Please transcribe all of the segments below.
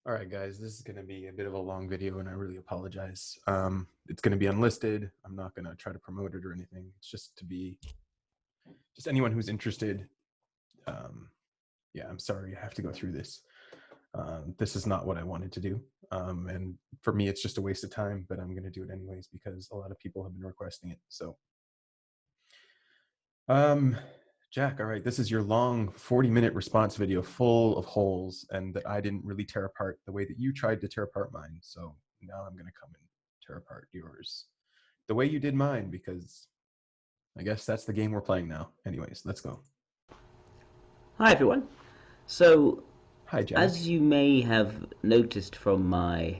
All right, guys, this is going to be a bit of a long video, and I really apologize. It's going to be unlisted. I'm not going to try to promote it or anything. It's just to be just anyone who's interested. Yeah, I'm sorry I have to go through this. This is not what I wanted to do. And for me, it's just a waste of time, but I'm going to do it anyways because a lot of people have been requesting it. So, Jack, all right, this is your long 40-minute response video full of holes and that I didn't really tear apart the way that you tried to tear apart mine. So now I'm going to come and tear apart yours the way you did mine, because I guess that's the game we're playing now. Anyways, let's go. Hi everyone. So, Hi, Jack. as you may have noticed from my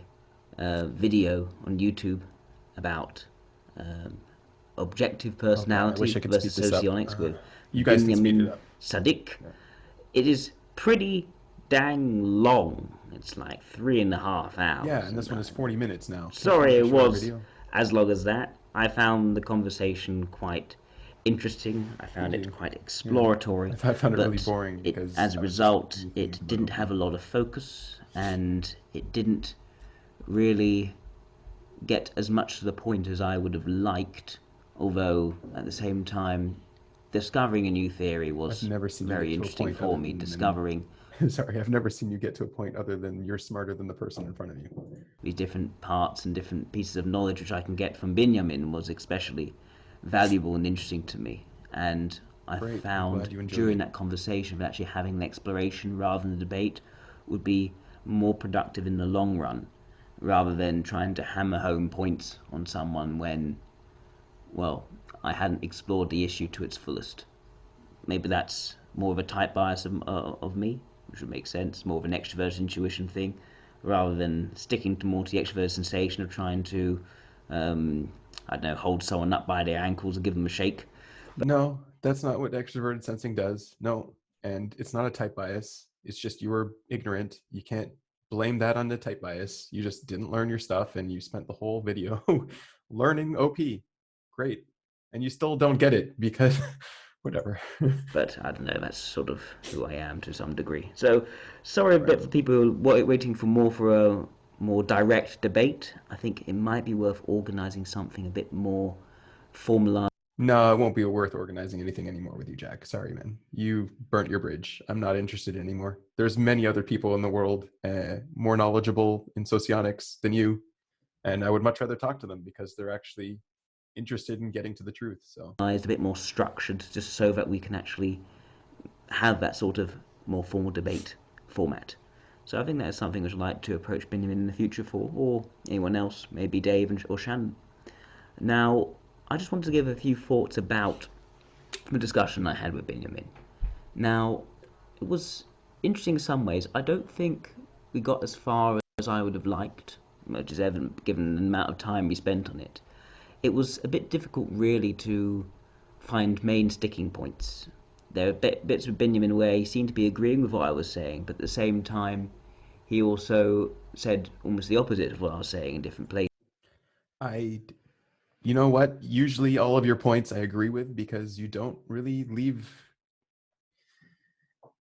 video on YouTube about objective Oh God, I wish personality I could speed versus this up. socionics with You guys can speed it Benjamin up. Sadiq, Yeah. it is pretty dang long. It's like 3.5 hours. Yeah, and this one is 40 minutes now. Can't Sorry, finish a it shorter was video. as long as that. I found the conversation quite interesting. I found Did it you? quite Yeah. exploratory, I found it really but boring because as a I was just result, goofing it about didn't OP. have a lot of focus, and it didn't really get as much to the point as I would have liked. Although at the same time, discovering a new theory I've was never seen you very get to a interesting point for other me. than Discovering sorry, I've never seen you get to a point other than you're smarter than the person in front of you. these different parts and different pieces of knowledge which I can get from Benjamin was especially valuable and interesting to me. And I Great. I'm found glad you enjoyed during it. that conversation of actually having an exploration rather than a debate would be more productive in the long run, rather than trying to hammer home points on someone when, well, I hadn't explored the issue to its fullest. Maybe that's more of a type bias of me, which would make sense, more of an extroverted intuition thing, rather than sticking to more to the extroverted sensation of trying to, I don't know, hold someone up by their ankles and give them a shake. No, that's not what extroverted sensing does. No, and it's not a type bias. It's just you were ignorant. You can't blame that on the type bias. You just didn't learn your stuff and you spent the whole video learning OP. Great. And you still don't get it because whatever. But I don't know, that's sort of who I am to some degree. So, sorry a bit for Whatever. people who are waiting for a more direct debate. I think it might be worth organising something a bit more formalised. No, it won't be worth organizing anything anymore with you, Jack. Sorry, man. You burnt your bridge. I'm not interested anymore. There's many other people in the world more knowledgeable in socionics than you, and I would much rather talk to them because they're actually interested in getting to the truth. So, A bit more structured, just so that we can actually have that sort of more formal debate format. So I think that is something I'd like to approach Benjamin in the future for, or anyone else, maybe Dave or Shannon. Now, I just wanted to give a few thoughts about the discussion I had with Benjamin. Now, it was interesting in some ways. I don't think we got as far as I would have liked, which is evident given the amount of time we spent on it. It was a bit difficult, really, to find main sticking points. There are bits of Benjamin where he seemed to be agreeing with what I was saying, but at the same time, he also said almost the opposite of what I was saying in different places. I, you know what? Usually, all of your points I agree with because you don't really leave.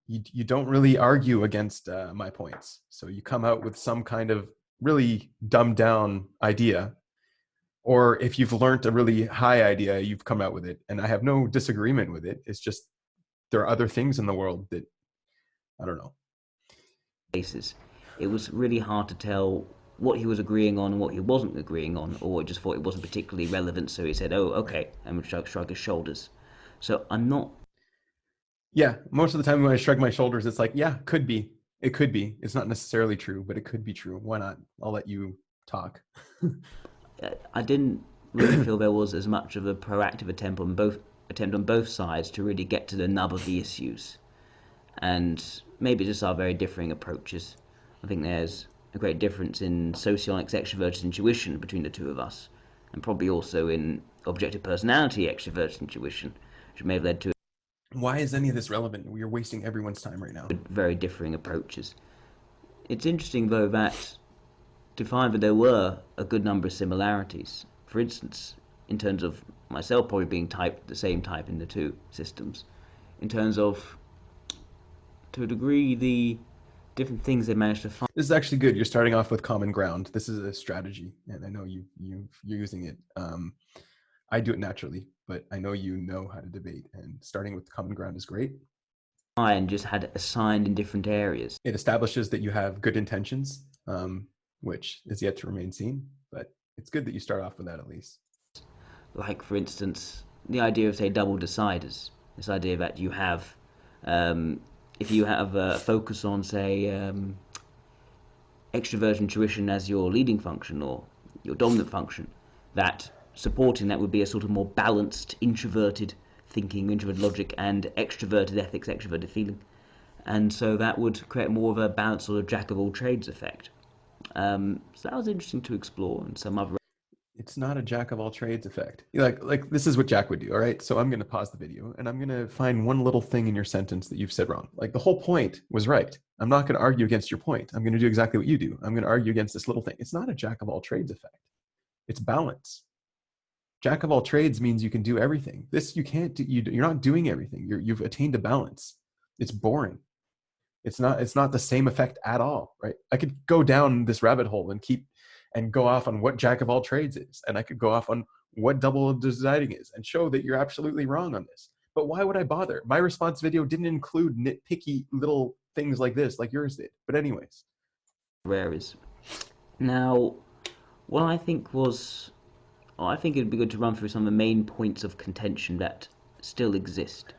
You don't really argue against my points. So you come out with some kind of really dumbed down idea, or if you've learned a really high idea, you've come out with it, and I have no disagreement with it. It's just there are other things in the world that I don't know. It was really hard to tell what he was agreeing on and what he wasn't agreeing on, or just thought it wasn't particularly relevant, so he said, "Oh, okay," and would shrug his shoulders. So I'm not. Yeah, most of the time when I shrug my shoulders, it's like, yeah, could be. It could be. It's not necessarily true, but it could be true. Why not? I'll let you talk. I didn't really feel there was as much of a proactive attempt on both sides to really get to the nub of the issues, and maybe just our very differing approaches. I think there's a great difference in socionics extroverted intuition between the two of us, and probably also in objective personality extroverted intuition, which may have led to Why is any of this relevant? We are wasting everyone's time right now. very differing approaches. It's interesting though that to find that there were a good number of similarities. For instance, in terms of myself probably being the same type in the two systems, in terms of, to a degree, the different things they managed to find. This is actually good. You're starting off with common ground. This is a strategy, and I know you're using it. I do it naturally, but I know you know how to debate, and starting with common ground is great. And just had assigned in different areas. It establishes that you have good intentions, which is yet to remain seen, but it's good that you start off with that at least. Like, for instance, the idea of, say, double deciders. This idea that you have, if you have a focus on, say, extroversion intuition as your leading function or your dominant function, that supporting that would be a sort of more balanced introverted thinking, introverted logic, and extroverted ethics, extroverted feeling. And so that would create more of a balanced sort of jack of all trades effect. So that was interesting to explore, and some other. It's not a jack of all trades effect. Like this is what Jack would do. All right. So I'm going to pause the video and I'm going to find one little thing in your sentence that you've said wrong. Like the whole point was right. I'm not going to argue against your point. I'm going to do exactly what you do. I'm going to argue against this little thing. It's not a jack of all trades effect. It's balance. Jack of all trades means you can do everything. This you can't do. You're not doing everything. You've attained a balance. It's boring. It's not the same effect at all, right? I could go down this rabbit hole and go off on what jack of all trades is, and I could go off on what double deciding is and show that you're absolutely wrong on this. But why would I bother? My response video didn't include nitpicky little things like this, like yours did. But anyways. Areas. Now, what I think was, I think it'd be good to run through some of the main points of contention that still exist.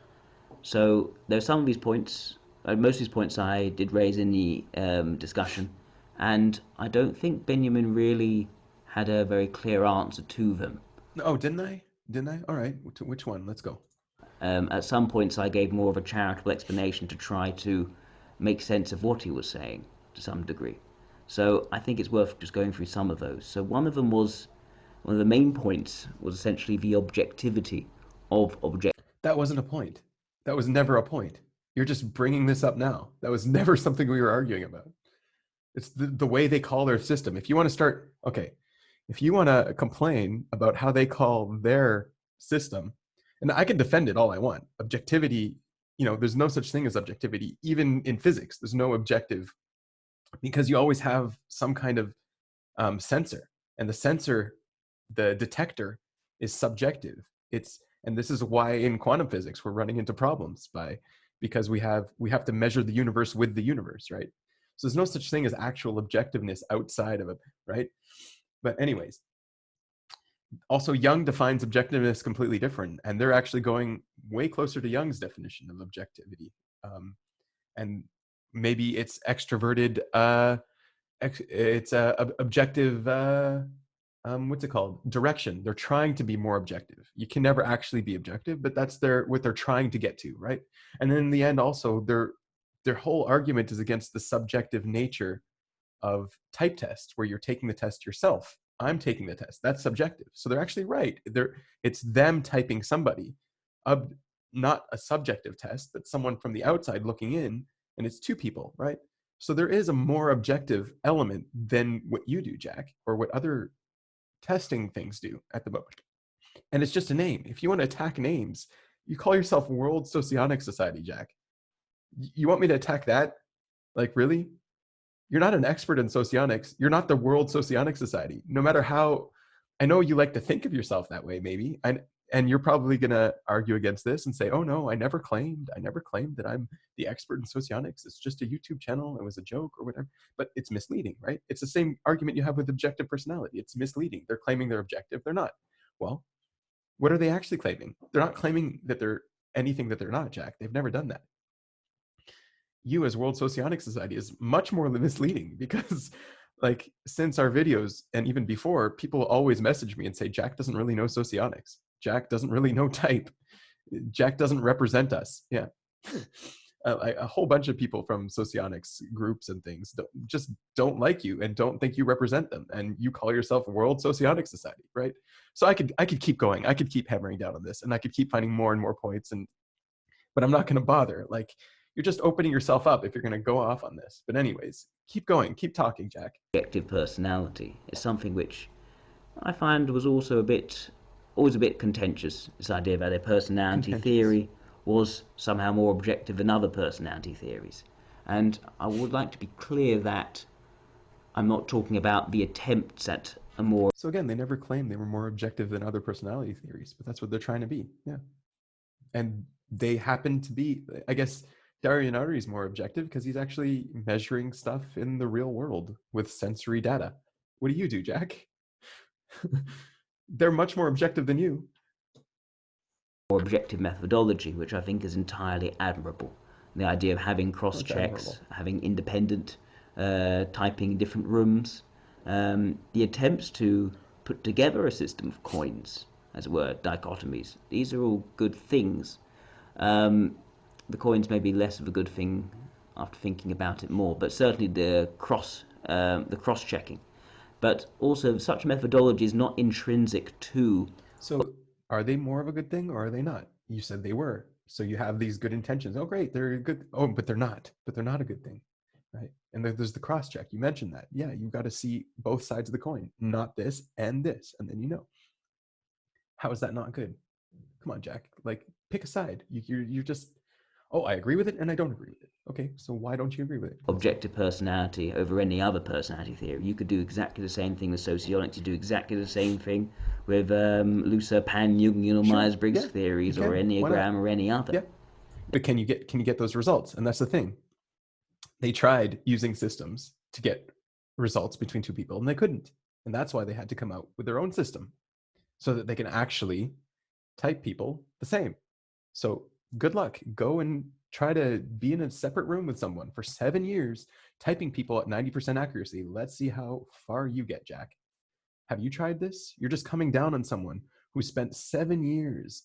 So there are some of these points, most of these points I did raise in the discussion, and I don't think Benjamin really had a very clear answer to them. Oh, didn't I? Didn't I? All right. Which one? Let's go. At some points, I gave more of a charitable explanation to try to make sense of what he was saying to some degree. So I think it's worth just going through some of those. So one of the main points was essentially the objectivity of object. That wasn't a point. That was never a point. You're just bringing this up now. That was never something we were arguing about. It's the way they call their system. If you want to start, okay, if you want to complain about how they call their system, and I can defend it all I want. Objectivity, there's no such thing as objectivity. Even in physics, there's no objective because you always have some kind of sensor. And the sensor, the detector, is subjective. And this is why in quantum physics we're running into problems because we have to measure the universe with the universe, right? So there's no such thing as actual objectiveness outside of it, right? But anyways, also Jung defines objectiveness completely different, and they're actually going way closer to Jung's definition of objectivity. And maybe it's extroverted, it's objective, what's it called? Direction. They're trying to be more objective. You can never actually be objective, but that's what they're trying to get to, right? And then in the end, also, their whole argument is against the subjective nature of type tests, where you're taking the test yourself. I'm taking the test. That's subjective. So they're actually right. It's them typing somebody, not a subjective test, but someone from the outside looking in, and it's two people, right? So there is a more objective element than what you do, Jack, or what other testing things do at the moment. And it's just a name. If you want to attack names, you call yourself World Socionics Society, Jack. You want me to attack that? Like, really? You're not an expert in socionics. You're not the World Socionics Society. No matter how, I know you like to think of yourself that way, maybe. And you're probably going to argue against this and say, oh no, I never claimed that I'm the expert in socionics. It's just a YouTube channel. It was a joke or whatever. But it's misleading, right? It's the same argument you have with objective personality. It's misleading. They're claiming they're objective. They're not. Well, what are they actually claiming? They're not claiming that they're anything that they're not, Jack. They've never done that. You as World Socionics Society is much more misleading because, like, since our videos and even before, people always message me and say, Jack doesn't really know socionics. Jack doesn't really know type. Jack doesn't represent us. Yeah. A whole bunch of people from socionics groups and things just don't like you and don't think you represent them. And you call yourself World Socionics Society, right? So I could keep going. I could keep hammering down on this, and I could keep finding more and more points. But I'm not going to bother. Like, you're just opening yourself up if you're going to go off on this. But anyways, keep going. Keep talking, Jack. Objective personality is something which I find was also always a bit contentious. This idea that a personality theory was somehow more objective than other personality theories. And I would like to be clear that I'm not talking about the attempts at a more So again, they never claimed they were more objective than other personality theories, but that's what they're trying to be. Yeah. And they happen to be, I guess, Dario Nari is more objective because he's actually measuring stuff in the real world with sensory data. What do, Jack? They're much more objective than you. objective methodology, which I think is entirely admirable. The idea of having cross That's checks, admirable. having independent typing in different rooms, the attempts to put together a system of coins, as it were, dichotomies, these are all good things. The coins may be less of a good thing after thinking about it more, but certainly the cross checking. But also, such methodology is not intrinsic to. So are they more of a good thing or are they not? You said they were. So you have these good intentions. Oh, great. They're good. Oh, but they're not. But they're not a good thing. Right. And there's the cross check. You mentioned that. Yeah, you've got to see both sides of the coin, not this and this. And then you know. How is that not good? Come on, Jack. Like, pick a side. You're just, oh, I agree with it and I don't agree with it. Okay, so why don't you agree with it? Objective personality over any other personality theory. You could do exactly the same thing with socionics. You do exactly the same thing with looser pan-Jungian or Sure, Myers-Briggs yeah, theories you or can. Why not? Enneagram or any other. Yeah, but can you get those results? And that's the thing. They tried using systems to get results between two people, and they couldn't. And that's why they had to come out with their own system, so that they can actually type people the same. So good luck. Go and try to be in a separate room with someone for 7 years, typing people at 90% accuracy. Let's see how far you get, Jack. Have you tried this? You're just coming down on someone who spent 7 years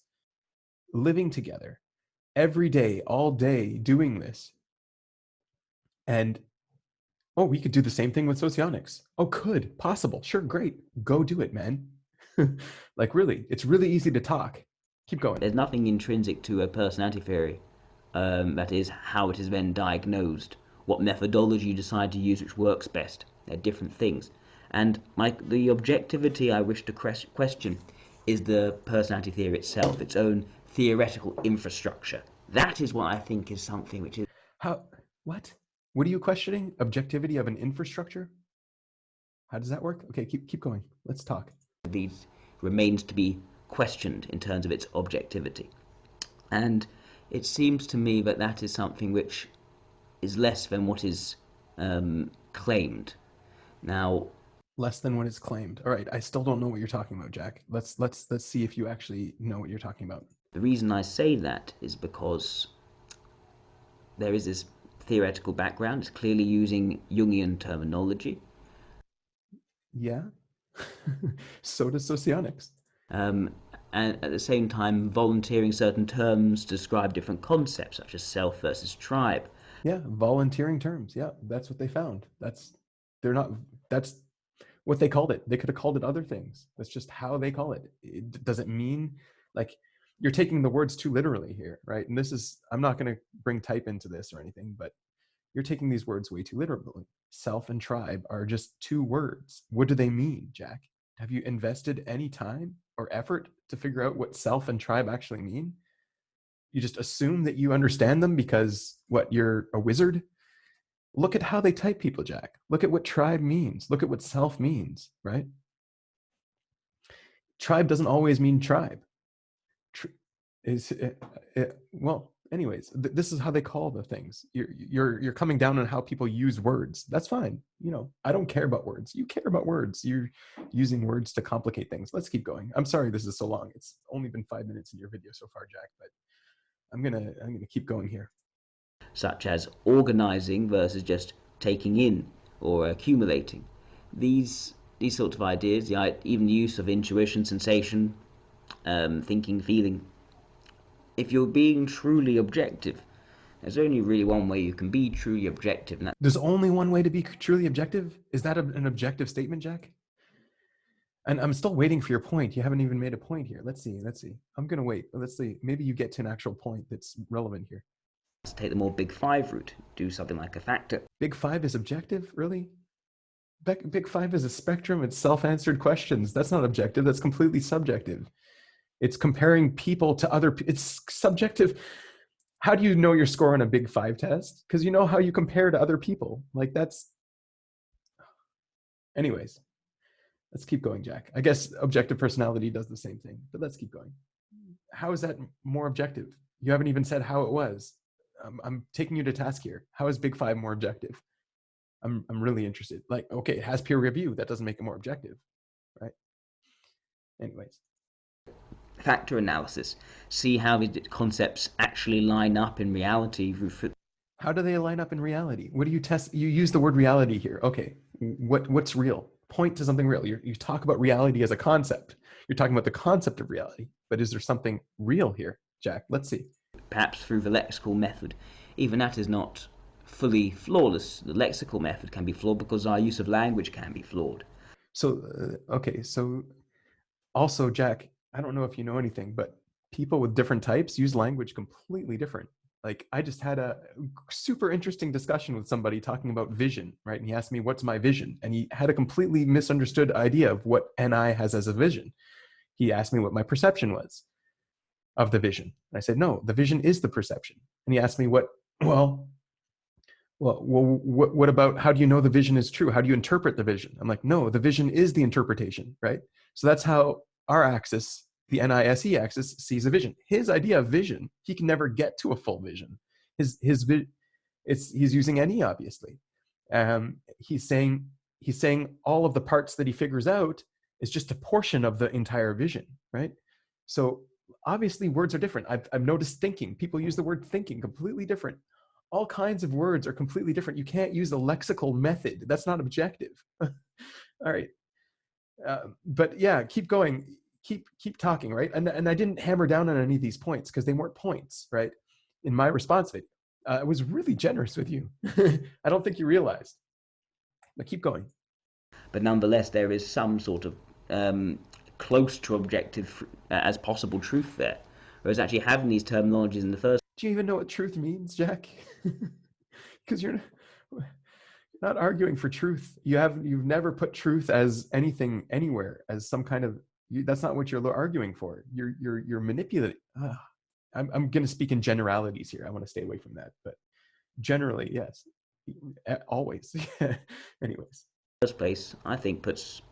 living together every day, all day, doing this. And, oh, we could do the same thing with Socionics. Oh, could, possible. Sure, great. Go do it, man. Like, really, it's really easy to talk. Keep going. There's nothing intrinsic to a personality theory. That is how it is then diagnosed, what methodology you decide to use which works best. They're different things. And the objectivity I wish to question is the personality theory itself, its own theoretical infrastructure. That is what I think is something which is. How? What? What are you questioning? Objectivity of an infrastructure? How does that work? Okay, keep going. Let's talk. These remains to be questioned in terms of its objectivity. And it seems to me that that is something which is less than what is claimed. Now, Less than what is claimed. All right, I still don't know what you're talking about, Jack. Let's see if you actually know what you're talking about. the reason I say that is because there is this theoretical background. It's clearly using Jungian terminology. Yeah. So does Socionics. And at the same time, volunteering certain terms to describe different concepts, such as self versus tribe. Yeah, volunteering terms. Yeah, that's what they found. That's what they called it. They could have called it other things. That's just how they call it. It doesn't mean, like, you're taking the words too literally here, right? And this is, I'm not going to bring type into this or anything, but you're taking these words way too literally. Self and tribe are just two words. What do they mean, Jack? Have you invested any time or effort to figure out what self and tribe actually mean? You just assume that you understand them because, what, you're a wizard? Look at how they type people, Jack. Look at what tribe means. Look at what self means, right? Tribe doesn't always mean tribe. Well, anyways, this is how they call the things. You're coming down on how people use words. That's fine. You know, I don't care about words. You care about words. You're using words to complicate things. Let's keep going. I'm sorry this is so long. It's only been 5 minutes in your video so far, Jack, but I'm gonna keep going here. Such as organizing versus just taking in or accumulating. These sorts of ideas, even the use of intuition, sensation, thinking, feeling. If you're being truly objective, there's only really one way you can be truly objective. And There's only one way to be truly objective? Is that an objective statement, Jack? And I'm still waiting for your point. You haven't even made a point here. Let's see. I'm going to wait. Let's see. Maybe you get to an actual point that's relevant here. Let's take the more big five route. Do something like a factor. Big five is objective? Really? Big five is a spectrum. It's self-answered questions. That's not objective. That's completely subjective. It's comparing people to other. It's subjective. how do you know your score on a Big Five test? Because you know how you compare to other people. Like that's, anyways, let's keep going, Jack. I guess objective personality does the same thing, but let's keep going. How is that more objective? You haven't even said how it was. I'm taking you to task here. How is Big Five more objective? I'm really interested. Like, okay, it has peer review. That doesn't make it more objective, right? Anyways. Factor analysis. See how the concepts actually line up in reality. How do they line up in reality? What do you test? You use the word reality here. Okay, what's real? Point to something real. You talk about reality as a concept. You're talking about the concept of reality, but is there something real here, Jack? Let's see. Perhaps through the lexical method. Even that is not fully flawless. The lexical method can be flawed because our use of language can be flawed. So, okay, so also, Jack, I don't know if you know anything, but people with different types use language completely different. Like I just had a super interesting discussion with somebody talking about vision, right? And he asked me, what's my vision? And he had a completely misunderstood idea of what NI has as a vision. He asked me what my perception was of the vision. And I said, no, the vision is the perception. And he asked me what about, how do you know the vision is true? How do you interpret the vision? I'm like, no, the vision is the interpretation, right? So that's how our axis, the NISE axis, sees a vision. His idea of vision, he can never get to a full vision. He's using NE, obviously. He's saying all of the parts that he figures out is just a portion of the entire vision, right? So obviously words are different. I've noticed thinking. People use the word thinking completely different. All kinds of words are completely different. You can't use a lexical method. That's not objective. All right. But yeah, keep going. Keep talking, right? And I didn't hammer down on any of these points because they weren't points, right? In my response video, I was really generous with you. I don't think you realized. But keep going. But nonetheless, there is some sort of close to objective as possible truth there. Whereas actually having these terminologies in the first. Do you even know what truth means, Jack? Because you're not arguing for truth. You've never put truth as anything anywhere, as some kind of. That's not what you're arguing for. You're manipulating. I'm going to speak in generalities here. I want to stay away from that, but generally, yes, always. Anyways, first place, I think, puts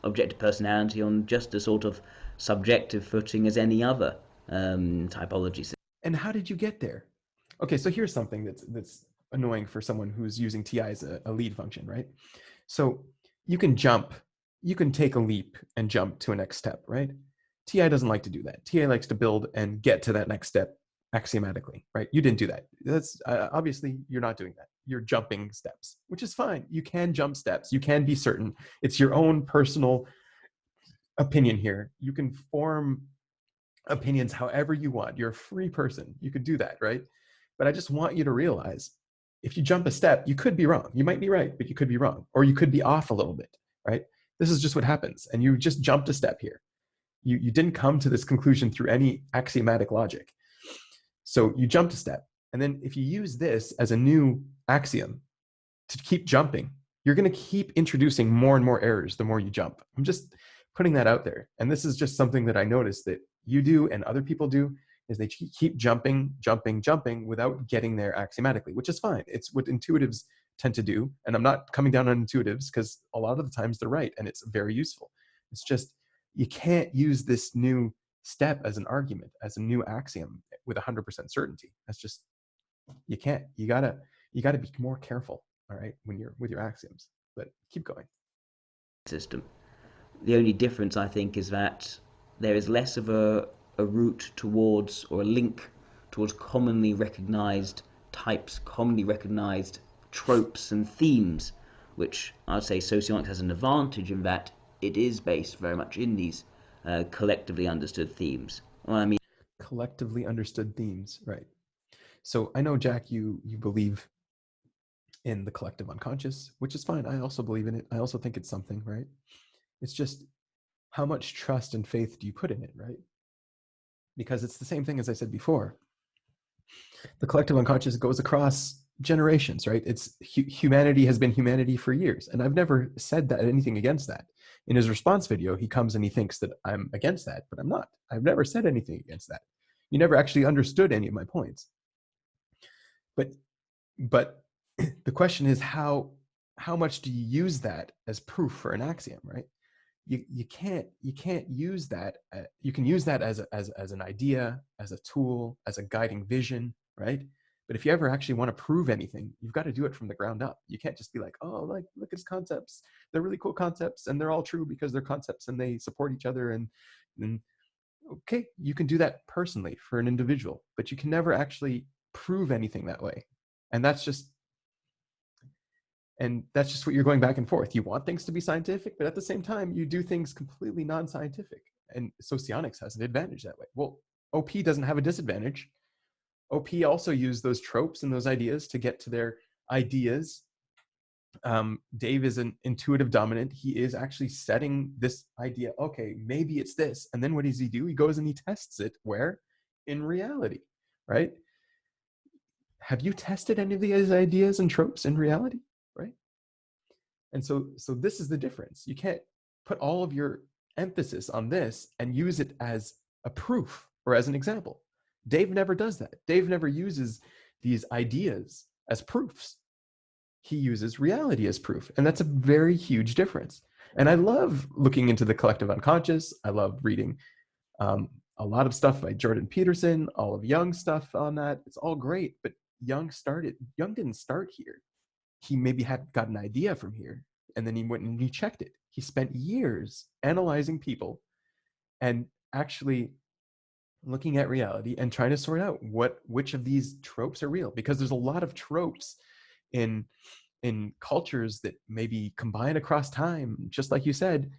objective personality on just a sort of subjective footing as any other typology. And how did you get there? Okay, so here's something that's annoying for someone who's using TI as a lead function, right? So you can jump, you can take a leap and jump to a next step, right? TI doesn't like to do that. TI likes to build and get to that next step axiomatically, right? You didn't do that. That's obviously you're not doing that. You're jumping steps, which is fine. You can jump steps. You can be certain. It's your own personal opinion here. You can form opinions however you want. You're a free person. You could do that, right? But I just want you to realize if you jump a step, you could be wrong. You might be right, but you could be wrong, or you could be off a little bit, right? This is just what happens. And you just jumped a step here. You didn't come to this conclusion through any axiomatic logic. So you jumped a step. And then if you use this as a new axiom to keep jumping, you're going to keep introducing more and more errors the more you jump. I'm just putting that out there. And this is just something that I noticed that you do and other people do, is they keep jumping without getting there axiomatically, which is fine. It's what intuitives tend to do. And I'm not coming down on intuitives because a lot of the times they're right and it's very useful. It's just, you can't use this new step as an argument, as a new axiom with 100% certainty. That's just, you can't. You gotta be more careful, all right, when you're with your axioms. But keep going. System. The only difference, I think, is that there is less of a route towards, or a link towards, commonly recognized types, commonly recognized tropes and themes, which I'd say Socionics has an advantage in that it is based very much in these collectively understood themes. Well, I mean, collectively understood themes, right? So I know, Jack, you believe in the collective unconscious, which is fine. I also believe in it. I also think it's something, right? It's just how much trust and faith do you put in it, right? Because it's the same thing as I said before. The collective unconscious goes across generations, right? It's humanity has been humanity for years. And I've never said that anything against that. In his response video, he comes and he thinks that I'm against that, but I'm not. I've never said anything against that. You never actually understood any of my points. But but the question is how much do you use that as proof for an axiom, right? You can't use that. You can use that as an idea, as a tool, as a guiding vision, right? But if you ever actually want to prove anything, you've got to do it from the ground up. You can't just be like, oh, like look at his concepts. They're really cool concepts, and they're all true because they're concepts and they support each other. And okay, you can do that personally for an individual, but you can never actually prove anything that way. And that's just what you're going back and forth. You want things to be scientific, but at the same time, you do things completely non-scientific. And Socionics has an advantage that way. Well, OP doesn't have a disadvantage. OP also used those tropes and those ideas to get to their ideas. Dave is an intuitive dominant. He is actually setting this idea. Okay, maybe it's this. And then what does he do? He goes and he tests it. Where? In reality, right? Have you tested any of these ideas and tropes in reality? Right? And so this is the difference. You can't put all of your emphasis on this and use it as a proof or as an example. Dave never does that. Dave never uses these ideas as proofs. He uses reality as proof. And that's a very huge difference. And I love looking into the collective unconscious. I love reading a lot of stuff by Jordan Peterson, all of Jung's stuff on that. It's all great. But Jung didn't start here. He maybe had got an idea from here, and then he went and he checked it. He spent years analyzing people and actually looking at reality and trying to sort out which of these tropes are real, because there's a lot of tropes in cultures that maybe combine across time, just like you said,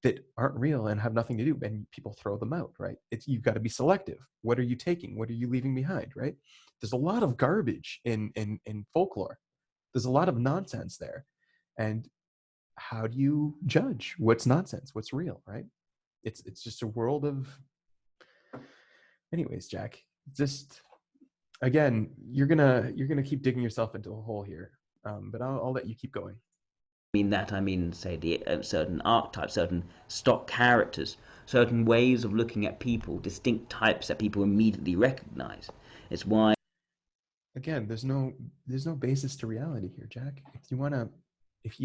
that aren't real and have nothing to do, and people throw them out, right? You've got to be selective. What are you taking? What are you leaving behind, right? There's a lot of garbage in folklore. There's a lot of nonsense there. And how do you judge what's nonsense, what's real, right? It's just a world of... Anyways, Jack, just again, you're gonna keep digging yourself into a hole here. But I'll let you keep going. I mean, say the certain archetypes, certain stock characters, certain ways of looking at people, distinct types that people immediately recognize. It's why, Again, there's no basis to reality here, Jack. If you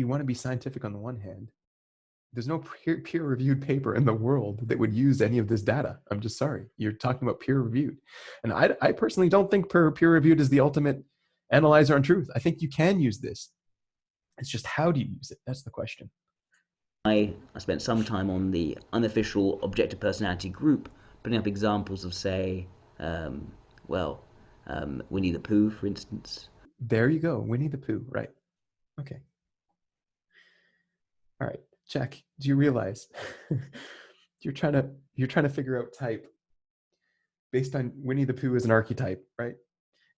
want to be scientific on the one hand, there's no peer-reviewed paper in the world that would use any of this data. I'm just sorry. You're talking about peer-reviewed. And I personally don't think peer-reviewed is the ultimate analyzer on truth. I think you can use this. It's just how do you use it? That's the question. I spent some time on the unofficial objective personality group, putting up examples of, say, Winnie the Pooh, for instance. There you go. Winnie the Pooh. Right. Okay. All right. Jack, do you realize you're trying to figure out type based on Winnie the Pooh as an archetype, right?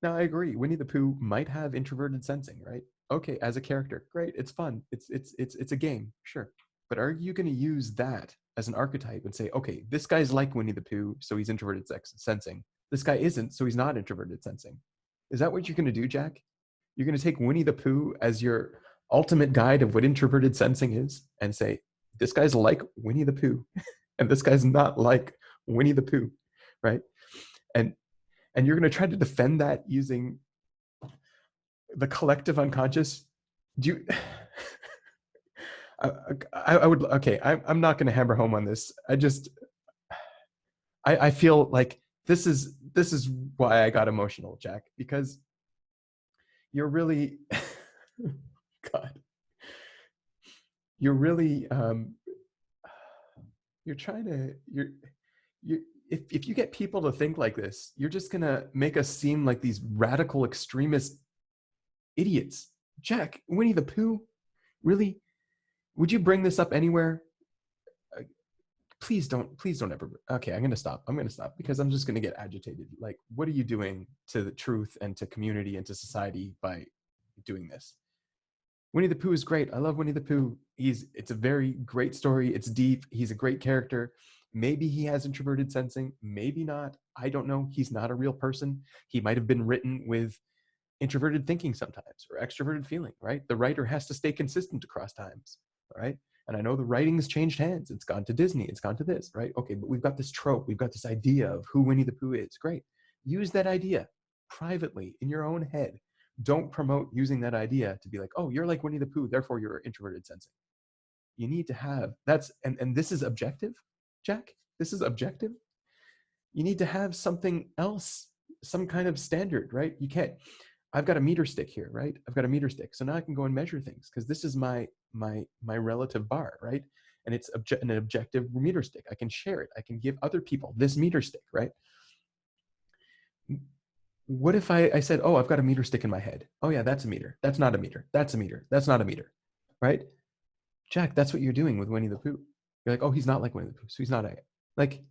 Now, I agree. Winnie the Pooh might have introverted sensing, right? Okay, as a character, great. It's fun. It's a game, sure. But are you going to use that as an archetype and say, okay, this guy's like Winnie the Pooh, so he's introverted sensing. This guy isn't, so he's not introverted sensing. Is that what you're going to do, Jack? You're going to take Winnie the Pooh as your ultimate guide of what introverted sensing is and say, this guy's like Winnie the Pooh, and this guy's not like Winnie the Pooh, right? And you're going to try to defend that using the collective unconscious. Do you... I would... Okay, I'm not going to hammer home on this. I feel like this is why I got emotional, Jack, because you're really... God. You're really... you're trying to... If you get people to think like this, you're just going to make us seem like these radical extremist idiots. Jack, Winnie the Pooh? Really? Would you bring this up anywhere? Please don't ever... Okay, I'm going to stop because I'm just going to get agitated. Like, what are you doing to the truth and to community and to society by doing this? Winnie the Pooh is great. I love Winnie the Pooh. It's a very great story. It's deep. He's a great character. Maybe he has introverted sensing, maybe not. I don't know. He's not a real person. He might have been written with introverted thinking sometimes, or extroverted feeling, right? The writer has to stay consistent across times, right? And I know the writing's changed hands. It's gone to Disney. It's gone to this, right? Okay, but we've got this trope. We've got this idea of who Winnie the Pooh is. Great. Use that idea privately in your own head. don't promote using that idea to be like, oh, you're like Winnie the Pooh, therefore you're introverted sensing. You need to have that's and this is objective, Jack. This is objective. You need to have something else, some kind of standard, right? You can't. I've got a meter stick here, right? I've got a meter stick, so now I can go and measure things because this is my relative bar, right? And it's an objective meter stick. I can share it. I can give other people this meter stick, right? What if I said, oh, I've got a meter stick in my head. Oh yeah, that's a meter. That's not a meter. That's a meter. That's not a meter, right? Jack, that's what you're doing with Winnie the Pooh. You're like, oh, he's not like Winnie the Pooh, so he's not a like.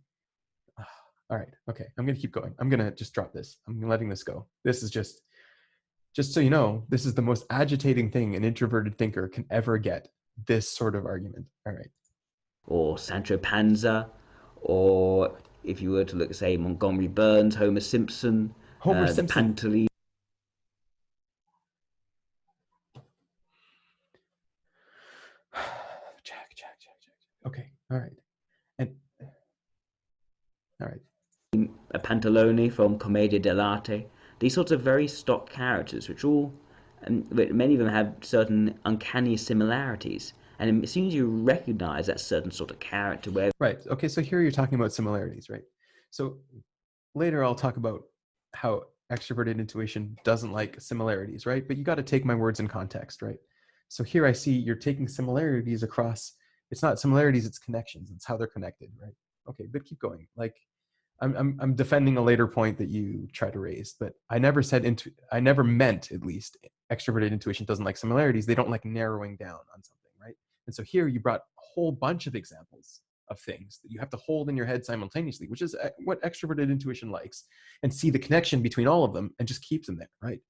All right, okay, I'm gonna keep going. I'm gonna just drop this. I'm letting this go. This is just so you know, this is the most agitating thing an introverted thinker can ever get. This sort of argument. All right. Or Sancho Panza, or if you were to look, say, Montgomery Burns, Homer Simpson, Homer the Simpson. Pantaloons. Jack. Okay. All right. And all right. A Pantalone from Commedia dell'arte. These sorts of very stock characters, which all, and many of them have certain uncanny similarities. And as soon as you recognize that certain sort of character, where Right. Okay. So here you're talking about similarities, right? So later I'll talk about how extroverted intuition doesn't like similarities, right? But you got to take my words in context, right? So here I see you're taking similarities across. It's not similarities, it's connections. It's how they're connected, right? Okay, but keep going. Like I'm defending a later point that you try to raise, but I never said I never meant, at least, extroverted intuition doesn't like similarities. They don't like narrowing down on something, right? And so here you brought a whole bunch of examples of things that you have to hold in your head simultaneously, which is what extroverted intuition likes, and see the connection between all of them and just keeps them there, right?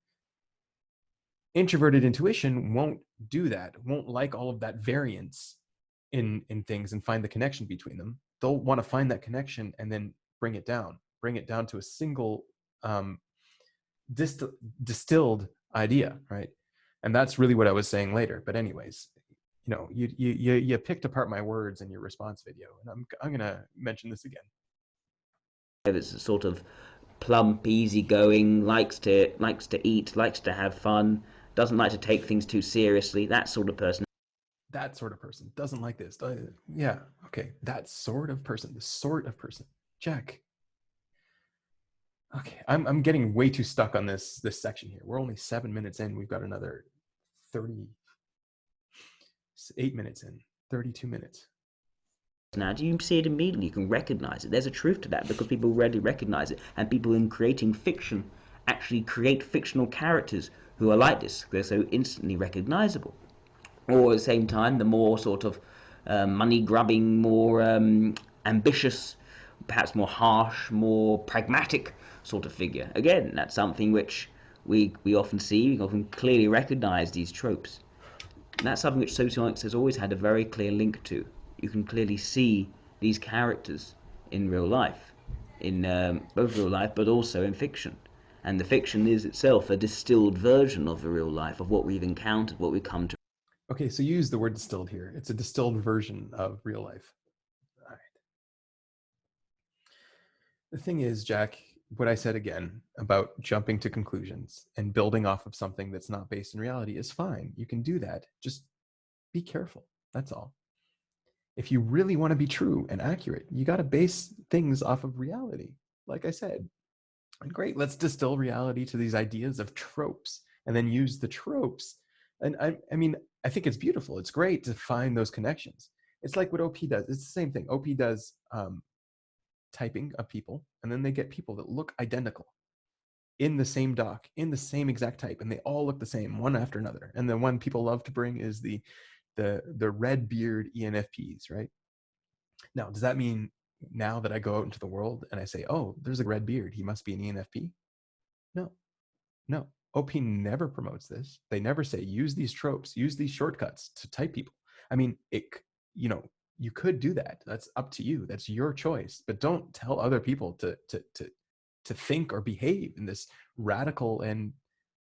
Introverted intuition won't do that, won't like all of that variance in things and find the connection between them. They'll want to find that connection and then bring it down to a single distilled idea, right? And that's really what I was saying later. But anyways, you know, you picked apart my words in your response video, and I'm gonna mention this again. it's a sort of plump, easygoing, likes to eat, likes to have fun, doesn't like to take things too seriously, that sort of person. That sort of person doesn't like this. Yeah, okay, that sort of person, the sort of person. Jack. Okay, I'm getting way too stuck on this section here. We're only 7 minutes in. We've got another 38 minutes in, 32 minutes. Now, do you see it immediately? You can recognize it. There's a truth to that because people readily recognize it, and people in creating fiction actually create fictional characters who are like this. They're so instantly recognizable. Or at the same time, the more sort of money-grubbing, more ambitious, perhaps more harsh, more pragmatic sort of figure. Again, that's something which we often see. We often clearly recognize these tropes. And that's something which Socionics has always had a very clear link to. You can clearly see these characters in real life, in both real life but also in fiction. And the fiction is itself a distilled version of the real life, of what we've encountered, what we've come to. Okay, so you use the word distilled here. It's a distilled version of real life. All right. The thing is, Jack, what I said again about jumping to conclusions and building off of something that's not based in reality is fine. You can do that. Just be careful. That's all. If you really want to be true and accurate, you got to base things off of reality. Like I said, and great, let's distill reality to these ideas of tropes and then use the tropes. And I mean, I think it's beautiful. It's great to find those connections. It's like what OP does. It's the same thing. OP does typing of people, and then they get people that look identical in the same doc, in the same exact type, and they all look the same, one after another. And the one people love to bring is the red beard ENFPs, right? Now, does that mean now that I go out into the world and I say, oh, there's a red beard, he must be an ENFP? No. OP never promotes this. They never say, use these tropes, use these shortcuts to type people. I mean, you could do that. That's up to you. That's your choice. But don't tell other people to think or behave in this radical and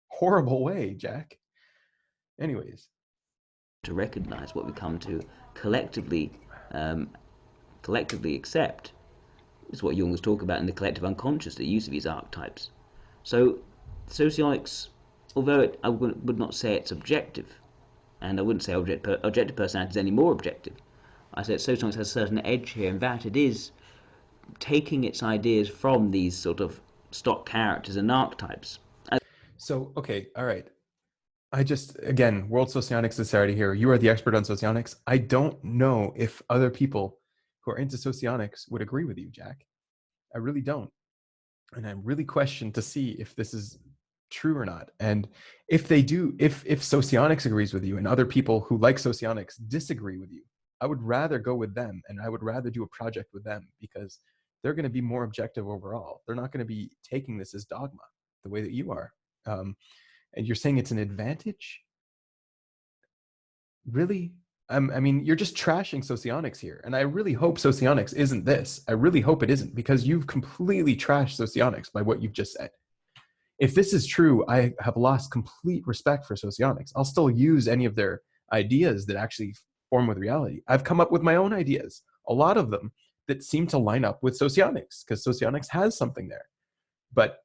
horrible way, Jack. Anyways. To recognize what we come to collectively accept is what Jung was talking about in the collective unconscious, the use of these archetypes. So Socionics although I would not say it's objective, and I wouldn't say objective personality is any more objective. I say Socionics has a certain edge here, in that it is taking its ideas from these sort of stock characters and archetypes. So, okay, all right. I just, again, World Socionics Society here. You are the expert on socionics. I don't know if other people who are into socionics would agree with you, Jack. I really don't. And I really question to see if this is true or not. And if they do, if socionics agrees with you and other people who like socionics disagree with you, I would rather go with them, and I would rather do a project with them, because they're going to be more objective overall. They're not going to be taking this as dogma the way that you are. And you're saying it's an advantage? Really? I mean, you're just trashing socionics here. And I really hope socionics isn't this. I really hope it isn't, because you've completely trashed socionics by what you've just said. If this is true, I have lost complete respect for socionics. I'll still use any of their ideas that actually form with reality. I've come up with my own ideas, a lot of them that seem to line up with socionics, because socionics has something there. But,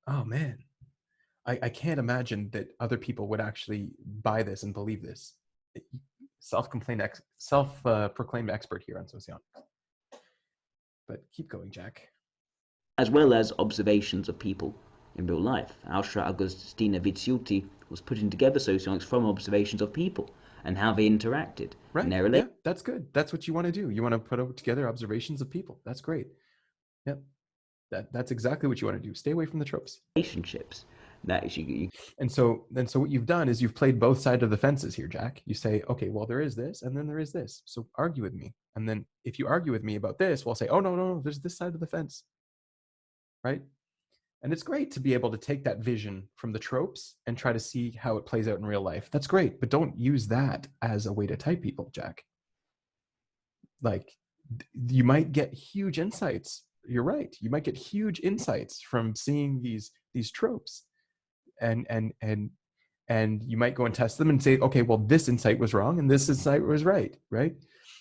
oh man, I can't imagine that other people would actually buy this and believe this. Self-proclaimed expert here on socionics. But keep going, Jack. As well as observations of people in real life. Austra Agustina Vizzuti was putting together socionics from observations of people and how they interacted. Right. And their Yeah, that's good. That's what you want to do. You want to put together observations of people. That's great. Yep. That's exactly what you want to do. Stay away from the tropes. relationships. That you And so what you've done is you've played both sides of the fences here, Jack. You say, okay, well, there is this, and then there is this. So argue with me. And then if you argue with me about this, we'll say, oh, no, there's this side of the fence. Right? And it's great to be able to take that vision from the tropes and try to see how it plays out in real life. That's great. But don't use that as a way to type people, Jack. Like, you might get huge insights. You're right. You might get huge insights from seeing these tropes. And you might go and test them and say, okay, well, this insight was wrong and this insight was right?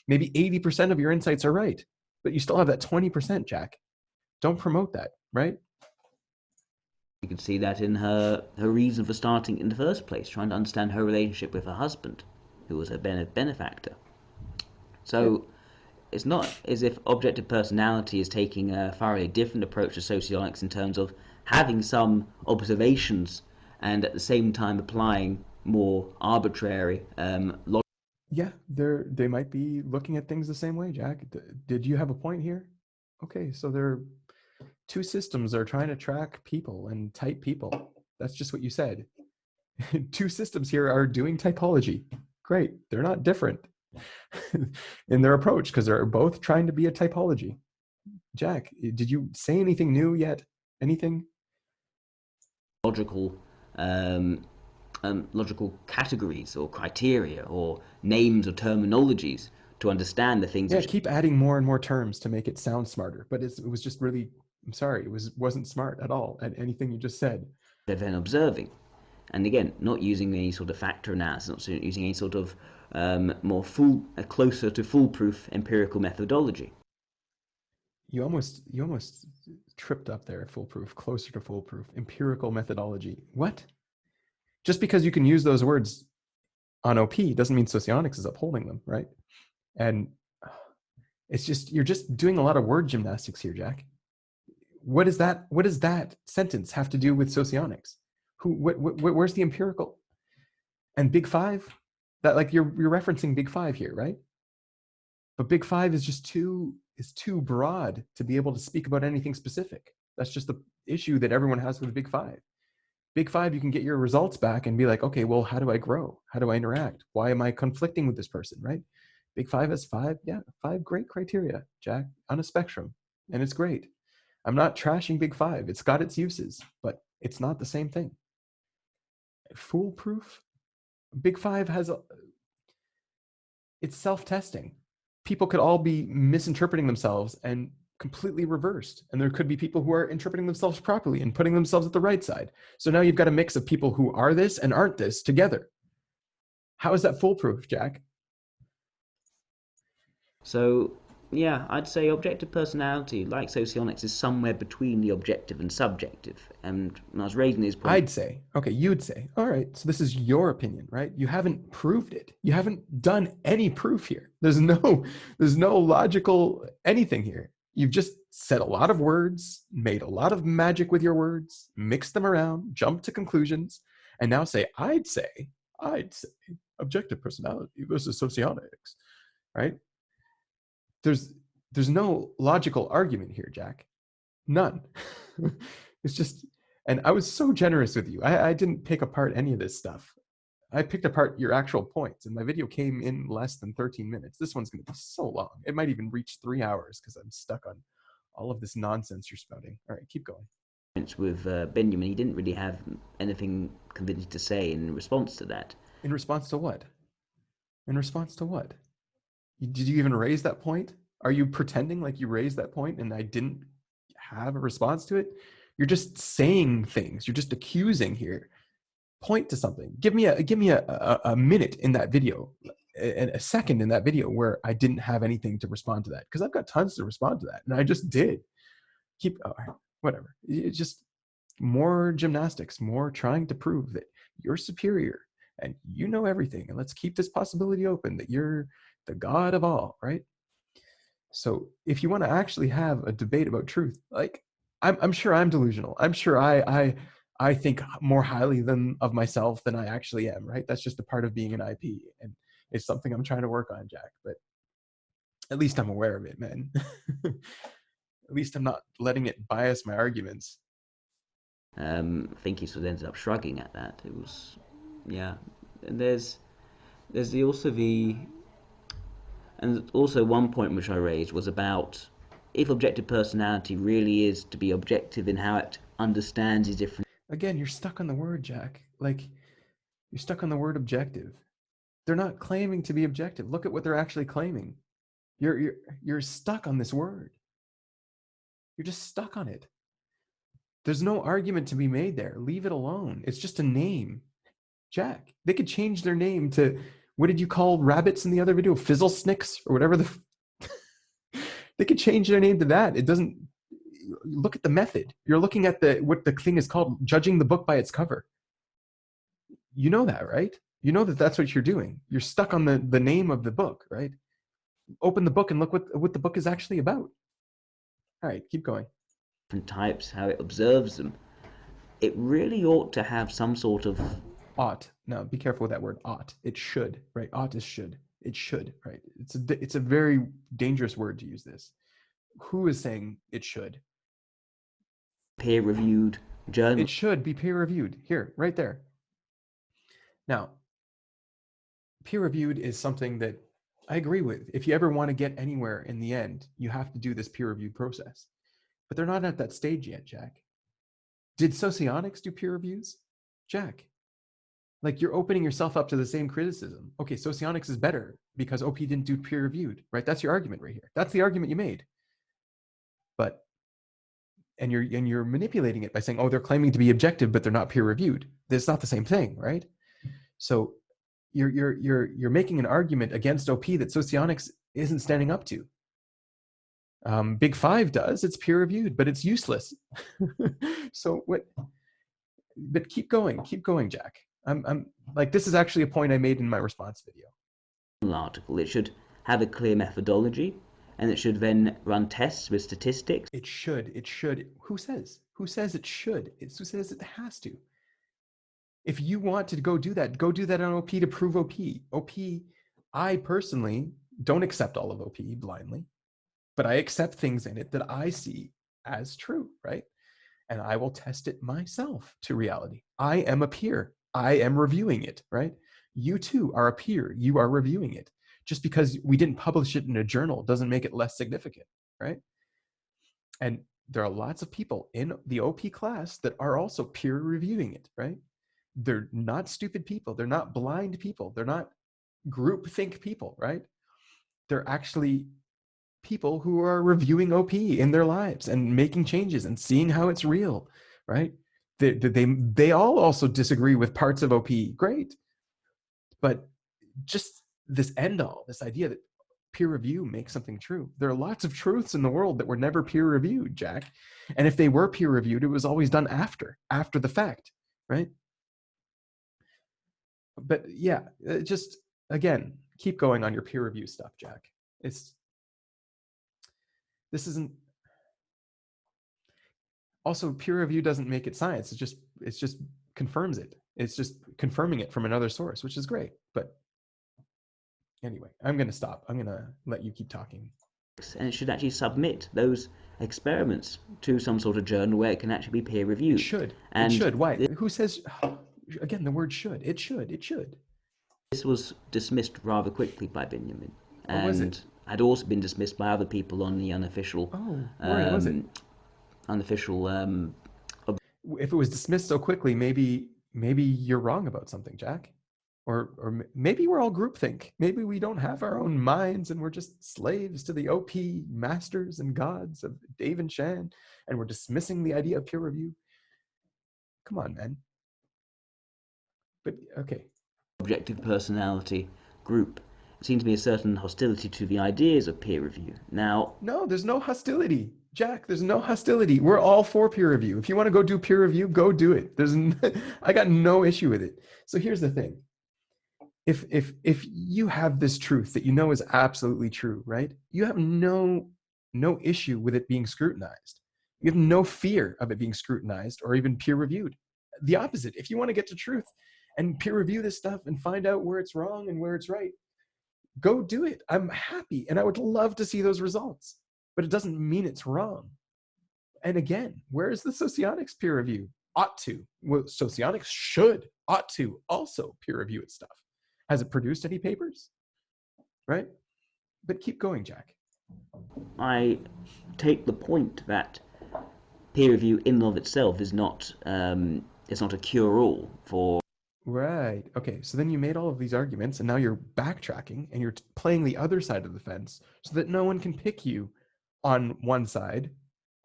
Maybe 80% of your insights are right, but you still have that 20%, Jack. Don't promote that, right? You can see that in her reason for starting in the first place, trying to understand her relationship with her husband, who was her benefactor. So it's not as if objective personality is taking a thoroughly different approach to socionics in terms of having some observations and at the same time applying more arbitrary logic. Yeah, they might be looking at things the same way, Jack. Did you have a point here? Okay, so they're two systems are trying to track people and type people. That's just what you said. Two systems here are doing typology. Great. They're not different in their approach because they're both trying to be a typology. Jack, did you say anything new yet? Anything? Logical logical categories or criteria or names or terminologies to understand the things. Yeah, keep adding more and more terms to make it sound smarter. But it was just really, I'm sorry, wasn't smart at all at anything you just said. They're then observing. And again, not using any sort of factor analysis, not using any sort of closer to foolproof empirical methodology. You almost tripped up there. Foolproof, closer to foolproof, empirical methodology. What? Just because you can use those words on OP doesn't mean socionics is upholding them, right? And it's just, you're just doing a lot of word gymnastics here, Jack. What does that sentence have to do with socionics? Where's the empirical? And Big Five? That, like, you're referencing Big Five here, right? But Big Five is just too broad to be able to speak about anything specific. That's just the issue that everyone has with Big Five. Big Five, you can get your results back and be like, okay, well, how do I grow? How do I interact? Why am I conflicting with this person, right? Big Five has five great criteria, Jack, on a spectrum. And it's great. I'm not trashing Big Five. It's got its uses, but it's not the same thing. Foolproof? Big Five it's self-testing. People could all be misinterpreting themselves and completely reversed. And there could be people who are interpreting themselves properly and putting themselves at the right side. So now you've got a mix of people who are this and aren't this together. How is that foolproof, Jack? So Yeah, I'd say objective personality, like socionics, is somewhere between the objective and subjective. And when I was raising these points, I'd say, okay, you'd say, all right, so this is your opinion, right? You haven't proved it. You haven't done any proof here. There's no logical anything here. You've just said a lot of words, made a lot of magic with your words, mixed them around, jumped to conclusions, and now say, I'd say objective personality versus socionics, right? There's there's no logical argument here, Jack. None. It's just, and I was so generous with you. I didn't pick apart any of this stuff. I picked apart your actual points, and my video came in less than 13 minutes. This one's going to be so long. It might even reach 3 hours because I'm stuck on all of this nonsense you're spouting. All right, keep going. with Benjamin, he didn't really have anything convincing to say in response to that. In response to what? In response to what? Did you even raise that point? Are you pretending like you raised that point and I didn't have a response to it? You're just saying things. You're just accusing here. Point to something. Give me a minute in that video, a second in that video where I didn't have anything to respond to that, because I've got tons to respond to that, and I just did. Whatever. It's just more gymnastics, more trying to prove that you're superior and you know everything, and let's keep this possibility open that you're the god of all, right? So if you want to actually have a debate about truth, like I'm sure I'm delusional. I'm sure I think more highly of myself than I actually am, right? That's just a part of being an IP, and it's something I'm trying to work on, Jack. But at least I'm aware of it, man. At least I'm not letting it bias my arguments. I think he sort of ended up shrugging at that. It was, yeah. And there's also one point which I raised was about if objective personality really is to be objective in how it understands these different. Again, you're stuck on the word, Jack. Like, you're stuck on the word objective. They're not claiming to be objective. Look at what they're actually claiming. You're stuck on this word. You're just stuck on it. There's no argument to be made there. Leave it alone. It's just a name. Jack, they could change their name to, what did you call rabbits in the other video? Fizzlesnicks or whatever they could change their name to that. It doesn't, look at the method. You're looking at what the thing is called, judging the book by its cover. You know that, right? You know that that's what you're doing. You're stuck on the name of the book, right? Open the book and look what the book is actually about. All right, keep going. Different types, how it observes them. It really ought to have some sort of ought. Now, be careful with that word ought. It should, right? Ought is should. It should, right? It's a very dangerous word to use this. Who is saying it should? Peer-reviewed journal. It should be peer-reviewed. Here, right there. Now, peer-reviewed is something that I agree with. If you ever want to get anywhere in the end, you have to do this peer-reviewed process. But they're not at that stage yet, Jack. Did Socionics do peer reviews? Jack, like, you're opening yourself up to the same criticism. Okay, Socionics is better because OP didn't do peer reviewed, right? That's your argument right here. That's the argument you made. But and you're manipulating it by saying, oh, they're claiming to be objective, but they're not peer reviewed. That's not the same thing, right? So you're making an argument against OP that Socionics isn't standing up to. Big Five does. It's peer reviewed, but it's useless. So what? But keep going, Jack. I'm like, this is actually a point I made in my response video. Article. It should have a clear methodology, and it should then run tests with statistics. It should. Who says? Who says it should? Who says it has to? If you want to go do that on OP to prove OP. OP, I personally don't accept all of OP blindly, but I accept things in it that I see as true, right? And I will test it myself to reality. I am a peer. I am reviewing it, right? You too are a peer. You are reviewing it. Just because we didn't publish it in a journal doesn't make it less significant, right? And there are lots of people in the OP class that are also peer reviewing it, right? They're not stupid people. They're not blind people. They're not groupthink people, right? They're actually people who are reviewing OP in their lives and making changes and seeing how it's real, right? They all also disagree with parts of OP. Great. But just this end all, this idea that peer review makes something true. There are lots of truths in the world that were never peer reviewed, Jack. And if they were peer reviewed, it was always done after the fact, right? But yeah, just again, keep going on your peer review stuff, Jack. This isn't, also peer review doesn't make it science. It's just confirms it. It's just confirming it from another source, which is great. But anyway, I'm going to stop. I'm going to let you keep talking. And it should actually submit those experiments to some sort of journal where it can actually be peer reviewed. It should. And it should. Why? Who says, again, the word should? It should. It should. This was dismissed rather quickly by Benjamin. And was it? Had also been dismissed by other people on the unofficial. Oh, where was it? Unofficial. If it was dismissed so quickly, maybe you're wrong about something, Jack. Or maybe we're all groupthink. Maybe we don't have our own minds and we're just slaves to the OP masters and gods of Dave and Shan, and we're dismissing the idea of peer review. Come on, man. But okay. Objective personality group. It seems to be a certain hostility to the ideas of peer review. Now, no, there's no hostility, Jack. There's no hostility. We're all for peer review. If you want to go do peer review, go do it. I got no issue with it. So here's the thing. If you have this truth that you know is absolutely true, right? You have no issue with it being scrutinized. You have no fear of it being scrutinized or even peer reviewed. The opposite. If you want to get to truth and peer review this stuff and find out where it's wrong and where it's right, go do it. I'm happy and I would love to see those results, but it doesn't mean it's wrong. And again, where is the Socionics peer review? Ought to. Well, Socionics ought to also peer review its stuff. Has it produced any papers? Right? But keep going, Jack. I take the point that peer review in and of itself is not a cure-all for. Right. Okay. So then you made all of these arguments and now you're backtracking and you're playing the other side of the fence so that no one can pick you on one side.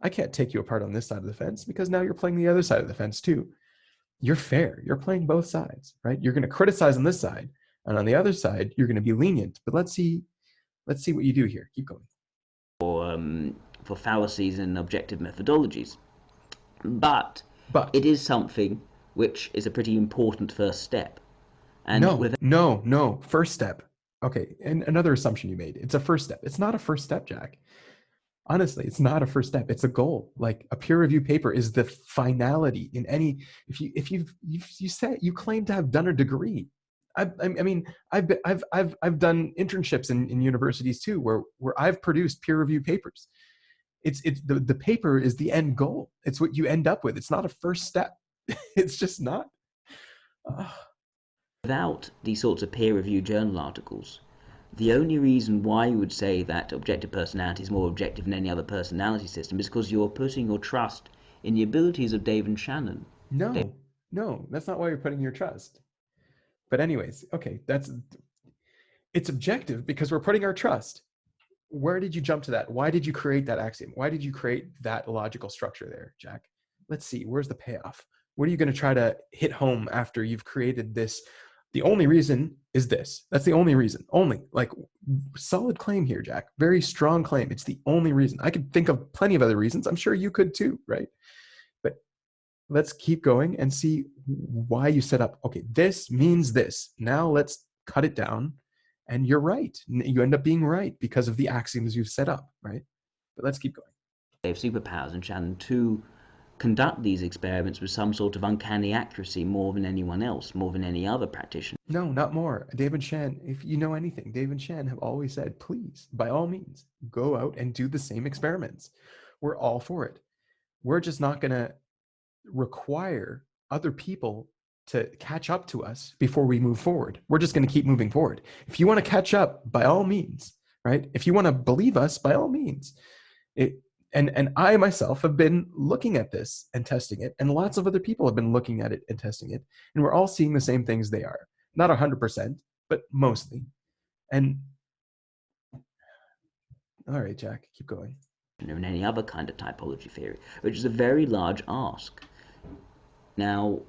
I can't take you apart on this side of the fence because now you're playing the other side of the fence too. You're fair. You're playing both sides, right? You're going to criticize on this side, and on the other side, you're going to be lenient. But let's see what you do here. Keep going. For fallacies and objective methodologies, but it is something which is a pretty important first step. And no, first step. Okay, and another assumption you made. It's a first step. It's not a first step, Jack. Honestly, it's not a first step. It's a goal. Like a peer review paper is the finality in any. If you claim to have done a degree, I've done internships in universities too, where I've produced peer review papers. It's the paper is the end goal. It's what you end up with. It's not a first step. It's just not. Without these sorts of peer review journal articles, the only reason why you would say that objective personality is more objective than any other personality system is because you're putting your trust in the abilities of Dave and Shannon. No, that's not why you're putting your trust. But anyways, okay, it's objective because we're putting our trust. Where did you jump to that? Why did you create that axiom? Why did you create that logical structure there, Jack? Let's see, where's the payoff? What are you going to try to hit home after you've created this? The only reason is this. That's the only reason. Only. Like, solid claim here, Jack. Very strong claim. It's the only reason. I could think of plenty of other reasons. I'm sure you could too, right? But let's keep going and see why you set up, okay, this means this. Now let's cut it down. And you're right. You end up being right because of the axioms you've set up, right? But let's keep going. They have superpowers and Shannon to conduct these experiments with some sort of uncanny accuracy more than anyone else, more than any other practitioner. No, not more. Dave and Shan, if you know anything, Dave and Shan have always said, please, by all means, go out and do the same experiments. We're all for it. We're just not going to require other people to catch up to us before we move forward. We're just going to keep moving forward. If you want to catch up, by all means, right? If you want to believe us, by all means. And I myself have been looking at this and testing it, and lots of other people have been looking at it and testing it, and we're all seeing the same things they are. Not 100%, but mostly. And all right, Jack, keep going. And any other kind of typology theory, which is a very large ask. Now,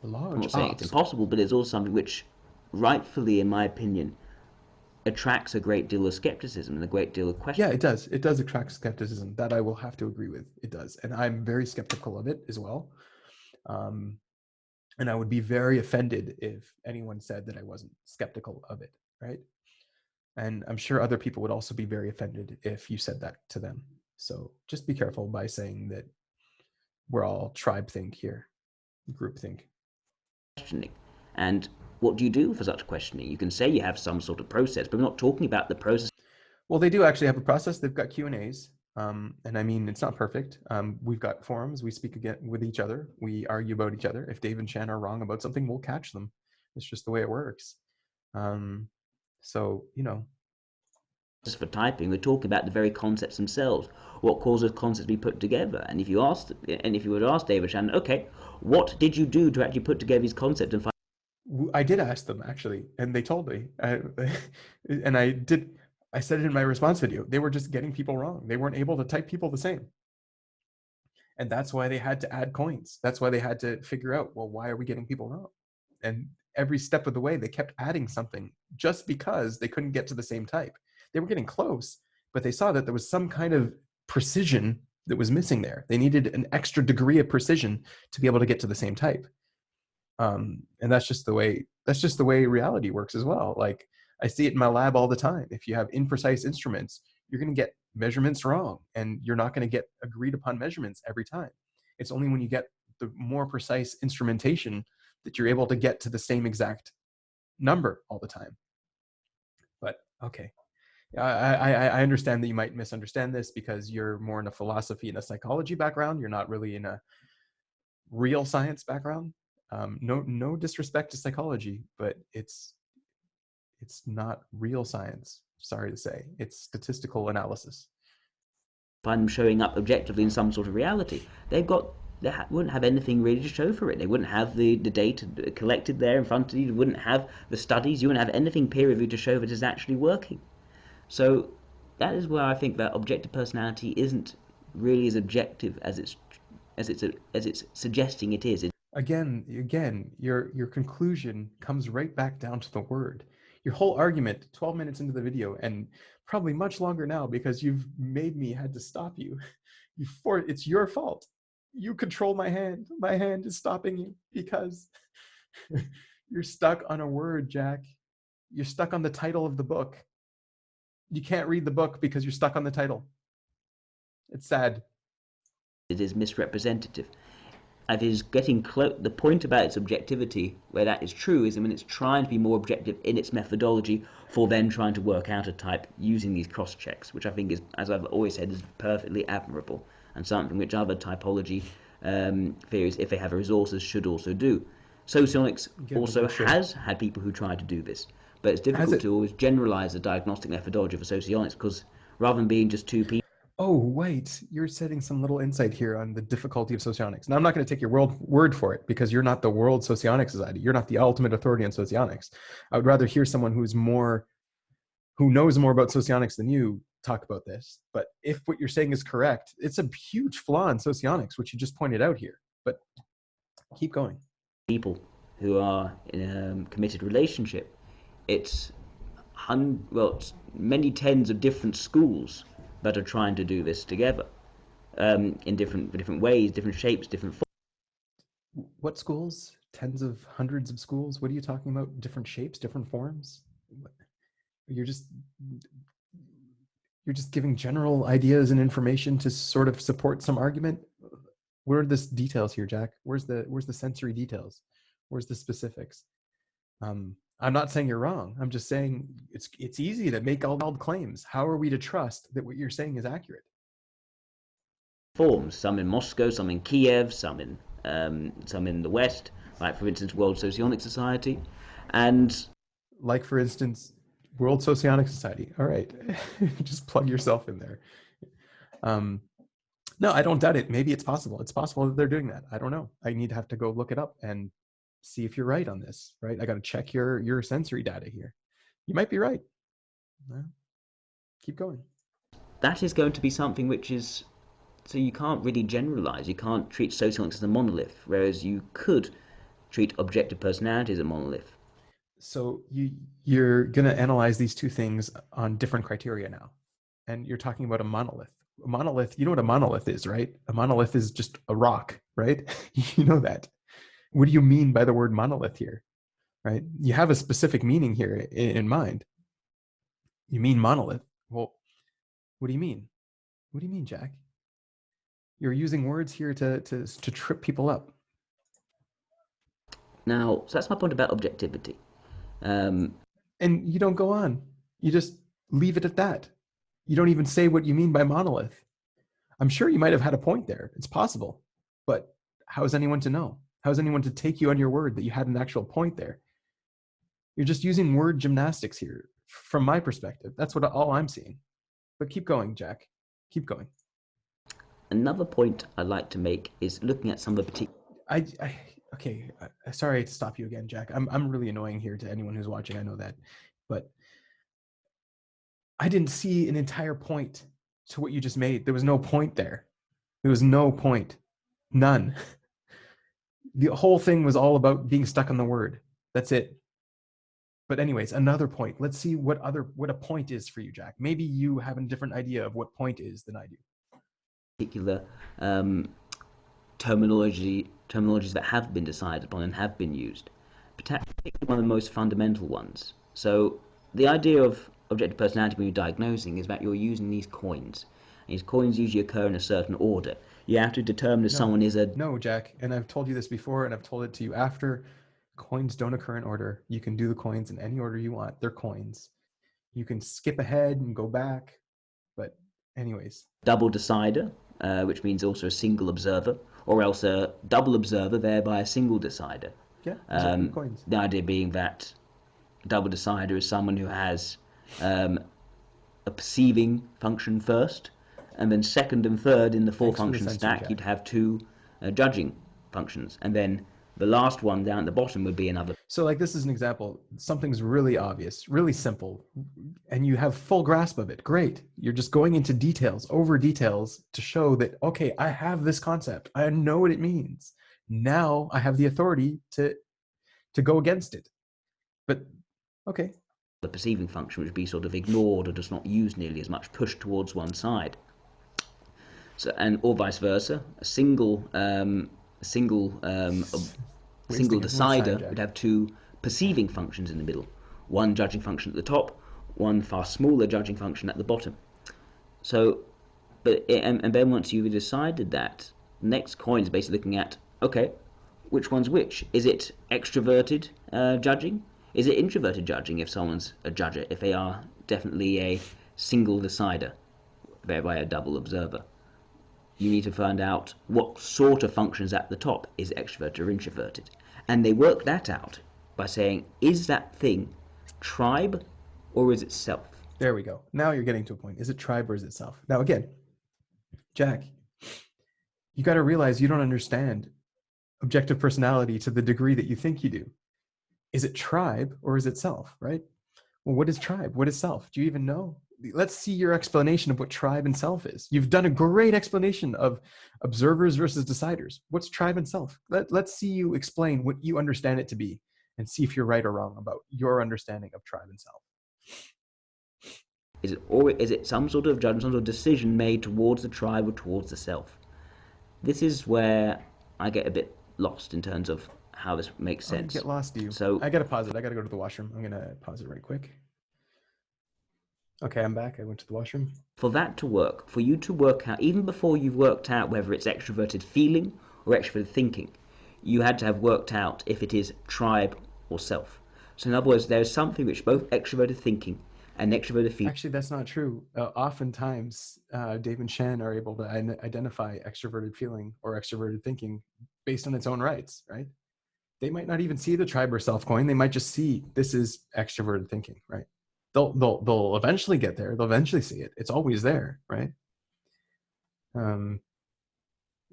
I'm not saying it's impossible, but it's also something which, rightfully, in my opinion, attracts a great deal of skepticism and a great deal of Yeah, question. it does. It does attract skepticism. That I will have to agree with. It does, and I'm very skeptical of it as well. Um, and I would be very offended if anyone said that I wasn't skeptical of it, right? And I'm sure other people would also be very offended if you said that to them. So just be careful by saying that we're all tribe think here, group think. Questioning. And what do you do for such questioning? You can say you have some sort of process, but we're not talking about the process. Well, they do actually have a process. They've got Q&As. And I mean, it's not perfect. We've got forums. We speak again with each other. We argue about each other. If Dave and Shan are wrong about something, we'll catch them. It's just the way it works. So, For typing, we're talking about the very concepts themselves. What causes concepts to be put together? And if you were to ask David Shannon, okay, what did you do to actually put together these concepts and find I did ask them actually, and they told me. And I said it in my response video. They were just getting people wrong. They weren't able to type people the same. And that's why they had to add coins. That's why they had to figure out, well, why are we getting people wrong? And every step of the way, they kept adding something just because they couldn't get to the same type. They were getting close, but they saw that there was some kind of precision that was missing there. They needed an extra degree of precision to be able to get to the same type. And that's just the way reality works as well. Like I see it in my lab all the time. If you have imprecise instruments, you're going to get measurements wrong, and you're not going to get agreed upon measurements every time. It's only when you get the more precise instrumentation that you're able to get to the same exact number all the time. But okay, I understand that you might misunderstand this because you're more in a philosophy and a psychology background. You're not really in a real science background. No disrespect to psychology, but it's not real science. Sorry to say, it's statistical analysis. them showing up objectively in some sort of reality? Wouldn't have anything really to show for it. They wouldn't have the data collected there in front of you. They wouldn't have the studies. You wouldn't have anything peer reviewed to show that it's actually working. So that is where I think that objective personality isn't really as objective as it's suggesting it is. Again, your conclusion comes right back down to the word. Your whole argument, 12 minutes into the video, and probably much longer now because you've made me had to stop you. It's your fault. You control my hand. My hand is stopping you because you're stuck on a word, Jack. You're stuck on the title of the book. You can't read the book because you're stuck on the title. It's sad. It is misrepresentative. It is getting the point about its objectivity, where that is true, is when it's trying to be more objective in its methodology for then trying to work out a type using these cross checks, which I think is, as I've always said, is perfectly admirable and something which other typology theories, if they have the resources, should also do. Socionics also has had people who try to do this, but it's difficult to always generalize the diagnostic methodology for socionics because rather than being just two people. Oh, wait, you're setting some little insight here on the difficulty of socionics. Now, I'm not going to take your word for it because you're not the World Socionics Society. You're not the ultimate authority on socionics. I would rather hear someone who knows more about socionics than you talk about this. But if what you're saying is correct, it's a huge flaw in socionics, which you just pointed out here. But keep going. People who are in a committed relationship, it's many tens of different schools that are trying to do this together, in different ways, different shapes, different forms. What schools? Tens of hundreds of schools? What are you talking about? Different shapes, different forms? You're just giving general ideas and information to sort of support some argument. Where are the details here, Jack? Where's the sensory details? Where's the specifics? I'm not saying you're wrong. I'm just saying it's easy to make all claims. How are we to trust that what you're saying is accurate? Forms, some in Moscow, some in Kiev, some in the West, like for instance World Socionics Society, and like for instance World Socionics Society. All right, just plug yourself in there. No, I don't doubt it. Maybe it's possible. It's possible that they're doing that. I don't know. I need to have to go look it up and see if you're right on this, right? I got to check your sensory data here. You might be right. Well, keep going. That is going to be something which is, so you can't really generalize. You can't treat socionics as a monolith, whereas you could treat objective personality as a monolith. So you're gonna analyze these two things on different criteria now, and you're talking about a monolith. A monolith, you know what a monolith is, right? A monolith is just a rock, right? You know that. What do you mean by the word monolith here, right? You have a specific meaning here in mind. You mean monolith. Well, what do you mean? What do you mean, Jack? You're using words here to trip people up. Now, so that's my point about objectivity. Um, And you don't go on. You just leave it at that. You don't even say what you mean by monolith. I'm sure you might have had a point there. It's possible. But how is anyone to know? How is anyone to take you on your word that you had an actual point there? You're just using word gymnastics here from my perspective. That's what all I'm seeing. But keep going, Jack. Keep going. Another point I'd like to make is looking at some of the particular. Okay. Sorry to stop you again, Jack. I'm really annoying here to anyone who's watching. I know that, but I didn't see an entire point to what you just made. There was no point there. There was no point. None. The whole thing was all about being stuck on the word. That's it. But anyways, another point. Let's see what a point is for you, Jack. Maybe you have a different idea of what point is than I do. Particular um, terminologies that have been decided upon and have been used, particularly one of the most fundamental ones. So the idea of objective personality when you're diagnosing is that you're using these coins. And these coins usually occur in a certain order. You have to determine if someone is a. No, Jack. And I've told you this before, and I've told it to you after. Coins don't occur in order. You can do the coins in any order you want. They're coins. You can skip ahead and go back. But anyways, double decider, which means also a single observer, or else a double observer, thereby a single decider. yeah, exactly, coins. The idea being that a double decider is someone who has a perceiving function first, and then second and third in the four function stack, you'd have two judging functions, and then the last one down at the bottom would be another. So like this is an example. Something's really obvious, really simple, and you have full grasp of it. Great. You're just going into details, over details to show that, okay, I have this concept. I know what it means. Now I have the authority to go against it. But okay. The perceiving function would be sort of ignored or just not used nearly as much, pushed towards one side. So, and or vice versa, a single decider would have two perceiving functions in the middle, one judging function at the top, one far smaller judging function at the bottom. So, and then once you've decided that, next coin is basically looking at, okay, which one's which? Is it extroverted judging? Is it introverted judging if someone's a judger, if they are definitely a single decider, thereby a double observer? You need to find out what sort of functions at the top is extroverted or introverted. And they work that out by saying, is that thing tribe or is it self? There we go. Now you're getting to a point. Is it tribe or is it self? Now again, Jack, you got to realize you don't understand objective personality to the degree that you think you do. Is it tribe or is it self, right? Well, what is tribe? What is self? Do you even know? Let's see your explanation of what tribe and self is. You've done a great explanation of observers versus deciders. What's tribe and self? Let's see you explain what you understand it to be and see if you're right or wrong about your understanding of tribe and self. Is it some sort of judgment, some sort of decision made towards the tribe or towards the self? This is where I get a bit lost in terms of how this makes sense. Get lost, do you? So I gotta pause it. I gotta go to the washroom. I'm gonna pause it right quick. Okay, I'm back. I went to the washroom. For that to work, for you to work out, even before you've worked out whether it's extroverted feeling or extroverted thinking, you had to have worked out if it is tribe or self. So in other words, there is something which both extroverted thinking and extroverted feeling. Actually, that's not true. Oftentimes, Dave and Shen are able to identify extroverted feeling or extroverted thinking based on its own rights, right? They might not even see the tribe or self coin. They might just see this is extroverted thinking, right? They'll eventually get there. They'll eventually see it. It's always there, right? All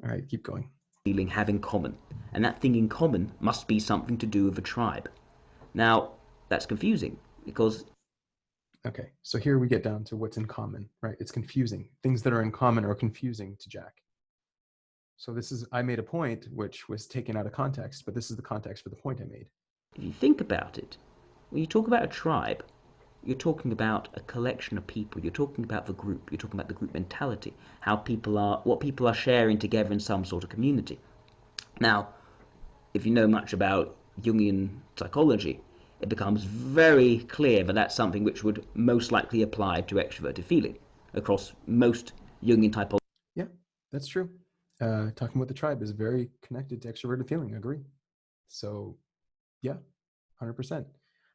right, keep going. Feeling have in common, and that thing in common must be something to do with a tribe. Now, that's confusing because. Okay, so here we get down to what's in common, right? It's confusing. Things that are in common are confusing to Jack. So I made a point which was taken out of context, but this is the context for the point I made. If you think about it, When you talk about a tribe, you're talking about a collection of people. You're talking about the group. You're talking about the group mentality, how people are, what people are sharing together in some sort of community. Now, if you know much about Jungian psychology, it becomes very clear that that's something which would most likely apply to extroverted feeling across most Jungian typology. Yeah, that's true. Talking about the tribe is very connected to extroverted feeling. I agree. So, yeah, 100%.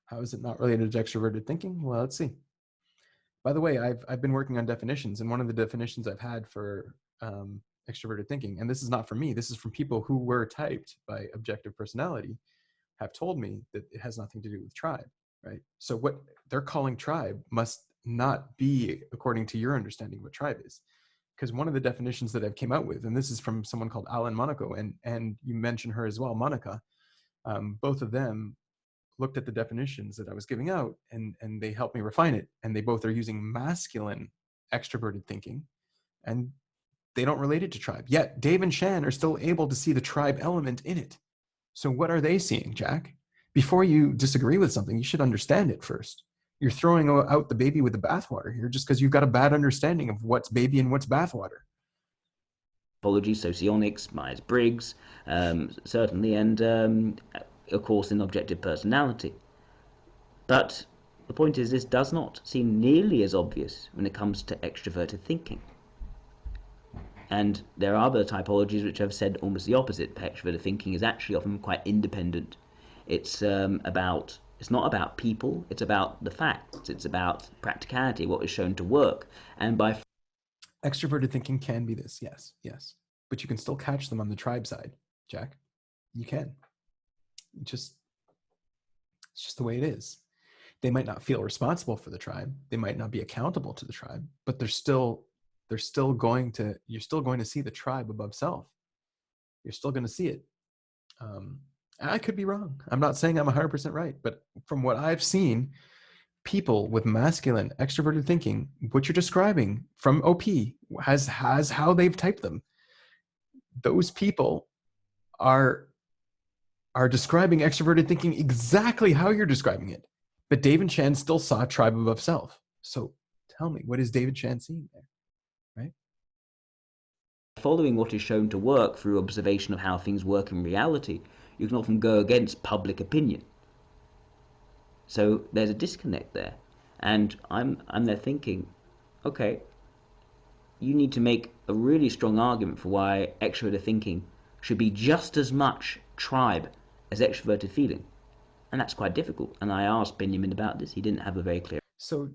How is it not related to extroverted thinking? Well, let's see. By the way, I've been working on definitions, and one of the definitions I've had for extroverted thinking, and this is not from me, this is from people who were typed by objective personality, have told me that it has nothing to do with tribe, right? So what they're calling tribe must not be according to your understanding of what tribe is. Because one of the definitions that I've came out with, and this is from someone called Alan Monaco, and you mentioned her as well, Monica, both of them looked at the definitions that I was giving out, and they helped me refine it. And they both are using masculine extroverted thinking, and they don't relate it to tribe. Yet Dave and Shan are still able to see the tribe element in it. So what are they seeing, Jack? Before you disagree with something, you should understand it first. You're throwing out the baby with the bathwater here just because you've got a bad understanding of what's baby and what's bathwater. Socionics, Myers-Briggs, certainly, and of course in objective personality. But the point is, this does not seem nearly as obvious when it comes to extroverted thinking. And there are other typologies which have said almost the opposite. Extroverted thinking is actually often quite independent. It's it's not about people, it's about the facts, it's about practicality, what is shown to work. And by extroverted thinking can be this, yes. But you can still catch them on the tribe side, Jack. You can. It's just the way it is. They might not feel responsible for the tribe. They might not be accountable to the tribe, but you're still going to see the tribe above self. You're still going to see it. I could be wrong. I'm not saying I'm 100% right, but from what I've seen, people with masculine extroverted thinking, what you're describing from OP has how they've typed them. Those people are describing extroverted thinking exactly how you're describing it. But David Chan still saw tribe above self. So tell me, what is David Chan seeing there? Right? following what is shown to work through observation of how things work in reality, you can often go against public opinion. So there's a disconnect there. And I'm there thinking, okay, you need to make a really strong argument for why extroverted thinking should be just as much tribe as extroverted feeling. And that's quite difficult. And I asked Benjamin about this. He didn't have a very clear. So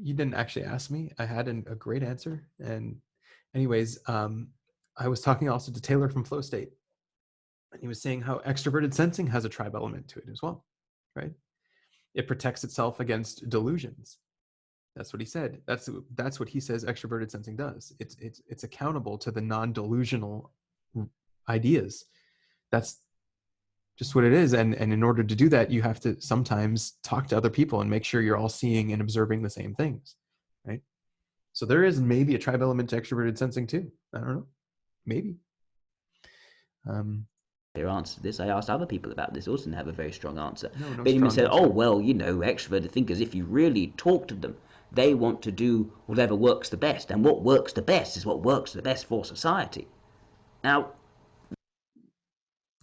you didn't actually ask me. I had a great answer. And anyways, I was talking also to Taylor from Flow State, and he was saying how extroverted sensing has a tribe element to it as well, right? It protects itself against delusions. That's what he said. That's what he says extroverted sensing does. It's accountable to the non-delusional ideas. That's just what it is. And in order to do that, you have to sometimes talk to other people and make sure you're all seeing and observing the same things, right? So there is maybe a tribe element to extroverted sensing too. I don't know. Maybe. Answer to this. I asked other people about this, also didn't have a very strong answer. No Benjamin strong said, answer. oh, well, extroverted thinkers, if you really talk to them, they want to do whatever works the best, and what works the best is what works the best for society. Now,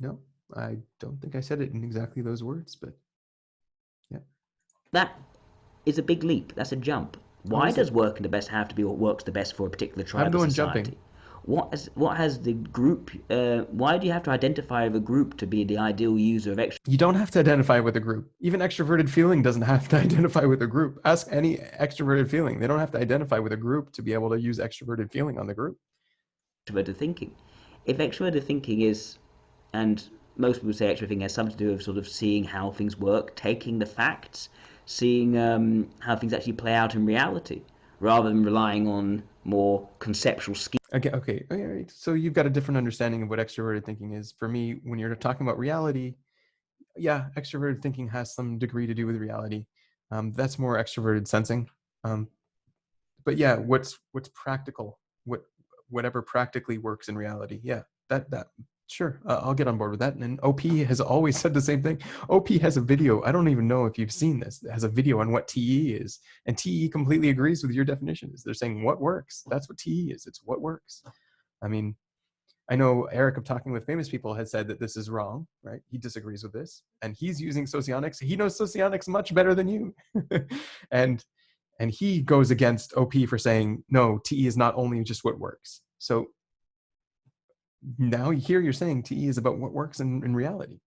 no, I don't think I said it in exactly those words, but yeah. that is a big leap. That's a jump. Why does working the best have to be what works the best for a particular tribe or society? Jumping. What has the group? Why do you have to identify with a group to be the ideal user of extroverted? You don't have to identify with a group. Even extroverted feeling doesn't have to identify with a group. Ask any extroverted feeling. They don't have to identify with a group to be able to use extroverted feeling on the group. Extroverted thinking. If extroverted thinking is, and most people say extroverted thinking has something to do with sort of seeing how things work, taking the facts, seeing how things actually play out in reality, rather than relying on more conceptual schemes. Okay. So you've got a different understanding of what extroverted thinking is. For me, when you're talking about reality, yeah, extroverted thinking has some degree to do with reality. That's more extroverted sensing. But yeah, what's practical, whatever practically works in reality. Yeah, that Sure, I'll get on board with that. And OP has always said the same thing. OP has a video. I don't even know if you've seen this. It has a video on what TE is. And TE completely agrees with your definitions. They're saying what works. That's what TE is. It's what works. I mean, I know Eric of Talking with Famous People has said that this is wrong, right? He disagrees with this. And he's using Socionics. He knows Socionics much better than you. and he goes against OP for saying, no, TE is not only just what works. So now here you're saying TE is about what works in reality.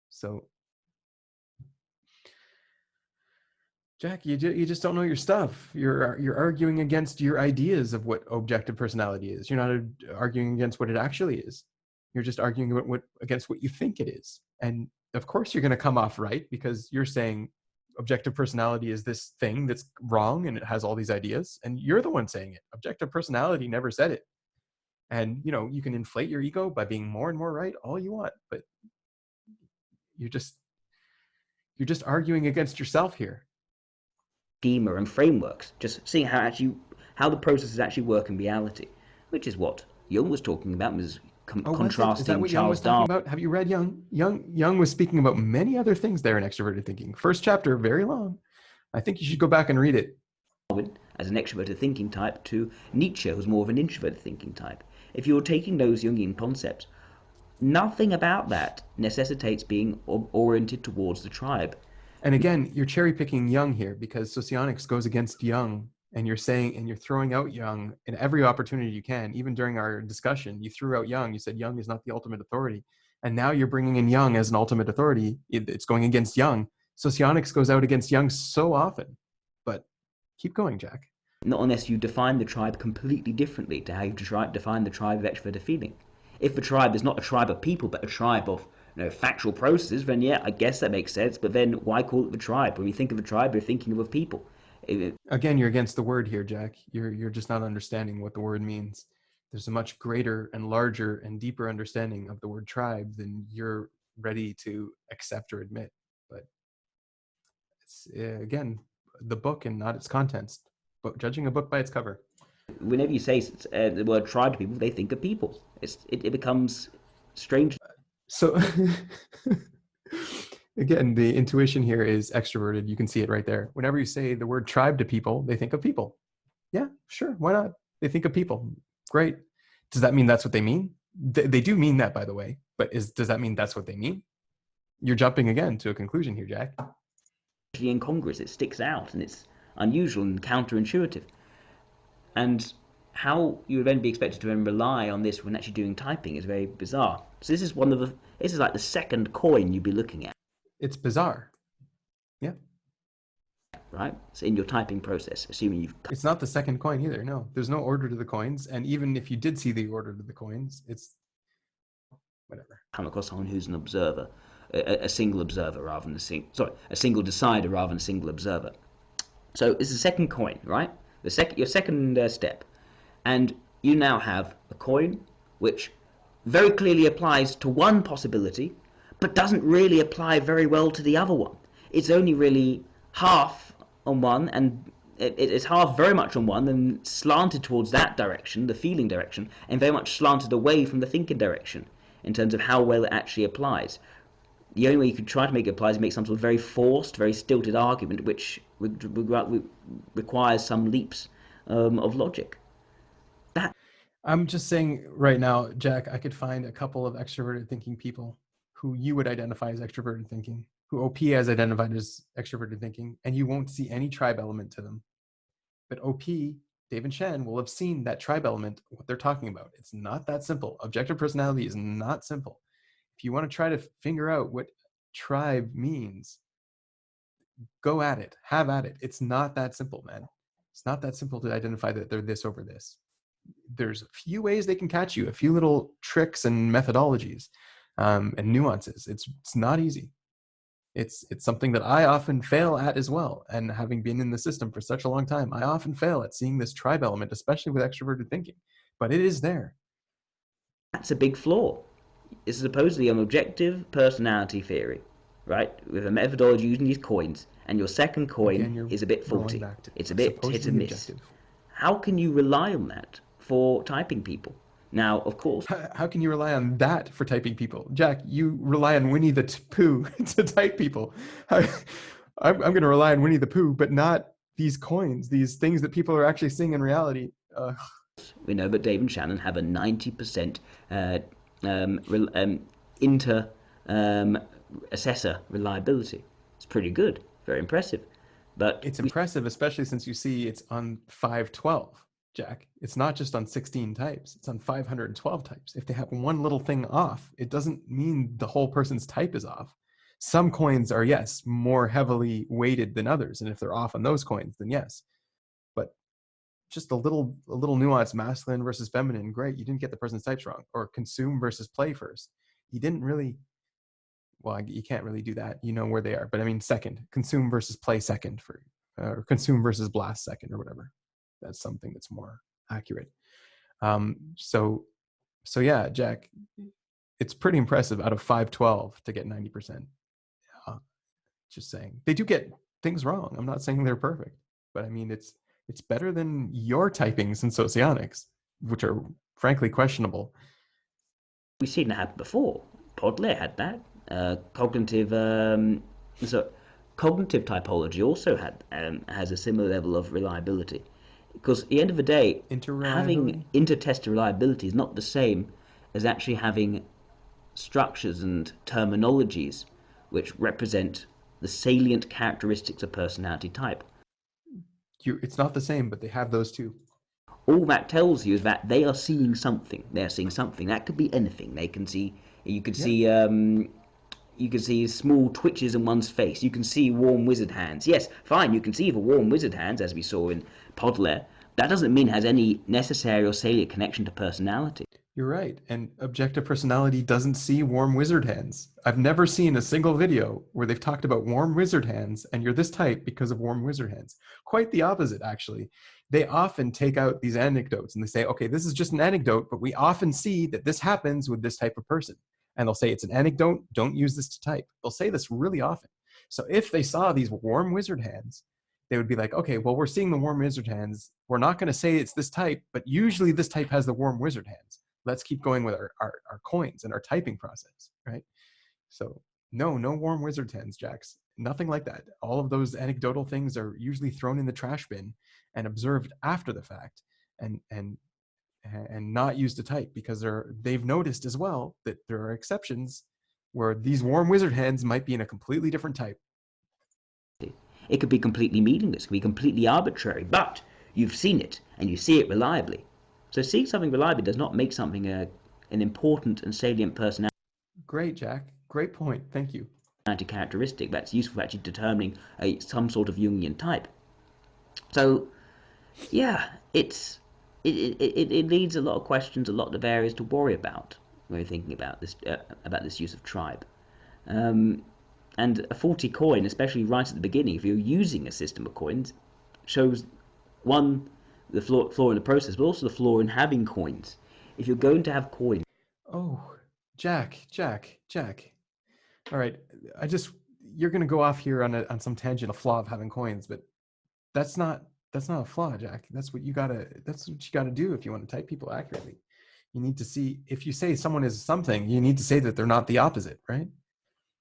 So, Jack, you just don't know your stuff. You're arguing against your ideas of what objective personality is. You're not arguing against what it actually is. You're just arguing against what you think it is. And of course, you're going to come off right because you're saying objective personality is this thing that's wrong and it has all these ideas. And you're the one saying it. Objective personality never said it. And, you can inflate your ego by being more and more right all you want, but you're just arguing against yourself here. Schema and frameworks, just seeing how the processes actually work in reality, which is what Jung was talking about, was contrasting Is that what Jung was talking about? Have you read Jung? Jung was speaking about many other things there in Extroverted Thinking. First chapter, very long. I think you should go back and read it. As an extroverted thinking type to Nietzsche, who's more of an introverted thinking type. If you're taking those Jungian concepts, nothing about that necessitates being oriented towards the tribe. And again, you're cherry picking Jung here because Socionics goes against Jung, and you're throwing out Jung in every opportunity you can. Even during our discussion, you threw out Jung. You said Jung is not the ultimate authority. And now you're bringing in Jung as an ultimate authority. It's going against Jung. Socionics goes out against Jung so often. But keep going, Jack. Not unless you define the tribe completely differently to how you define the tribe of extroverted feeling. If the tribe is not a tribe of people, but a tribe of factual processes, then yeah, I guess that makes sense. But then why call it the tribe? When you think of a tribe, you're thinking of a people. Again, you're against the word here, Jack. You're just not understanding what the word means. There's a much greater and larger and deeper understanding of the word tribe than you're ready to accept or admit. But it's, again, the book and not its contents. But judging a book by its cover. Whenever you say the word tribe to people, they think of people. It becomes strange. So, again, the intuition here is extroverted. You can see it right there. Whenever you say the word tribe to people, they think of people. Yeah, sure. Why not? They think of people. Great. Does that mean that's what they mean? They do mean that, by the way. But does that mean that's what they mean? You're jumping again to a conclusion here, Jack. Incongruous. It sticks out and it's unusual and counterintuitive. And how you would then be expected to then rely on this when actually doing typing is very bizarre. So this is like the second coin you'd be looking at. It's bizarre. Yeah. Right? So in your typing process, assuming it's not the second coin either. No, there's no order to the coins. And even if you did see the order to the coins, it's whatever. Come across someone who's an observer, a single observer rather than a single decider rather than a single observer. So it's the second coin, right? Your second step. And you now have a coin which very clearly applies to one possibility, but doesn't really apply very well to the other one. It's only really half on one, and it's half very much on one and slanted towards that direction, the feeling direction, and very much slanted away from the thinking direction in terms of how well it actually applies. The only way you could try to make it apply is make some sort of very forced, very stilted argument, which requires some leaps of logic. I'm just saying right now, Jack, I could find a couple of extroverted thinking people who you would identify as extroverted thinking, who OP has identified as extroverted thinking, and you won't see any tribe element to them. But OP, Dave and Shen, will have seen that tribe element, what they're talking about. It's not that simple. Objective personality is not simple. If you want to try to figure out what tribe means, go at it, have at it. It's not that simple, man. It's not that simple to identify that they're this over this. There's a few ways they can catch you, a few little tricks and methodologies and nuances. It's not easy. It's something that I often fail at as well. And having been in the system for such a long time, I often fail at seeing this tribe element, especially with extroverted thinking. But it is there. That's a big flaw. It's supposedly an objective personality theory, right? With a methodology using these coins, and your second coin is a bit faulty. It's a bit hit and miss. How can you rely on that for typing people? Now, of course, How can you rely on that for typing people? Jack, you rely on Winnie the Pooh to type people. I'm going to rely on Winnie the Pooh, but not these coins, these things that people are actually seeing in reality. we know that Dave and Shannon have a 90% uh, um, inter assessor reliability. It's pretty good, very impressive. But It's impressive, especially since you see it's on 512, Jack. It's not just on 16 types, it's on 512 types. If they have one little thing off, it doesn't mean the whole person's type is off. Some coins are, yes, more heavily weighted than others. And if they're off on those coins, then yes. But just a little nuance, masculine versus feminine, great. You didn't get the person's types wrong. Or consume versus play first. You didn't really, well, you can't really do that. You know where they are. But I mean, second, consume versus play second for, or consume versus blast second or whatever. That's something that's more accurate. So, so yeah, Jack, it's pretty impressive out of 512 to get 90%. Just saying, they do get things wrong. I'm not saying they're perfect, but I mean, it's better than your typings in Socionics, which are frankly questionable. we've seen it happen before. Podler had that. Cognitive, so cognitive typology also has a similar level of reliability, because at the end of the day, having Interreliability. inter-tester reliability is not the same as actually having structures and terminologies which represent the salient characteristics of personality type. It's not the same, but they have those two. All that tells you is that they are seeing something. They're seeing something. That could be anything. They can see. You could Yeah. see. You can see small twitches in one's face. You can see warm wizard hands. Yes, fine. You can see the warm wizard hands, as we saw in Podler. That doesn't mean it has any necessary or salient connection to personality. You're right. And objective personality doesn't see warm wizard hands. I've never seen a single video where they've talked about warm wizard hands and you're this type because of warm wizard hands. Quite the opposite, actually. They often take out these anecdotes and they say, okay, this is just an anecdote, but we often see that this happens with this type of person. And they'll say it's an anecdote, don't use this to type. They'll say this really often. So if they saw these warm wizard hands, they would be like, okay, well, we're seeing the warm wizard hands. We're not going to say it's this type, but usually this type has the warm wizard hands. Let's keep going with our coins and our typing process, right? So no warm wizard hands, Jax. Nothing like that. All of those anecdotal things are usually thrown in the trash bin and observed after the fact, and not used to type because they've noticed as well that there are exceptions where these warm wizard hands might be in a completely different type. It could be completely meaningless, it could be completely arbitrary, but you've seen it and you see it reliably. So seeing something reliably does not make something an important and salient personality Great, Jack. Great point. Thank you. characteristic that's useful for actually determining some sort of Jungian type. So yeah, it leads a lot of questions, a lot of areas to worry about when you're thinking about this use of tribe. Um, and a faulty coin, especially right at the beginning, if you're using a system of coins, shows one the flaw in the process, but also the flaw in having coins. If you're going to have coins, Oh, Jack. All right, I just you're gonna go off here on some tangent, a flaw of having coins, but that's not that's not a flaw, Jack. That's what you gotta do if you want to type people accurately. You need to see if you say someone is something, you need to say that they're not the opposite, right?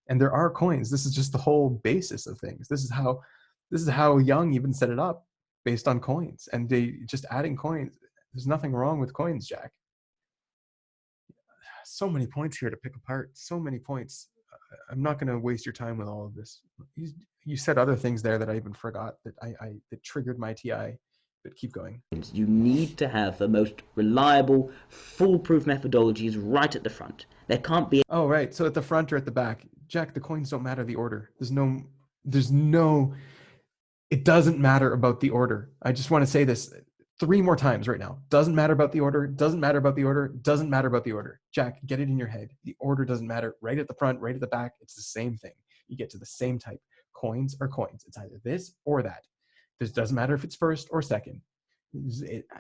And there are coins. This is just the whole basis of things. This is how Young even set it up based on coins, and they just adding coins. There's nothing wrong with coins, Jack. So many points here to pick apart. So many points. I'm not going to waste your time with all of this. You said other things there that I even forgot that triggered my TI. But keep going. you need to have the most reliable, foolproof methodologies right at the front. There can't be. Oh right. So at the front or at the back, Jack. The coins don't matter the order. There's no. It doesn't matter about the order. I just want to say this 3 more times right now. Doesn't matter about the order. Doesn't matter about the order. Doesn't matter about the order. Jack, get it in your head. The order doesn't matter. Right at the front, right at the back, it's the same thing. You get to the same type. Coins are coins. It's either this or that. This doesn't matter if it's first or second.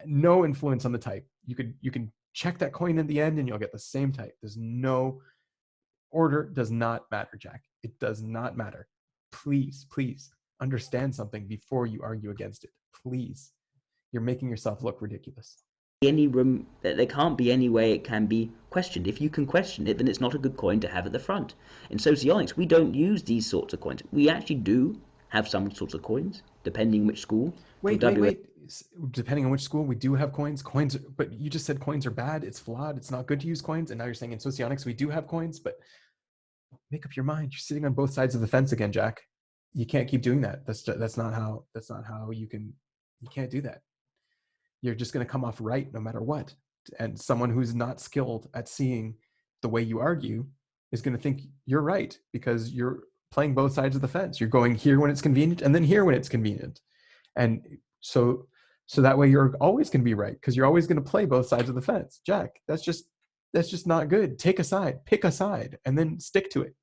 No influence on the type. You can check that coin at the end and you'll get the same type. There's no order. Does not matter, Jack. It does not matter. Please understand something before you argue against it. Please. You're making yourself look ridiculous. Any room, there can't be any way it can be questioned. If you can question it, then it's not a good coin to have at the front. In socionics, we don't use these sorts of coins. We actually do have some sorts of coins, depending which school. Wait. Depending on which school, we do have coins. But you just said coins are bad. It's flawed. It's not good to use coins. And now you're saying in socionics we do have coins. But make up your mind. You're sitting on both sides of the fence again, Jack. You can't keep doing that. That's not how you can. You can't do that. You're just going to come off right no matter what. And someone who's not skilled at seeing the way you argue is going to think you're right because you're playing both sides of the fence. You're going here when it's convenient and then here when it's convenient. And so that way you're always going to be right because you're always going to play both sides of the fence. Jack, that's just not good. Take a side, pick a side, and then stick to it.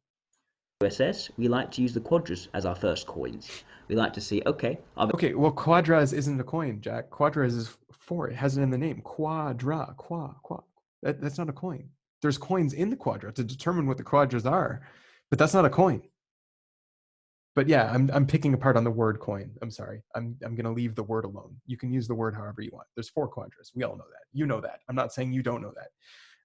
USS, we like to use the quadras as our first coins. We like to see, okay, well, quadras isn't a coin, Jack. Quadras is 4. It has it in the name. Quadra, that's not a coin. There's coins in the quadra to determine what the quadras are, but that's not a coin. But yeah, I'm picking apart on the word coin. I'm sorry. I'm going to leave the word alone. You can use the word however you want. There's 4 quadras. We all know that. You know that. I'm not saying you don't know that.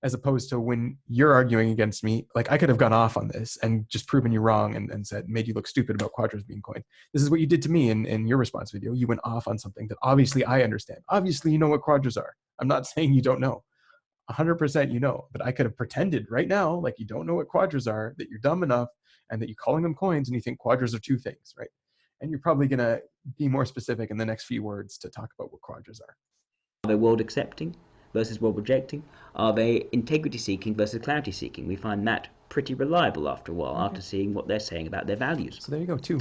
As opposed to when you're arguing against me, like I could have gone off on this and just proven you wrong and said, made you look stupid about quadras being coined. This is what you did to me in your response video. You went off on something that obviously I understand. Obviously, you know what quadras are. I'm not saying you don't know. 100% you know, but I could have pretended right now like you don't know what quadras are, that you're dumb enough, and that you're calling them coins and you think quadras are 2 things, right? And you're probably going to be more specific in the next few words to talk about what quadras are. Are they world accepting versus world rejecting? Are they integrity seeking versus clarity seeking? We find that pretty reliable after a while, after seeing what they're saying about their values. So there you go, 2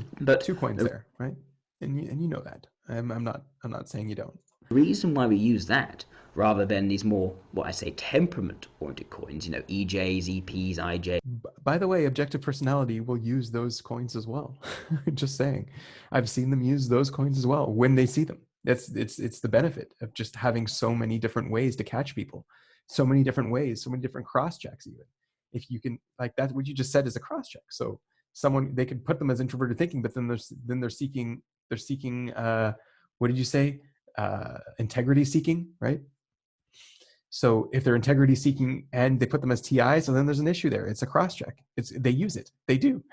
coins there, right? And you know that. I'm not saying you don't. The reason why we use that rather than these more, what I say, temperament-oriented coins, EJs, EPs, IJ. By the way, objective personality will use those coins as well. Just saying. I've seen them use those coins as well when they see them. It's the benefit of just having so many different ways to catch people. So many different ways, so many different cross-checks even. If you can, like that, what you just said is a cross-check. So they could put them as introverted thinking, but then they're seeking, what did you say? Integrity seeking, right? So if they're integrity seeking and they put them as TI, so then there's an issue there. It's a cross check. They use it. They do.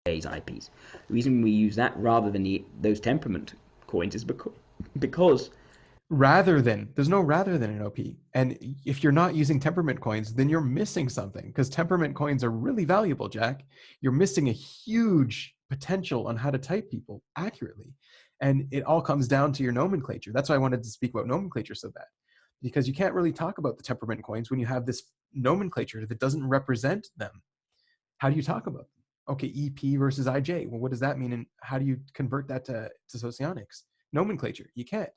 IPs. The reason we use that rather than those temperament coins is because there's no rather than in OP. And if you're not using temperament coins, then you're missing something because temperament coins are really valuable, Jack. You're missing a huge potential on how to type people accurately. And it all comes down to your nomenclature. That's why I wanted to speak about nomenclature so bad, because you can't really talk about the temperament coins when you have this nomenclature that doesn't represent them. How do you talk about them? Okay, EP versus IJ. Well, what does that mean? And how do you convert that to socionics? Nomenclature. You can't.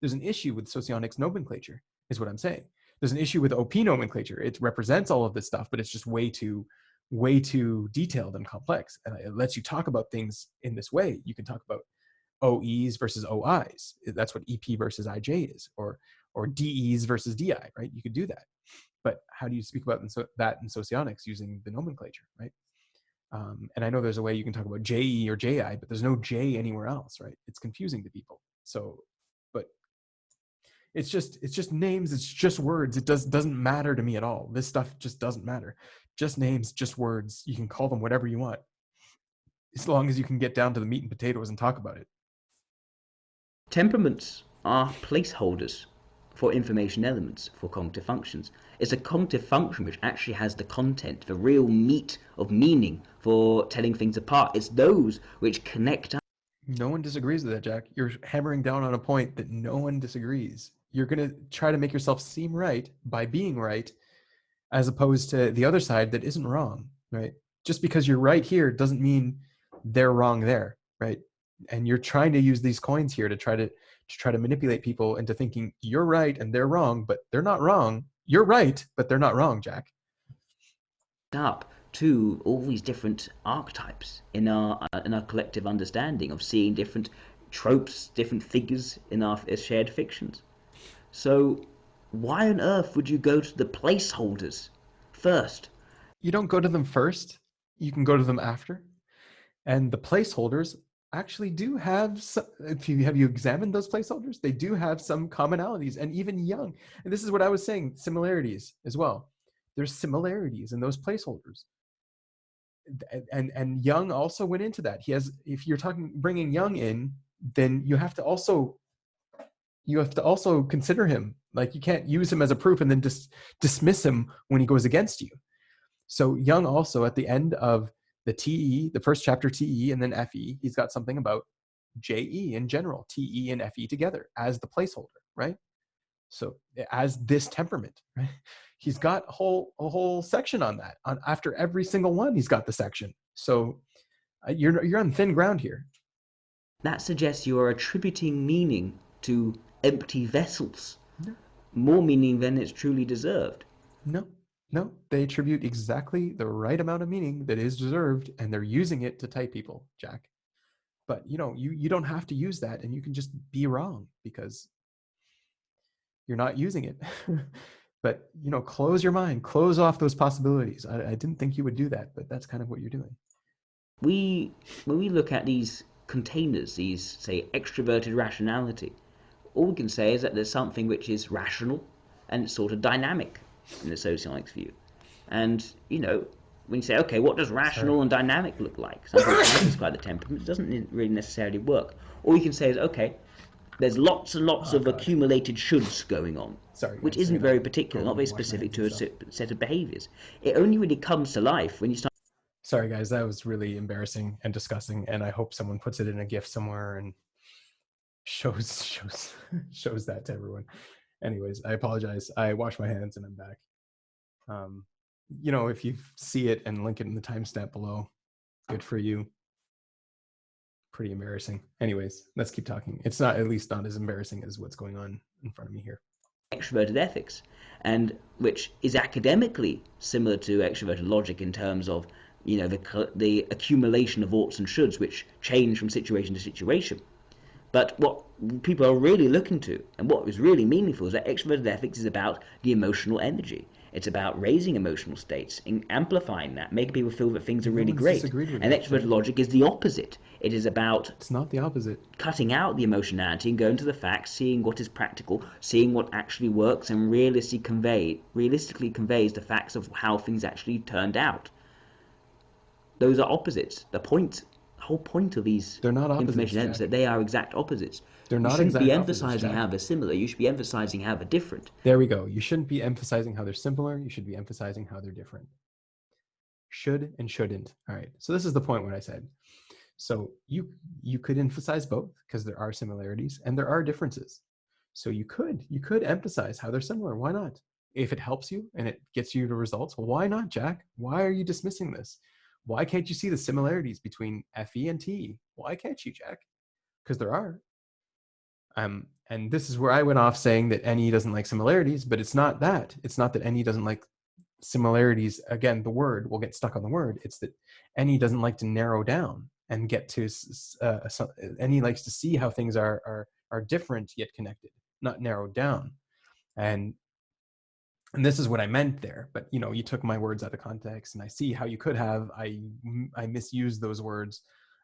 There's an issue with socionics nomenclature, is what I'm saying. There's an issue with OP nomenclature. It represents all of this stuff, but it's just way too detailed and complex. And it lets you talk about things in this way. You can talk about OEs versus OIs. That's what EP versus IJ is, or DEs versus DI, right? You could do that. But how do you speak about that in socionics using the nomenclature, right? And I know there's a way you can talk about JE or JI, but there's no J anywhere else, right? It's confusing to people. So, but it's just names. It's just words. It doesn't matter to me at all. This stuff just doesn't matter. Just names, just words. You can call them whatever you want, as long as you can get down to the meat and potatoes and talk about it. Temperaments are placeholders for information elements, for cognitive functions. It's a cognitive function which actually has the content, the real meat of meaning for telling things apart. It's those which connect up. No one disagrees with that, Jack. You're hammering down on a point that no one disagrees. You're going to try to make yourself seem right by being right, as opposed to the other side that isn't wrong, right? Just because you're right here doesn't mean they're wrong there, right? And you're trying to use these coins here to try to manipulate people into thinking you're right and they're wrong, but they're not wrong. You're right, but they're not wrong, Jack. Up to all these different archetypes in our collective understanding of seeing different tropes, different figures in our shared fictions. So why on earth would you go to the placeholders first? You don't go to them first. You can go to them after. And the placeholders actually do have some, if you have you examined those placeholders, they do have some commonalities, and even Young, and this is what I was saying, similarities as well. There's similarities in those placeholders, and Young also went into that. He has, if you're talking bringing Young in, then you have to also consider him. Like, you can't use him as a proof and then just dismiss him when he goes against you. So Young also, at the end of the TE, the first chapter TE and then FE, he's got something about JE in general, TE and FE together as the placeholder, right? So as this temperament, right? He's got a whole section on that. On after every single one, he's got the section. So you're on thin ground here. That suggests you are attributing meaning to empty vessels, No, more meaning than it's truly deserved. no, no. They attribute exactly the right amount of meaning that is deserved, and they're using it to type people, Jack. But you don't have to use that, and you can just be wrong because you're not using it. But close your mind, close off those possibilities. I didn't think you would do that, but that's kind of what you're doing. When we look at these containers, these, say, extroverted rationality, all we can say is that there's something which is rational and it's sort of dynamic in the socionics view. And when you say, okay, what does rational and dynamic look like? Some people try to describe the temperament. It doesn't really necessarily work. All you can say is, okay, there's lots and lots of accumulated shoulds going on, which isn't very particular, not very specific to a set of behaviors. It only really comes to life when you start. Sorry, guys, that was really embarrassing and disgusting, and I hope someone puts it in a GIF somewhere and shows that to everyone. Anyways, I apologize. I wash my hands and I'm back. If you see it and link it in the timestamp below, good for you. Pretty embarrassing. Anyways, let's keep talking. It's not, at least not as embarrassing as what's going on in front of me here. Extroverted ethics, and which is academically similar to extroverted logic in terms of the accumulation of oughts and shoulds which change from situation to situation. But what people are really looking to, and what is really meaningful, is that extroverted ethics is about the emotional energy. It's about raising emotional states, amplifying that, making people feel that things are really great. And extroverted logic is the opposite. It is about, it's not the opposite, cutting out the emotionality and going to the facts, seeing what is practical, seeing what actually works, and realistically conveys the facts of how things actually turned out. Those are opposites. The whole point of these information ends that they are exact opposites. They're not. You shouldn't be emphasizing how they're similar. You should be emphasizing how they're different. There we go. You shouldn't be emphasizing how they're similar. You should be emphasizing how they're different. Should and shouldn't. All right. So this is the point what I said. So you could emphasize both because there are similarities and there are differences. So you could emphasize how they're similar. Why not? If it helps you and it gets you to results, why not, Jack? Why are you dismissing this? Why can't you see the similarities between FE and TE? Why can't you, Jack? Because there are. And this is where I went off saying that NE doesn't like similarities, but it's not that. It's not that NE doesn't like similarities. Again, the word, we'll get stuck on the word. It's that NE doesn't like to narrow down and get to, NE likes to see how things are different yet connected, not narrowed down. And this is what I meant there, but you took my words out of context, and I see how you could have. I misused those words,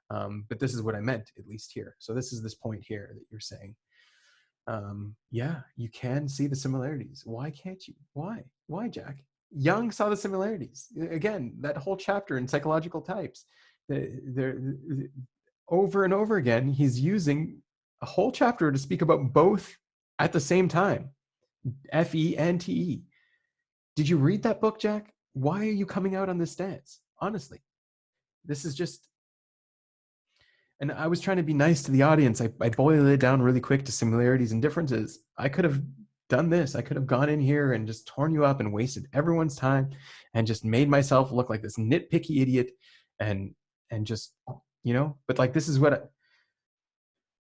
but this is what I meant, at least here. So this is this point here that you're saying. Yeah, you can see the similarities. Why can't you? Why, Jack? Young saw the similarities. Again, that whole chapter in psychological types, over and over again, he's using a whole chapter to speak about both at the same time, FE and TE. Did you read that book, Jack? Why are you coming out on this stance? Honestly, this is just, and I was trying to be nice to the audience. I boiled it down really quick to similarities and differences. I could have done this. I could have gone in here and just torn you up and wasted everyone's time and just made myself look like this nitpicky idiot and just, but like, this is what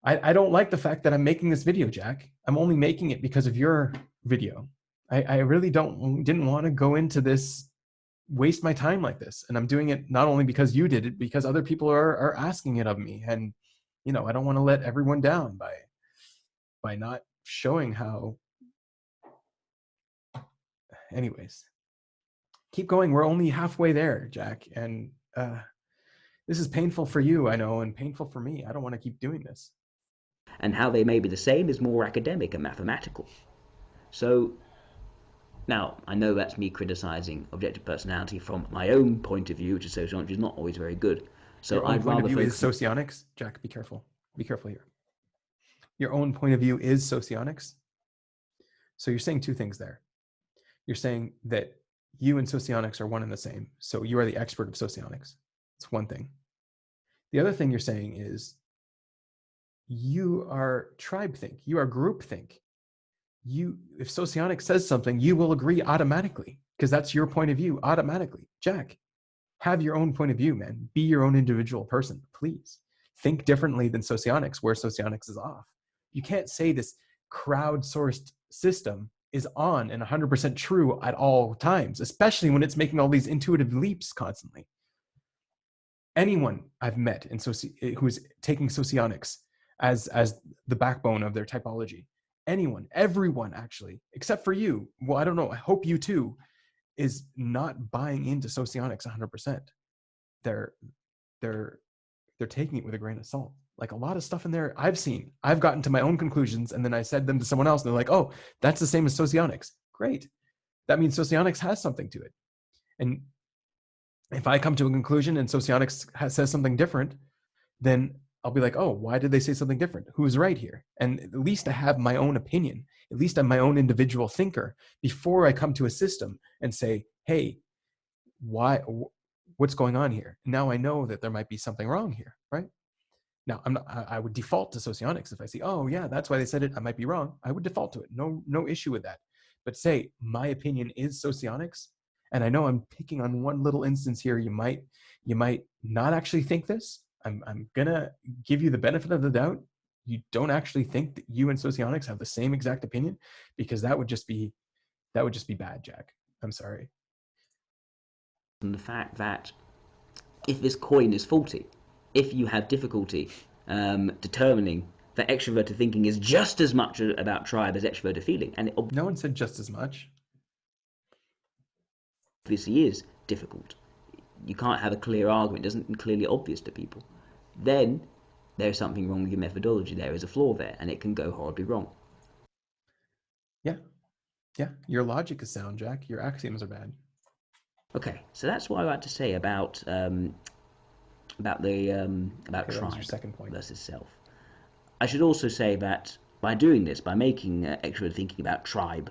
I don't like the fact that I'm making this video, Jack. I'm only making it because of your video. I really didn't want to go into this, waste my time like this. And I'm doing it not only because you did it, because other people are asking it of me. And, I don't want to let everyone down by not showing how. Anyways, keep going. We're only halfway there, Jack. And This is painful for you, I know, and painful for me. I don't want to keep doing this. And how they may be the same is more academic and mathematical. So now, I know that's me criticizing objective personality from my own point of view, which is sociology, which is not always very good. So Your own I'd point of rather view is focus. socionics. Jack, be careful. Be careful here. Your own point of view is socionics. So you're saying two things there. You're saying that you and socionics are one and the same. So you are the expert of socionics. It's one thing. The other thing you're saying is you are tribe think. You are group think. If socionics says something, you will agree automatically because that's your point of view automatically. Jack, have your own point of view, man. Be your own individual person, please. Think differently than socionics, where socionics is off. You can't say this crowdsourced system is on and 100% true at all times, especially when it's making all these intuitive leaps constantly. Anyone I've met who's taking socionics as the backbone of their typology, everyone actually, except for you, well, I don't know, I hope you too, is not buying into socionics 100%. They're taking it with a grain of salt. Like a lot of stuff in there I've gotten to my own conclusions, and then I said them to someone else and they're like, oh, that's the same as socionics. Great. That means socionics has something to it. And if I come to a conclusion and socionics says something different, then I'll be like, oh, why did they say something different? Who's right here? And at least I have my own opinion. At least I'm my own individual thinker before I come to a system and say, hey, what's going on here? Now I know that there might be something wrong here, right? Now I would default to socionics if I see, oh yeah, that's why they said it. I might be wrong. I would default to it. No issue with that. But say my opinion is socionics, and I know I'm picking on one little instance here. You might not actually think this. I'm gonna give you the benefit of the doubt. You don't actually think that you and socionics have the same exact opinion, because that would just be bad, Jack. I'm sorry. And the fact that if this coin is faulty, if you have difficulty determining that extroverted thinking is just as much about tribe as extroverted feeling, and it No one said just as much. obviously is difficult, you can't have a clear argument, it isn't clearly obvious to people, then there's something wrong with your methodology. There is a flaw there, and it can go horribly wrong. Yeah, your logic is sound, Jack. Your axioms are bad. Okay, so that's what I like to say about tribe your second point versus self. I should also say that by doing this, by making extroverted thinking about tribe,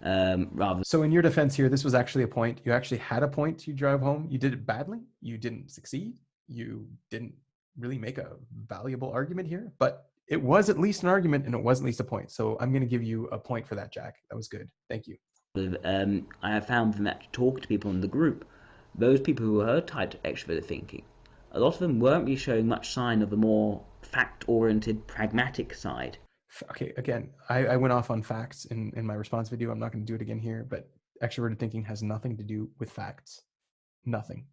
rather. So in your defense here, this was actually a point. You actually had a point you drove home. You did it badly. You didn't succeed. You didn't really make a valuable argument here, but it was at least an argument, and it was at least a point. So I'm going to give you a point for that, Jack. That was good. Thank you. I have found from that to talk to people in the group, those people who were typed extroverted thinking, a lot of them weren't really showing much sign of the more fact-oriented, pragmatic side. Okay, again, I went off on facts in my response video. I'm not going to do it again here, but extroverted thinking has nothing to do with facts. Nothing.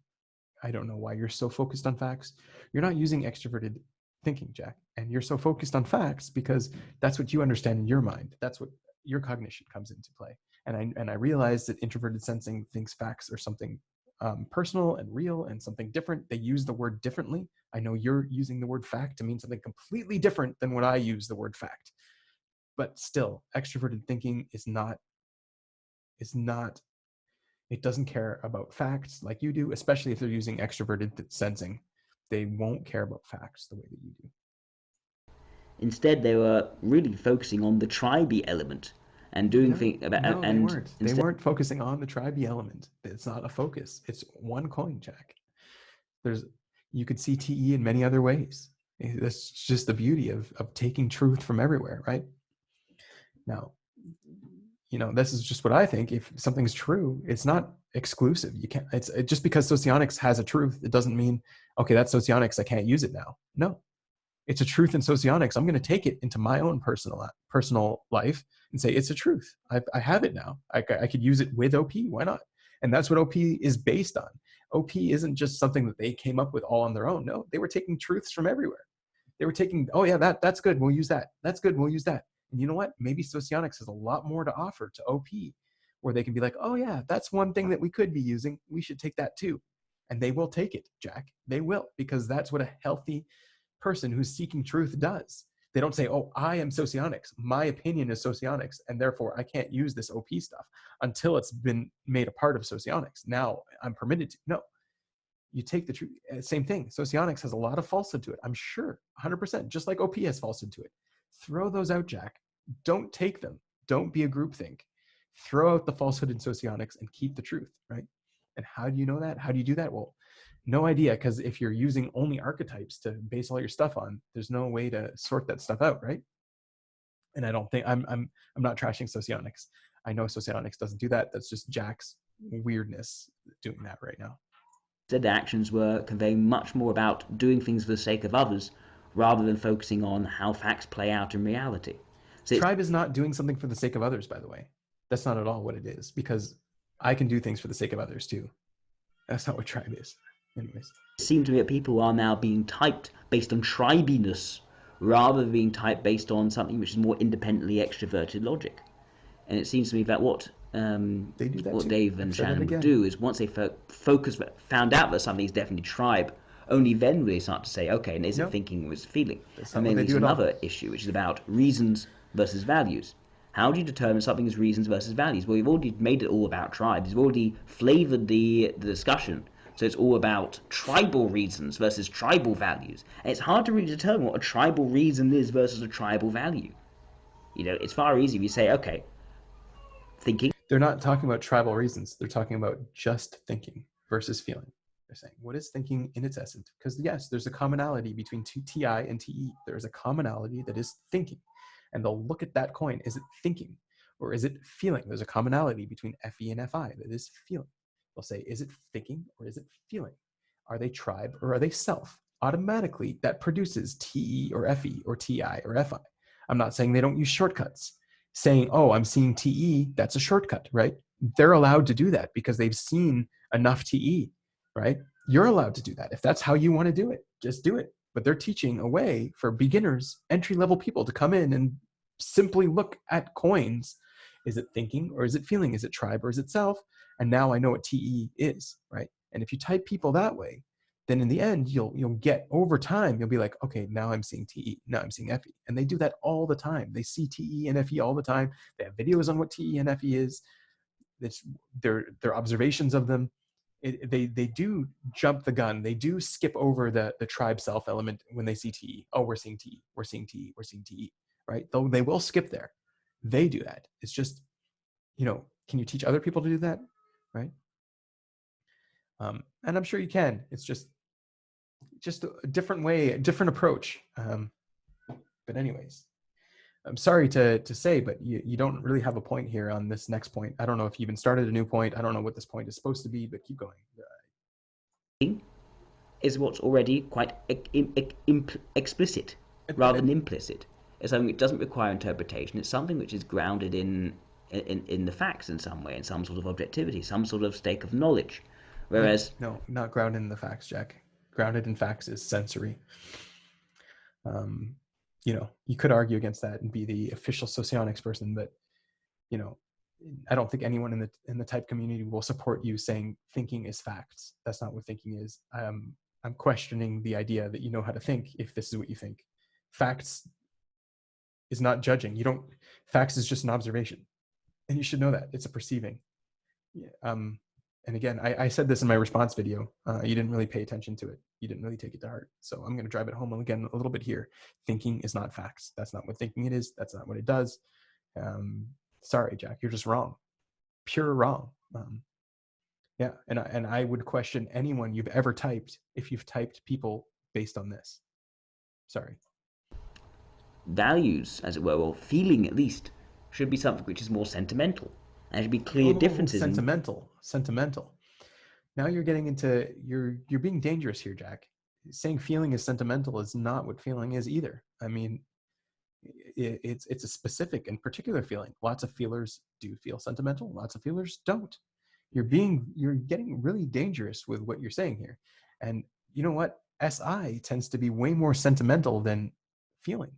I don't know why you're so focused on facts. You're not using extroverted thinking, Jack, and you're so focused on facts because that's what you understand in your mind. That's what your cognition comes into play. And I realize that introverted sensing thinks facts are something personal and real and something different. They use the word differently. I know you're using the word fact to mean something completely different than what I use the word fact. But still, extroverted thinking is not, it doesn't care about facts like you do, especially if they're using extroverted sensing. They won't care about facts the way that you do. Instead, they were really focusing on the tribe element and doing things about. No, and they weren't. They weren't focusing on the tribe element. It's not a focus. It's one coin, Jack. You could see TE in many other ways. That's just the beauty of taking truth from everywhere, right? Now, this is just what I think. If something's true, it's not exclusive. You can't. It's just because socionics has a truth, it doesn't mean, okay, that's socionics, I can't use it now. No, it's a truth in socionics. I'm going to take it into my own personal life and say it's a truth. I have it now. I could use it with OP. Why not? And that's what OP is based on. OP isn't just something that they came up with all on their own. No, they were taking truths from everywhere. They were taking, oh yeah, that's good. We'll use that. That's good. We'll use that. And you know what? Maybe socionics has a lot more to offer to OP, where they can be like, oh yeah, that's one thing that we could be using. We should take that too. and they will take it, Jack. They will, because that's what a healthy person who's seeking truth does. They don't say, oh, I am Socionics. My opinion is Socionics, and therefore I can't use this OP stuff until it's been made a part of Socionics. Now I'm permitted to. No, you take the truth. Same thing. Socionics has a lot of falsehood to it. I'm sure, 100%, just like OP has falsehood to it. Throw those out, Jack. Don't take them. Don't be a groupthink. Throw out the falsehood in Socionics and keep the truth, right? And how do you know that? How do you do that? Well, no idea, because if you're using only archetypes to base all your stuff on, there's no way to sort that stuff out, right? And I don't think I'm not trashing Socionics. I know Socionics doesn't do that. That's just Jack's weirdness doing that right now. Said their actions were conveying much more about doing things for the sake of others rather than focusing on how facts play out in reality. So Tribe is not doing something for the sake of others, by the way. That's not at all what it is, because I can do things for the sake of others too. That's not what Tribe is. Anyways. It seems to me that people are now being typed based on tribiness rather than being typed based on something which is more independently extroverted logic. And it seems to me that what Dave and Shannon would do is, once they found out that something is definitely tribe, only then will they start to say, okay, and is it thinking or is it feeling? And then there's another issue, which is about reasons versus values. How do you determine something is reasons versus values? Well, you've already made it all about tribes. You've already flavored the discussion. So it's all about tribal reasons versus tribal values. And it's hard to really determine what a tribal reason is versus a tribal value. You know, it's far easier if you say, okay, thinking. They're not talking about tribal reasons. They're talking about just thinking versus feeling. They're saying, what is thinking in its essence? Because yes, there's a commonality between TI and TE. There is a commonality that is thinking. And they'll look at that coin. Is it thinking or is it feeling? There's a commonality between FE and FI that is feeling. They'll say, is it thinking or is it feeling? Are they tribe or are they self? Automatically, that produces TE or FE or TI or FI. I'm not saying they don't use shortcuts. Saying, oh, I'm seeing TE, that's a shortcut, right? They're allowed to do that because they've seen enough TE, right? You're allowed to do that. If that's how you want to do it, just do it. But they're teaching a way for beginners, entry-level people to come in and simply look at coins. Is it thinking or is it feeling? Is it tribe or is it self? And now I know what TE is, right? And if you type people that way, then in the end, you'll get over time, you'll be like, okay, now I'm seeing TE, now I'm seeing FE. And they do that all the time. They see TE and FE all the time. They have videos on what TE and FE is. It's their observations of them. They do jump the gun. They do skip over the tribe self element when they see TE. Oh, we're seeing TE, we're seeing TE, we're seeing TE, right? Though they will skip there. They do that. It's just, can you teach other people to do that, right? And I'm sure you can. It's just a different way, a different approach. But anyways, I'm sorry to say, but you don't really have a point here on this next point. I don't know if you even started a new point. I don't know what this point is supposed to be, but keep going. Is what's already quite explicit rather than implicit. It's something that doesn't require interpretation. It's something which is grounded in the facts in some way, in some sort of objectivity, some sort of stake of knowledge. Whereas no, not grounded in the facts, Jack. Grounded in facts is sensory. You could argue against that and be the official socionics person, but I don't think anyone in the type community will support you saying thinking is facts. That's not what thinking is. I'm questioning the idea that you know how to think if this is what you think. Facts is not judging. Facts is just an observation, and you should know that it's a perceiving. And again, I said this in my response video. You didn't really pay attention to it. You didn't really take it to heart. So I'm going to drive it home again a little bit here. Thinking is not facts. That's not what thinking it is. That's not what it does. Sorry, Jack, you're just wrong. Pure wrong. And I would question anyone you've ever typed if you've typed people based on this. Sorry. Values, as it were, or feeling at least, should be something which is more sentimental. There should be clear differences. Sentimental. Now you're getting into you're being dangerous here, Jack. Saying feeling is sentimental is not what feeling is either. I mean, it's a specific and particular feeling. Lots of feelers do feel sentimental. Lots of feelers don't. You're getting really dangerous with what you're saying here. And you know what? SI tends to be way more sentimental than feeling.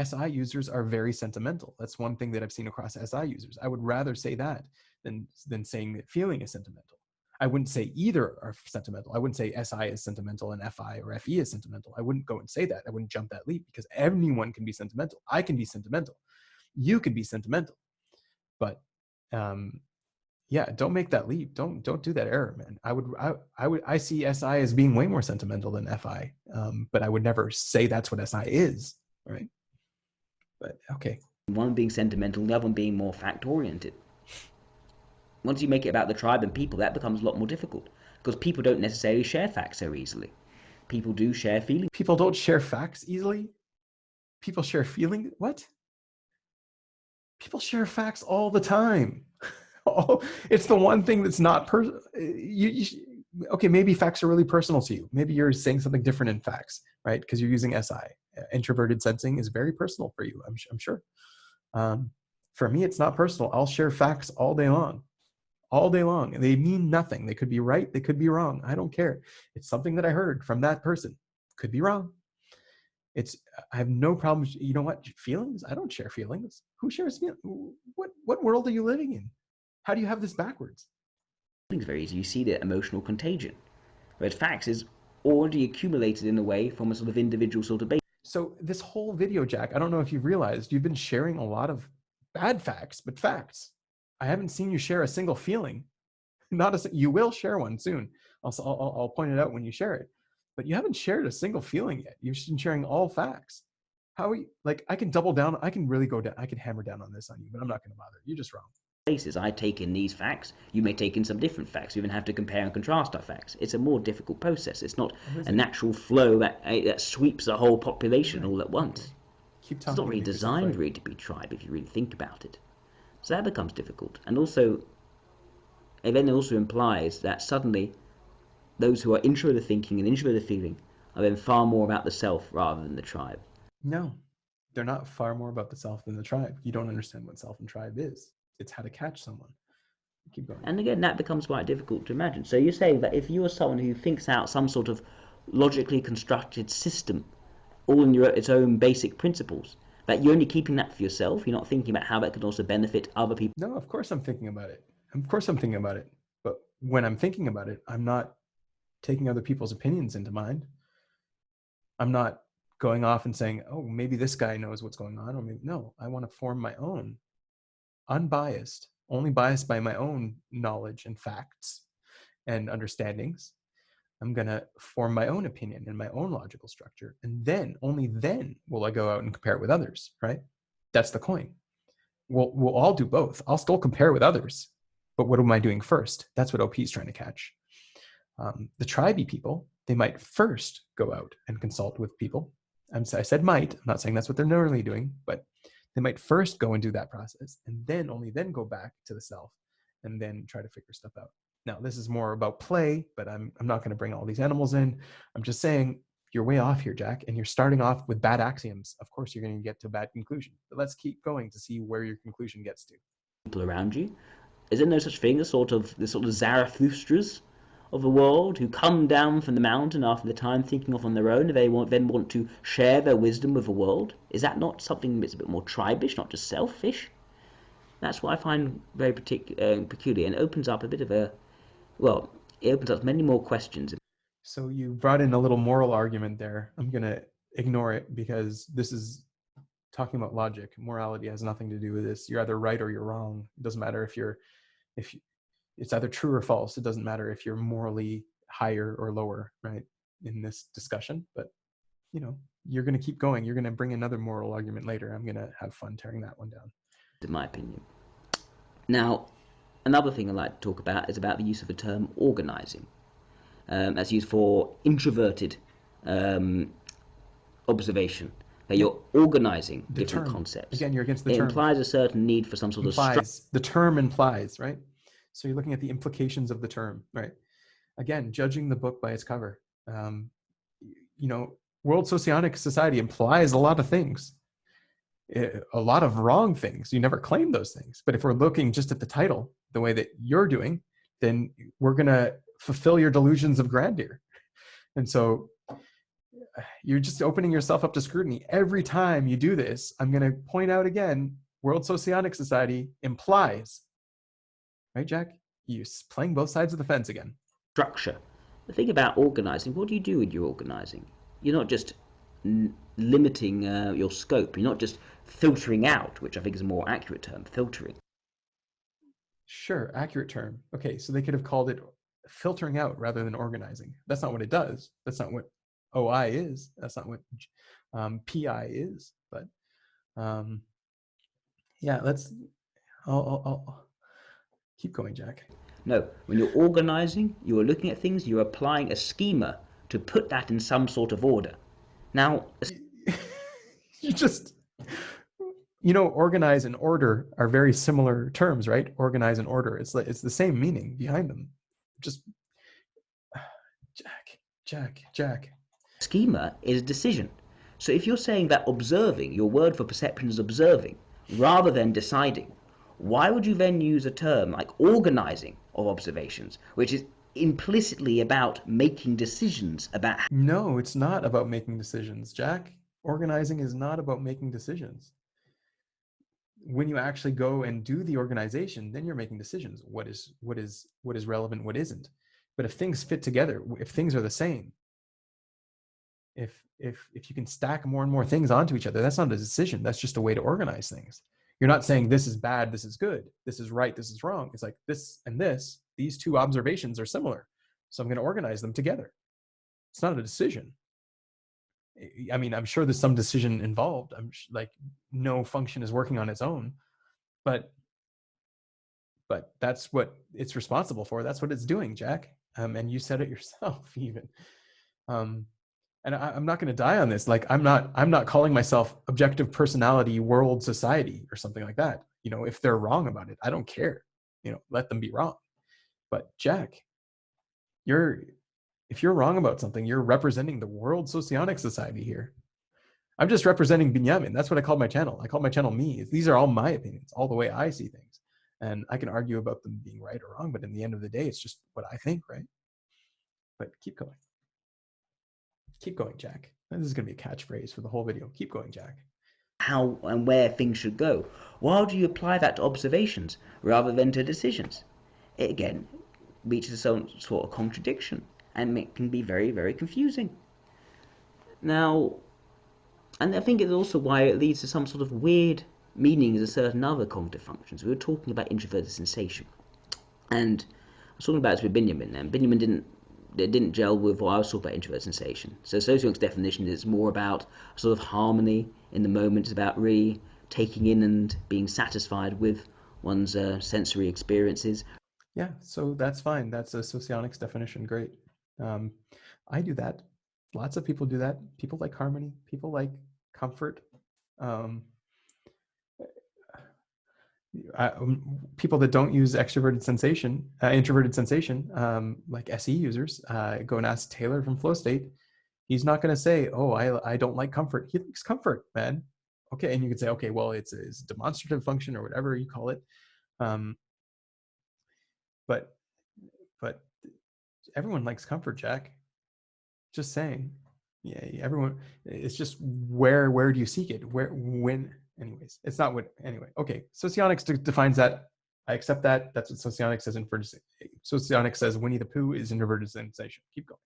SI users are very sentimental. That's one thing that I've seen across SI users. I would rather say that than saying that feeling is sentimental. I wouldn't say either are sentimental. I wouldn't say SI is sentimental and FI or FE is sentimental. I wouldn't go and say that. I wouldn't jump that leap, because anyone can be sentimental. I can be sentimental. You could be sentimental. But yeah, don't make that leap. Don't do that error, man. I see SI as being way more sentimental than FI, but I would never say that's what SI is, right? But okay. One being sentimental, the other one being more fact-oriented. Once you make it about the tribe and people, that becomes a lot more difficult, because people don't necessarily share facts so easily. People do share feelings. People don't share facts easily. People share feelings. What? People share facts all the time. Oh, it's the one thing that's not okay, maybe facts are really personal to you. Maybe you're saying something different in facts, right? Because you're using SI. Introverted sensing is very personal for you, I'm sure. For me, it's not personal. I'll share facts all day long. All day long. They mean nothing. They could be right. They could be wrong. I don't care. It's something that I heard from that person. Could be wrong. I have no problem. You know what? Feelings? I don't share feelings. Who shares feelings? What world are you living in? How do you have this backwards? Feelings very easy. You see the emotional contagion. Whereas facts is already accumulated in a way from a sort of individual sort of base. So this whole video, Jack, I don't know if you've realized, you've been sharing a lot of bad facts, but facts. I haven't seen you share a single feeling. You will share one soon. I'll point it out when you share it. But you haven't shared a single feeling yet. You've been sharing all facts. How are you? Like, I can double down. I can really go down. I can hammer down on this on you, but I'm not going to bother. You're just wrong. Places. I take in these facts, you may take in some different facts. You even have to compare and contrast our facts. It's a more difficult process. It's not a natural flow that sweeps the whole population all at once. Keep talking. It's not really designed really to be tribe if you really think about it. So that becomes difficult. And also, it then also implies that suddenly those who are introverted thinking and introverted feeling are then far more about the self rather than the tribe. No, they're not far more about the self than the tribe. You don't understand what self and tribe is. It's how to catch someone. Keep going. And again, that becomes quite difficult to imagine. So you're saying that if you are someone who thinks out some sort of logically constructed system, all in its own basic principles, that you're only keeping that for yourself, you're not thinking about how that could also benefit other people. No, of course I'm thinking about it. Of course I'm thinking about it. But when I'm thinking about it, I'm not taking other people's opinions into mind. I'm not going off and saying, oh, maybe this guy knows what's going on. Or maybe, no, I want to form my own, unbiased, only biased by my own knowledge and facts and understandings. I'm going to form my own opinion and my own logical structure. And then, only then will I go out and compare it with others, right? That's the coin. We'll all do both. I'll still compare with others. But what am I doing first? That's what OP is trying to catch. The tribey people, they might first go out and consult with people. I said might. I'm not saying that's what they're normally doing, but they might first go and do that process and then only then go back to the self and then try to figure stuff out. Now, this is more about play, but I'm not going to bring all these animals in. I'm just saying you're way off here, Jack, and you're starting off with bad axioms. Of course, you're going to get to a bad conclusion, but let's keep going to see where your conclusion gets to. People around you. Is there no such thing as the sort of Zarathustras of the world who come down from the mountain after the time thinking off on their own, and they then want to share their wisdom with the world? Is that not something that's a bit more tribish, not just selfish? That's what I find very peculiar, and opens up a bit of it opens up many more questions. So you brought in a little moral argument there. I'm going to ignore it because this is talking about logic. Morality has nothing to do with this. You're either right or you're wrong. It doesn't matter if it's either true or false. It doesn't matter if you're morally higher or lower, right, in this discussion. But, you're going to keep going. You're going to bring another moral argument later. I'm going to have fun tearing that one down. In my opinion. Now, another thing I'd like to talk about is about the use of the term organizing. As used for introverted observation. That you're organizing different concepts. Again, you're against the term. It implies a certain need for some sort of structure. The term implies, right? So you're looking at the implications of the term, right? Again, judging the book by its cover. World Socionics Society implies a lot of things, a lot of wrong things. You never claim those things. But if we're looking just at the title, the way that you're doing, then we're going to fulfill your delusions of grandeur. And so you're just opening yourself up to scrutiny. Every time you do this, I'm going to point out again, World Socionics Society implies. Right, Jack? playing both sides of the fence again. Structure. The thing about organizing, what do you do with your organizing? You're not just limiting your scope. You're not just filtering out, which I think is a more accurate term, filtering. Sure, accurate term. Okay, so they could have called it filtering out rather than organizing. That's not what it does. That's not what OI is. That's not what PI is. But yeah, I'll keep going, Jack. No, when you're organizing, you are looking at things, you're applying a schema to put that in some sort of order. Now, You just, organize and order are very similar terms, right? Organize and order. It's the same meaning behind them. Just Jack. schema is a decision. So if you're saying that observing, your word for perception is observing, rather than deciding, why would you then use a term like organizing of observations, which is implicitly about making decisions about. No, it's not about making decisions, Jack. Organizing is not about making decisions. When you actually go and do the organization, then you're making decisions. What is relevant, what isn't. But if things fit together, if things are the same, if you can stack more and more things onto each other, that's not a decision. That's just a way to organize things. You're not saying this is bad, this is good, this is right, this is wrong. It's like this and this, these two observations are similar, so I'm going to organize them together. It's not a decision. I mean, I'm sure there's some decision involved. I'm like, no function is working on its own, but that's what it's responsible for. That's what it's doing, Jack. And you said it yourself, even. And I'm not going to die on this. Like, I'm not calling myself objective personality world society or something like that. If they're wrong about it, I don't care. Let them be wrong. But Jack, if you're wrong about something, you're representing the World Socionics Society here. I'm just representing Binyamin. That's what I call my channel. I call my channel me. These are all my opinions, all the way I see things. And I can argue about them being right or wrong, but in the end of the day, it's just what I think, right? But keep going. Keep going, Jack. This is going to be a catchphrase for the whole video. Keep going, Jack. How and where things should go. Why do you apply that to observations rather than to decisions? It again reaches some sort of contradiction, and it can be very, very confusing. Now, and I think it's also why it leads to some sort of weird meanings of certain other cognitive functions. We were talking about introverted sensation, and I was talking about this with Benjamin, and Benjamin didn't gel with what I was talking about introverted sensation. So Socionics' definition is more about a sort of harmony in the moment. It's about really taking in and being satisfied with one's sensory experiences. Yeah, so that's fine. That's a Socionics definition. Great. I do that. Lots of people do that. People like harmony. People like comfort. People that don't use introverted sensation, like SE users, go and ask Taylor from Flow State. He's not going to say, "Oh, I don't like comfort." He likes comfort, man. Okay, and you could say, "Okay, well, it's a demonstrative function or whatever you call it." But everyone likes comfort, Jack. Just saying. Yeah, everyone. It's just where do you seek it? When? Anyways, it's not what. Anyway, okay. Socionics defines that. I accept that. That's what Socionics says. Socionics says Winnie the Pooh is introverted sensation. Keep going.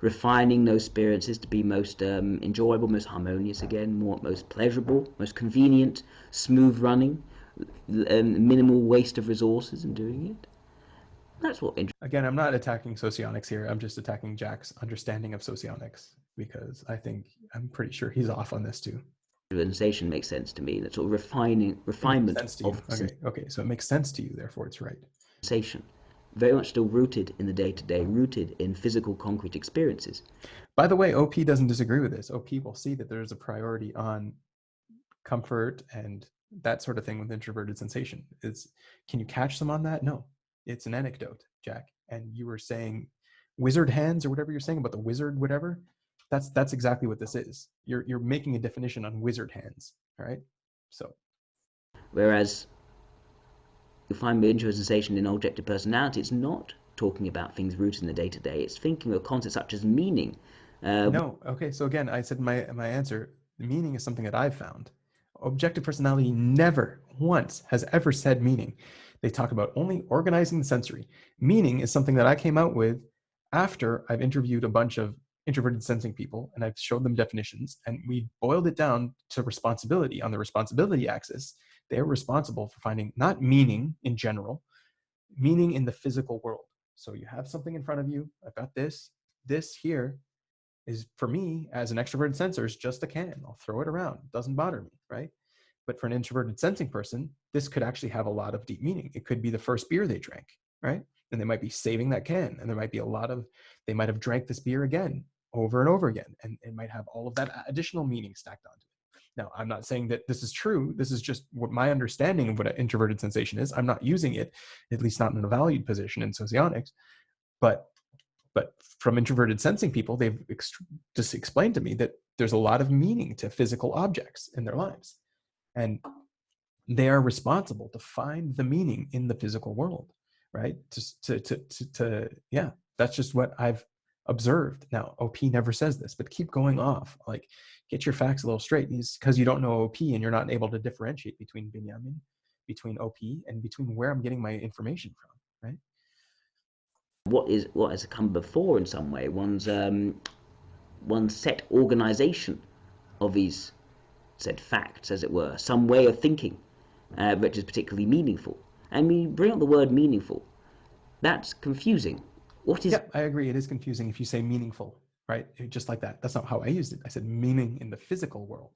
Refining those experiences to be most enjoyable, most harmonious again, most pleasurable, most convenient, smooth running, minimal waste of resources in doing it. That's what. Again, I'm not attacking Socionics here. I'm just attacking Jack's understanding of Socionics because I'm pretty sure he's off on this too. Sensation makes sense to me. That sort of refinement of okay, so it makes sense to you, therefore it's right. Sensation, very much still rooted in the day-to-day, rooted in physical, concrete experiences. By the way, OP doesn't disagree with this. OP will see that there's a priority on comfort and that sort of thing with introverted sensation. Can you catch them on that? No, it's an anecdote, Jack. And you were saying wizard hands or whatever you're saying about the wizard, whatever. That's exactly what this is. You're making a definition on wizard hands, all right? So, whereas you find the introverted sensation in objective personality, it's not talking about things rooted in the day-to-day. It's thinking of concepts such as meaning. No, okay. So again, I said my answer. The meaning is something that I've found. Objective personality never once has ever said meaning. They talk about only organizing the sensory. Meaning is something that I came out with after I've interviewed a bunch of introverted sensing people and I've showed them definitions, and we boiled it down to responsibility. On the responsibility axis, they're responsible for finding not meaning in general, meaning in the physical world. So you have something in front of you. I've got this. This here is, for me, as an extroverted sensor, is just a can. I'll throw it around. It doesn't bother me, right? But for an introverted sensing person, this could actually have a lot of deep meaning. It could be the first beer they drank, right? And they might be saving that can. And there might be they might have drank this beer again, over and over again. And it might have all of that additional meaning stacked onto it. Now, I'm not saying that this is true. This is just what my understanding of what an introverted sensation is. I'm not using it, at least not in a valued position in socionics. But from introverted sensing people, they've just explained to me that there's a lot of meaning to physical objects in their lives. And they are responsible to find the meaning in the physical world, right? Yeah, that's just what I've observed. Now, OP never says this, but keep going off. Like, get your facts a little straight. Because you don't know OP and you're not able to differentiate between Benjamin, between OP, and between where I'm getting my information from, right? What has come before in some way, one's set organization of these said facts, as it were, some way of thinking, which is particularly meaningful. And we bring up the word meaningful. That's confusing. What is? Yeah, I agree. It is confusing if you say meaningful, right? Just like that. That's not how I used it. I said meaning in the physical world.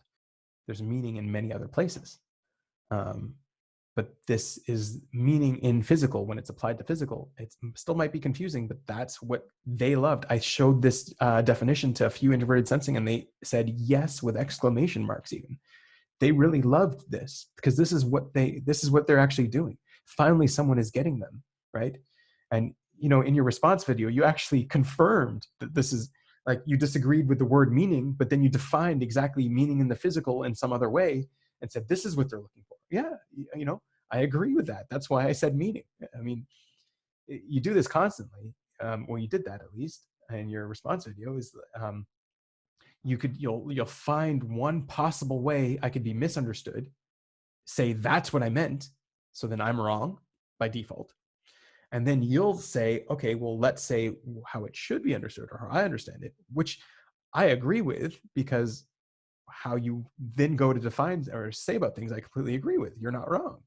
There's meaning in many other places. But this is meaning in physical. When it's applied to physical, it still might be confusing, but that's what they loved. I showed this definition to a few introverted sensing, and they said yes with exclamation marks even. They really loved this because this is what they're actually doing. Finally, someone is getting them, right? And in your response video, you actually confirmed that this is, like, you disagreed with the word meaning, but then you defined exactly meaning in the physical in some other way and said, this is what they're looking for. Yeah, I agree with that. That's why I said meaning. I mean, you do this constantly. Well, you did that at least in your response video. Is you'll find one possible way I could be misunderstood, say that's what I meant, so then I'm wrong by default. And then you'll say, okay, well, let's say how it should be understood or how I understand it, which I agree with, because how you then go to define or say about things, I completely agree with. You're not wrong.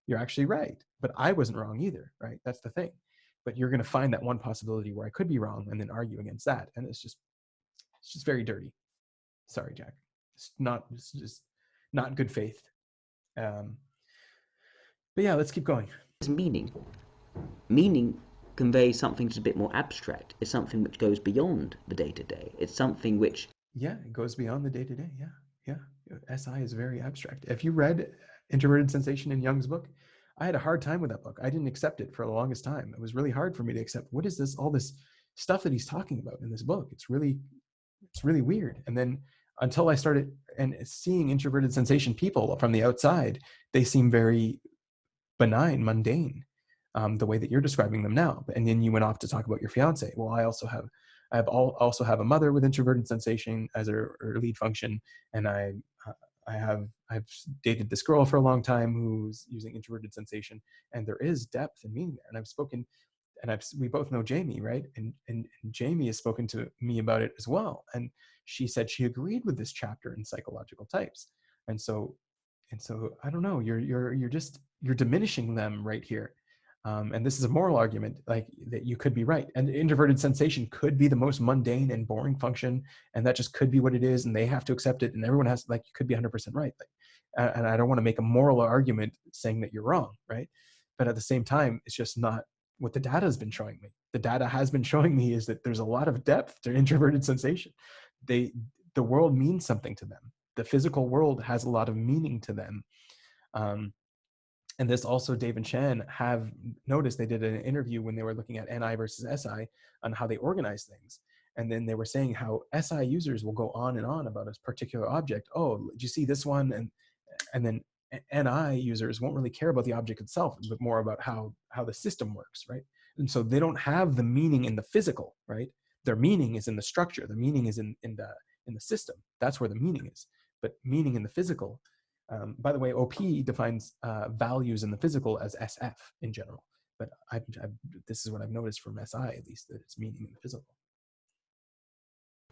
You're actually right. But I wasn't wrong either, right? That's the thing. But you're going to find that one possibility where I could be wrong and then argue against that. And it's just very dirty. Sorry, Jack. It's just not good faith. But yeah, let's keep going. Meaning. Meaning conveys something that's a bit more abstract. It's something which goes beyond the day-to-day. It's something which... Yeah, it goes beyond the day-to-day. Yeah. SI is very abstract. If you read Introverted Sensation in Jung's book, I had a hard time with that book. I didn't accept it for the longest time. It was really hard for me to accept, what is this, all this stuff that he's talking about in this book? It's really weird. And then until I started and seeing introverted sensation people from the outside, they seem very benign, mundane, the way that you're describing them now. And then you went off to talk about your fiance. Well, I also have a mother with introverted sensation as her lead function, and I've dated this girl for a long time who's using introverted sensation, and there is depth and meaning there. And I've spoken, and we both know Jamie, right? And Jamie has spoken to me about it as well, and she said she agreed with this chapter in psychological types. And so I don't know, you're diminishing them right here. And this is a moral argument, like, that you could be right. And introverted sensation could be the most mundane and boring function, and that just could be what it is, and they have to accept it, and everyone has, like, you could be 100% right. Like, and I don't want to make a moral argument saying that you're wrong, right? But at the same time, it's just not what the data has been showing me. The data has been showing me is that there's a lot of depth to introverted sensation. The world means something to them. The physical world has a lot of meaning to them. And this also, Dave and Chan have noticed. They did an interview when they were looking at NI versus SI on how they organize things. And then they were saying how SI users will go on and on about a particular object. Oh, did you see this one? And then NI users won't really care about the object itself, but more about how the system works, right? And so they don't have the meaning in the physical, right? Their meaning is in the structure. The meaning is in the system. That's where the meaning is. But meaning in the physical, By the way, OP defines values in the physical as SF in general. But this is what I've noticed from SI, at least, that it's meaning in the physical.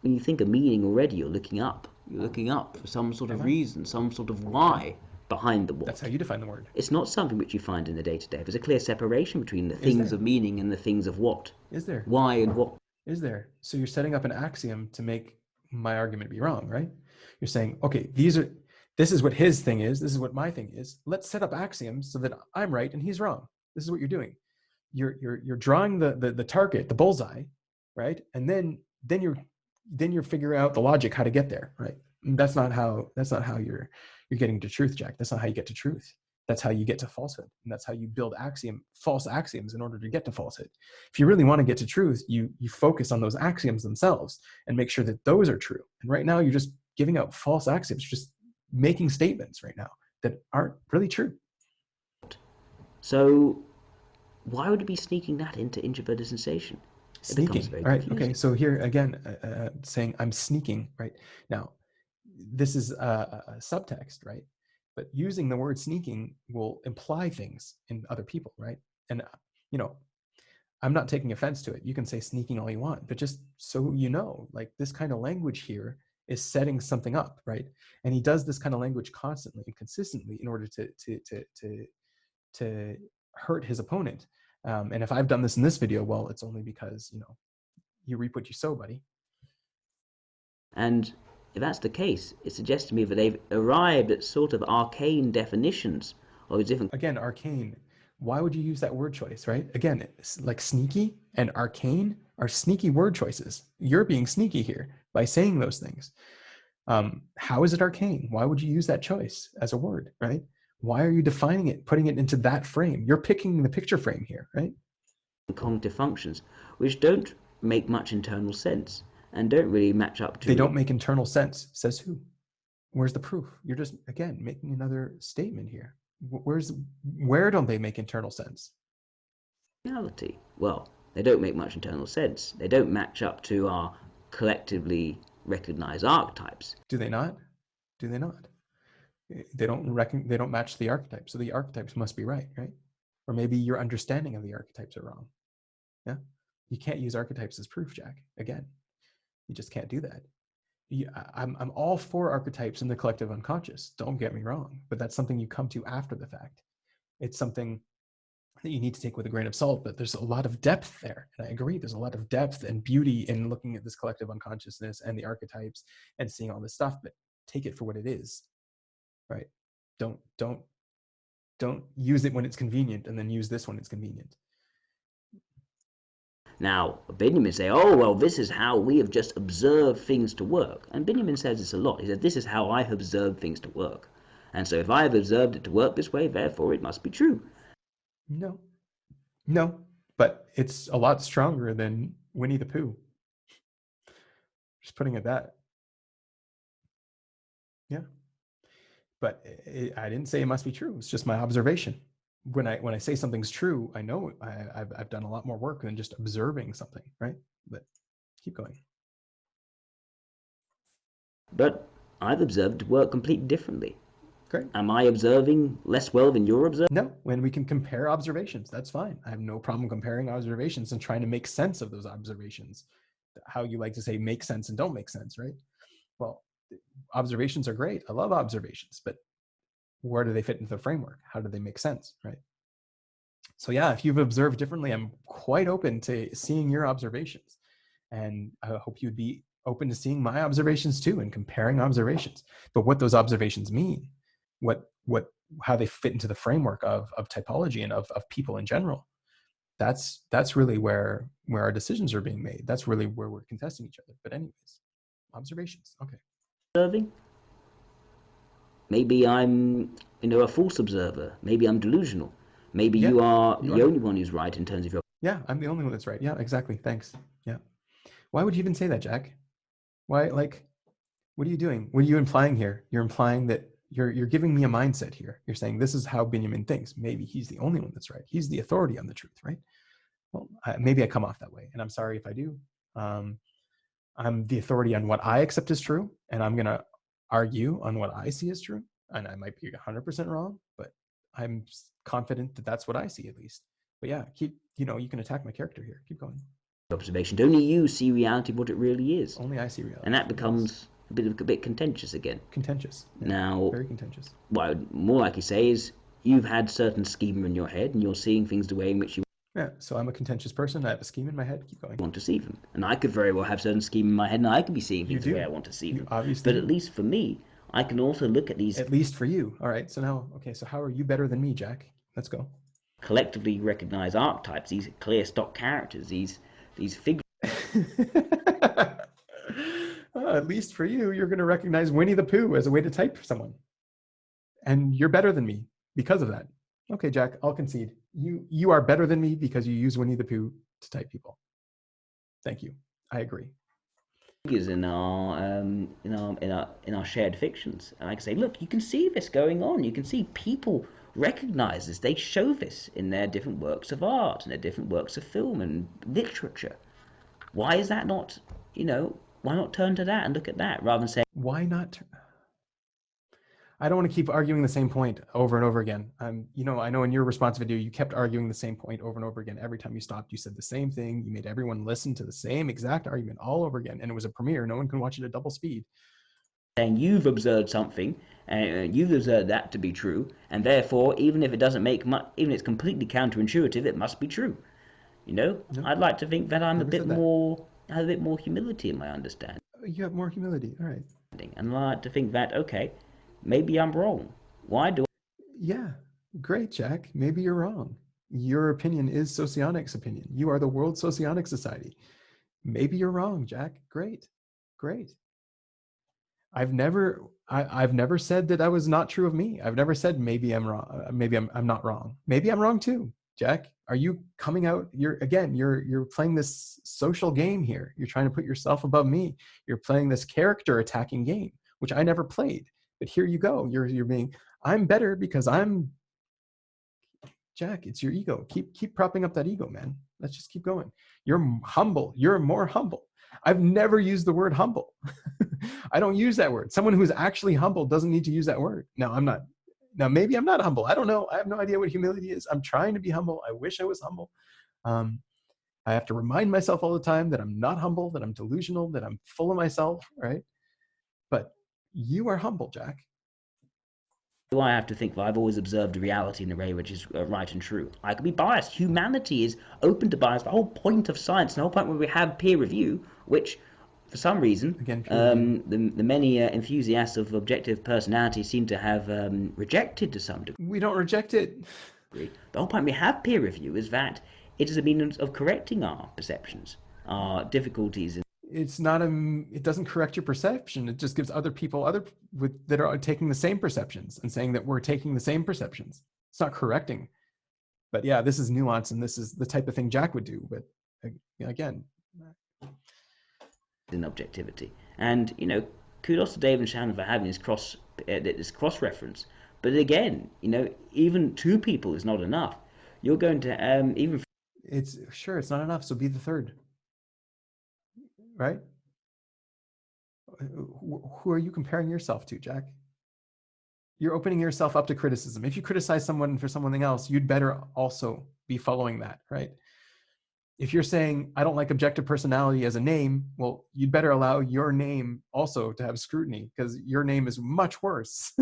When you think of meaning already, you're looking up. You're looking up for some sort of reason, some sort of why behind the what. That's how you define the word. It's not something which you find in the day-to-day. There's a clear separation between the Is things there? of meaning and the things of what. Is there? Why and what. Is there? So you're setting up an axiom to make my argument be wrong, right? You're saying, okay, this is what his thing is. This is what my thing is. Let's set up axioms so that I'm right and he's wrong. This is what you're doing. You're drawing the target, the bullseye, right? And then you're figuring out the logic how to get there, right? And that's not how you're getting to truth, Jack. That's not how you get to truth. That's how you get to falsehood. And that's how you build false axioms in order to get to falsehood. If you really want to get to truth, you focus on those axioms themselves and make sure that those are true. And right now you're just giving out false axioms, just making statements right now that aren't really true. So why would it be sneaking that into introverted sensation? Sneaking, all right? Okay, so here again, saying I'm sneaking, right? Now, this is a subtext, right? But using the word sneaking will imply things in other people, right? And I'm not taking offense to it. You can say sneaking all you want, but just so you know, like this kind of language here is setting something up, right? And he does this kind of language constantly and consistently in order to hurt his opponent. And if I've done this in this video, well, it's only because you reap what you sow, buddy. And if that's the case, it suggests to me that they've arrived at sort of arcane definitions of different. Again, arcane. Why would you use that word choice, right? Again, like sneaky and arcane are sneaky word choices. You're being sneaky here by saying those things. How is it arcane? Why would you use that choice as a word, right? Why are you defining it, putting it into that frame? You're picking the picture frame here, right? Cognitive functions, which don't make much internal sense and don't really match up to. They don't make internal sense. Says who? Where's the proof? You're just, again, making another statement here. Where don't they make internal sense? Reality. Well, they don't make much internal sense. They don't match up to our collectively recognized archetypes. Do they not? Do they not? They don't match the archetypes. So the archetypes must be right? Or maybe your understanding of the archetypes are wrong. Yeah. You can't use archetypes as proof, Jack. Again, you just can't do that. I'm all for archetypes in the collective unconscious. Don't get me wrong, but that's something you come to after the fact. It's something that you need to take with a grain of salt, but there's a lot of depth there. And I agree, there's a lot of depth and beauty in looking at this collective unconsciousness and the archetypes and seeing all this stuff, but take it for what it is, right? Don't use it when it's convenient and then use this when it's convenient. Now, Benjamin say, oh, well, this is how we have just observed things to work. And Benjamin says this a lot. He said, this is how I have observed things to work. And so if I have observed it to work this way, therefore it must be true. No, but it's a lot stronger than Winnie the Pooh. Just putting it that. Yeah. But I didn't say it must be true. It's just my observation. When I say something's true, I know I've done a lot more work than just observing something, right? But keep going. But I've observed it work completely differently. Great. Am I observing less well than you're observing? No, when we can compare observations, that's fine. I have no problem comparing observations and trying to make sense of those observations. How you like to say make sense and don't make sense, right? Well, observations are great. I love observations, but where do they fit into the framework? How do they make sense, right? So yeah, if you've observed differently, I'm quite open to seeing your observations. And I hope you'd be open to seeing my observations too and comparing observations. But what those observations mean, how they fit into the framework of typology and of people in general, that's really where our decisions are being made. That's really where we're contesting each other. But anyways, observations, okay. Observing? Maybe I'm, a false observer. Maybe I'm delusional. Maybe you are the only one who's right in terms of your... Yeah, I'm the only one that's right. Yeah, exactly. Thanks. Yeah. Why would you even say that, Jack? Why, what are you doing? What are you implying here? You're implying that you're giving me a mindset here. You're saying this is how Benjamin thinks. Maybe he's the only one that's right. He's the authority on the truth, right? Well, maybe I come off that way, and I'm sorry if I do. I'm the authority on what I accept as true, and I'm going to argue on what I see as true. and I might be 100% wrong, but I'm confident that that's what I see at least. But yeah, you can attack my character here. Keep going. observation. Only you see reality what it really is, Only I see reality. and that Yes. becomes a bit contentious again. Contentious. Yeah, Now, very contentious. what I would more likely say is you've had certain schema in your head, and you're seeing things the way in which you Yeah, so I'm a contentious person. I have a scheme in my head. Keep going. want to see them, and I could very well have certain schema in my head, and I could be seeing You things the way do. I want to see You them. obviously But at do. least for me, I can also look at these At least for you. All right. So now, okay. So how are you better than me, Jack? Let's go. collectively recognized archetypes, these clear stock characters, these figures. At least for you, you're going to recognize Winnie the Pooh as a way to type someone, and you're better than me because of that. Okay, Jack, I'll concede. You are better than me because you use Winnie the Pooh to type people. Thank you. I agree. In our shared fictions, and I can say, look, you can see this going on. You can see people recognize this. They show this in their different works of art and their different works of film and literature. Why is that not? Why not turn to that and look at that rather than say, why not? I don't want to keep arguing the same point over and over again. I know in your response video, you kept arguing the same point over and over again. Every time you stopped, you said the same thing. You made everyone listen to the same exact argument all over again. And it was a premiere. No one can watch it at double speed. saying you've observed something and you've observed that to be true, and therefore, even if it doesn't make much, even if it's completely counterintuitive, it must be true. No, I'd like to think that I'm never said that. I have a bit more humility in my understanding. You have more humility. All right. And I like to think that, okay, maybe I'm wrong. Why do Yeah, great, Jack. Maybe you're wrong. Your opinion is Socionics' opinion. You are the World Socionics Society. Maybe you're wrong, Jack. Great, great. I've never said that was not true of me. I've never said maybe I'm wrong. Maybe I'm not wrong. Maybe I'm wrong too, Jack. Are you coming out? You're playing this social game here. You're trying to put yourself above me. You're playing this character attacking game, which I never played. But here you go. You're being. I'm better because I'm Jack. It's your ego. Keep propping up that ego, man. Let's just keep going. You're humble. You're more humble. I've never used the word humble. I don't use that word. Someone who's actually humble doesn't need to use that word. No, I'm not. Now, maybe I'm not humble. I don't know. I have no idea what humility is. I'm trying to be humble. I wish I was humble. I have to remind myself all the time that I'm not humble, that I'm delusional, that I'm full of myself, right? But you are humble, Jack. I have to think that I've always observed reality in a way which is right and true? I could be biased. Humanity is open to bias. The whole point of science, the whole point where we have peer review, which for some reason, Again, the many enthusiasts of objective personality seem to have rejected to some degree. We don't reject it. The whole point we have peer review is that it is a means of correcting our perceptions, our difficulties. It's not it doesn't correct your perception. It just gives other people that are taking the same perceptions and saying that we're taking the same perceptions. It's not correcting. But yeah, this is nuance, and this is the type of thing Jack would do. But again, in objectivity, and kudos to Dave and Shannon for having this cross reference. But again, even two people is not enough. You're going to even. It's not enough. So be the third. Right? Who are you comparing yourself to, Jack? You're opening yourself up to criticism. If you criticize someone for something else, you'd better also be following that, right? If you're saying, I don't like objective personality as a name, well, you'd better allow your name also to have scrutiny, because your name is much worse.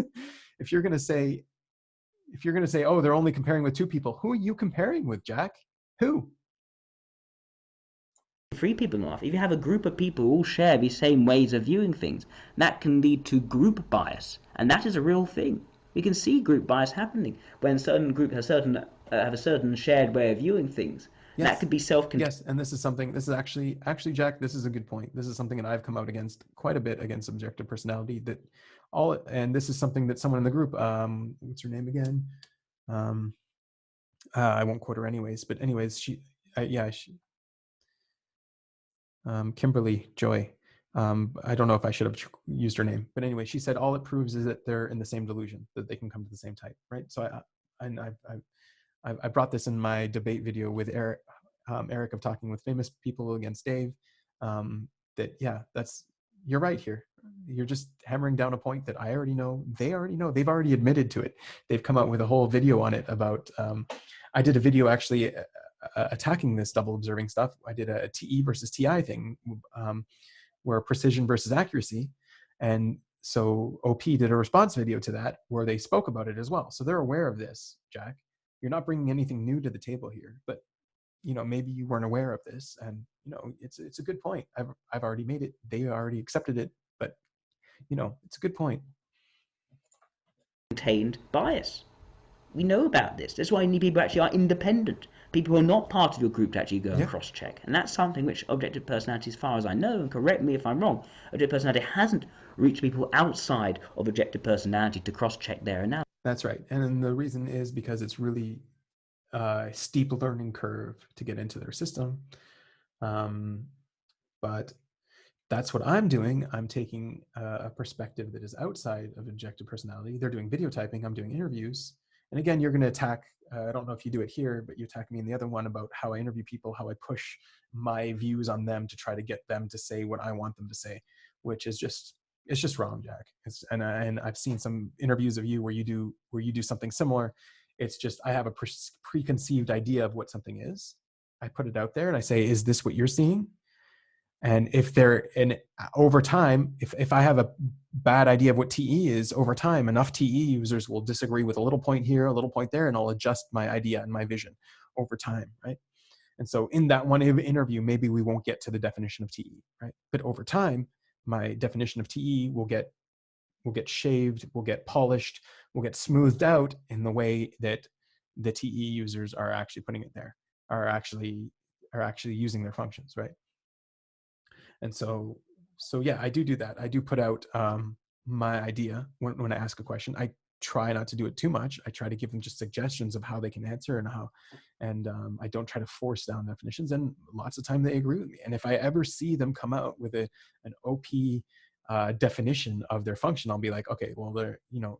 If you're going to say, oh, they're only comparing with two people, who are you comparing with, Jack? Who? Three people enough. If you have a group of people who all share the same ways of viewing things, that can lead to group bias, and that is a real thing. We can see group bias happening when certain groups have a certain shared way of viewing things. Yes. That could be self-contained. Yes, and this is actually, Jack, this is a good point. This is something that I've come out against quite a bit, against objective personality. And this is something that someone in the group, what's her name again? I won't quote her anyways, but anyways, Kimberly Joy. I don't know if I should have used her name, but anyway, she said all it proves is that they're in the same delusion, that they can come to the same type, right? So I brought this in my debate video with Eric of Talking with Famous People against Dave. You're right here. You're just hammering down a point that I already know. They already know. They've already admitted to it. They've come out with a whole video on it about. I did a video actually attacking this double observing stuff. I did a TE versus TI thing, where precision versus accuracy, and so OP did a response video to that where they spoke about it as well. So they're aware of this, Jack. You're not bringing anything new to the table here, but maybe you weren't aware of this, and it's a good point. I've already made it. They already accepted it, but it's a good point. Contained bias. We know about this. That's why you need people who actually are independent. People who are not part of your group to actually go and cross-check. And that's something which objective personality, as far as I know, and correct me if I'm wrong, objective personality hasn't reached people outside of objective personality to cross-check their analysis. That's right. And the reason is because it's really a steep learning curve to get into their system. But that's what I'm doing. I'm taking a perspective that is outside of objective personality. They're doing video typing. I'm doing interviews. And again, you're going to attack, I don't know if you do it here, but you attack me in the other one about how I interview people, how I push my views on them to try to get them to say what I want them to say, which is it's just wrong, Jack. And I've seen some interviews of you where you do something similar. It's just, I have a preconceived idea of what something is. I put it out there and I say, is this what you're seeing? And over time, if I have a bad idea of what TE is, over time, enough TE users will disagree with a little point here, a little point there, and I'll adjust my idea and my vision over time, right? And so in that one interview, maybe we won't get to the definition of TE, right? But over time, my definition of TE will get shaved, will get polished, will get smoothed out in the way that the TE users are actually putting it there, are actually using their functions, right? And so yeah, I do that. I do put out my idea when I ask a question. I try not to do it too much. I try to give them just suggestions of how they can answer and I don't try to force down definitions. And lots of time they agree with me. And if I ever see them come out with an OP definition of their function, I'll be like, okay, well,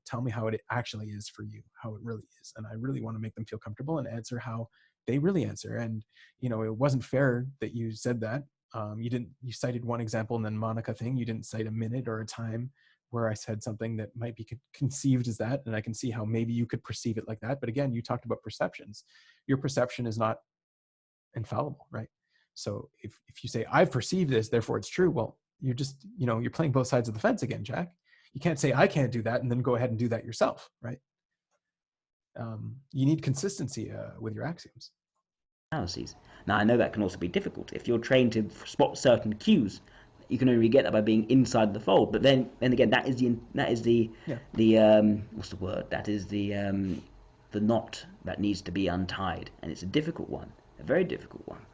tell me how it actually is for you, how it really is. And I really want to make them feel comfortable and answer how they really answer. And, it wasn't fair that you said that. You cited one example in the Monica thing. You didn't cite a minute or a time where I said something that might be conceived as that. And I can see how maybe you could perceive it like that. But again, you talked about perceptions. Your perception is not infallible, right? So if you say, I've perceived this, therefore it's true. Well, you're just, you're playing both sides of the fence again, Jack. You can't say, I can't do that, and then go ahead and do that yourself, right? You need consistency with your axioms. Analyses. Now, I know that can also be difficult. If you're trained to spot certain cues, you can only get that by being inside the fold. But then again, that is the what's the word? That is the knot that needs to be untied, and it's a difficult one, a very difficult one.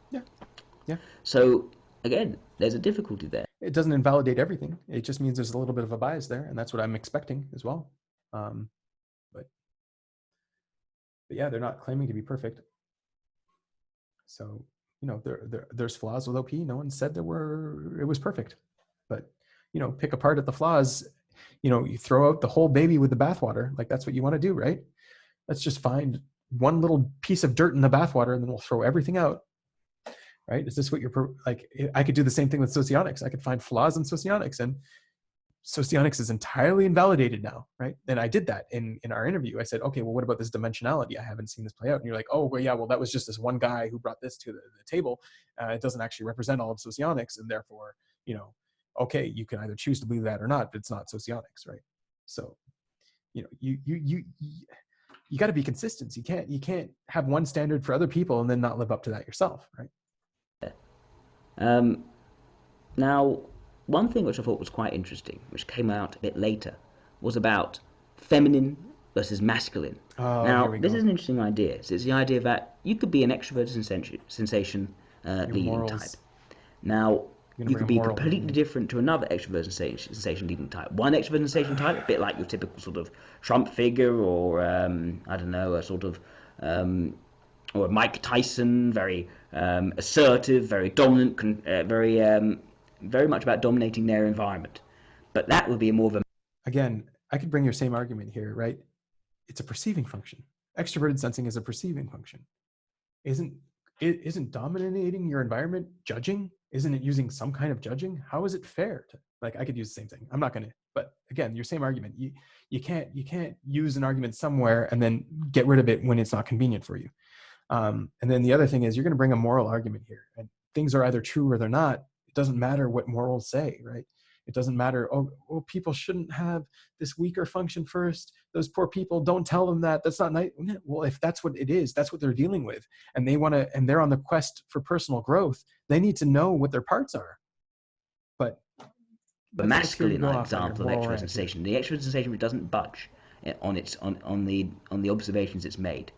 Yeah. So again, there's a difficulty there. It doesn't invalidate everything. It just means there's a little bit of a bias there, and that's what I'm expecting as well. But yeah, they're not claiming to be perfect. So, there's flaws with OP. No one said it was perfect, but, pick apart at the flaws, you throw out the whole baby with the bathwater. Like, that's what you want to do, right? Let's just find one little piece of dirt in the bathwater and then we'll throw everything out, right? Is this what you're like? I could do the same thing with socionics. I could find flaws in socionics, and socionics is entirely invalidated now, right? And I did that in our interview. I said, okay, well, what about this dimensionality? I haven't seen this play out. And you're like, oh, well, yeah, well, that was just this one guy who brought this to the table. It doesn't actually represent all of socionics, and therefore, okay, you can either choose to believe that or not, but it's not socionics, right? So, you got to be consistent. You can't have one standard for other people and then not live up to that yourself, right? Now, one thing which I thought was quite interesting, which came out a bit later, was about feminine versus masculine. Now, this is an interesting idea. So it's the idea that you could be an extroverted sensation leading type. Now, you could be completely different to another extroverted sensation leading type. One extroverted sensation type, a bit like your typical sort of Trump figure, or I don't know, a sort of or Mike Tyson, very assertive, very dominant, very much about dominating their environment. But that would be more of a... Again, I could bring your same argument here, right? It's a perceiving function. Extroverted sensing is a perceiving function. Isn't isn't dominating your environment judging? Isn't it using some kind of judging? How is it fair to, like, I could use the same thing. I'm not going to, but again, your same argument. You can't use an argument somewhere and then get rid of it when it's not convenient for you. And then the other thing is, you're going to bring a moral argument here, and things are either true or they're not. It doesn't matter what morals say, right? It doesn't matter. Oh, people shouldn't have this weaker function first. Those poor people, don't tell them that. That's not nice. Well, if that's what it is, that's what they're dealing with, and they want to, and they're on the quest for personal growth. They need to know what their parts are. But The masculine example of extrovert sensation, the extrovert sensation doesn't budge on the observations it's made.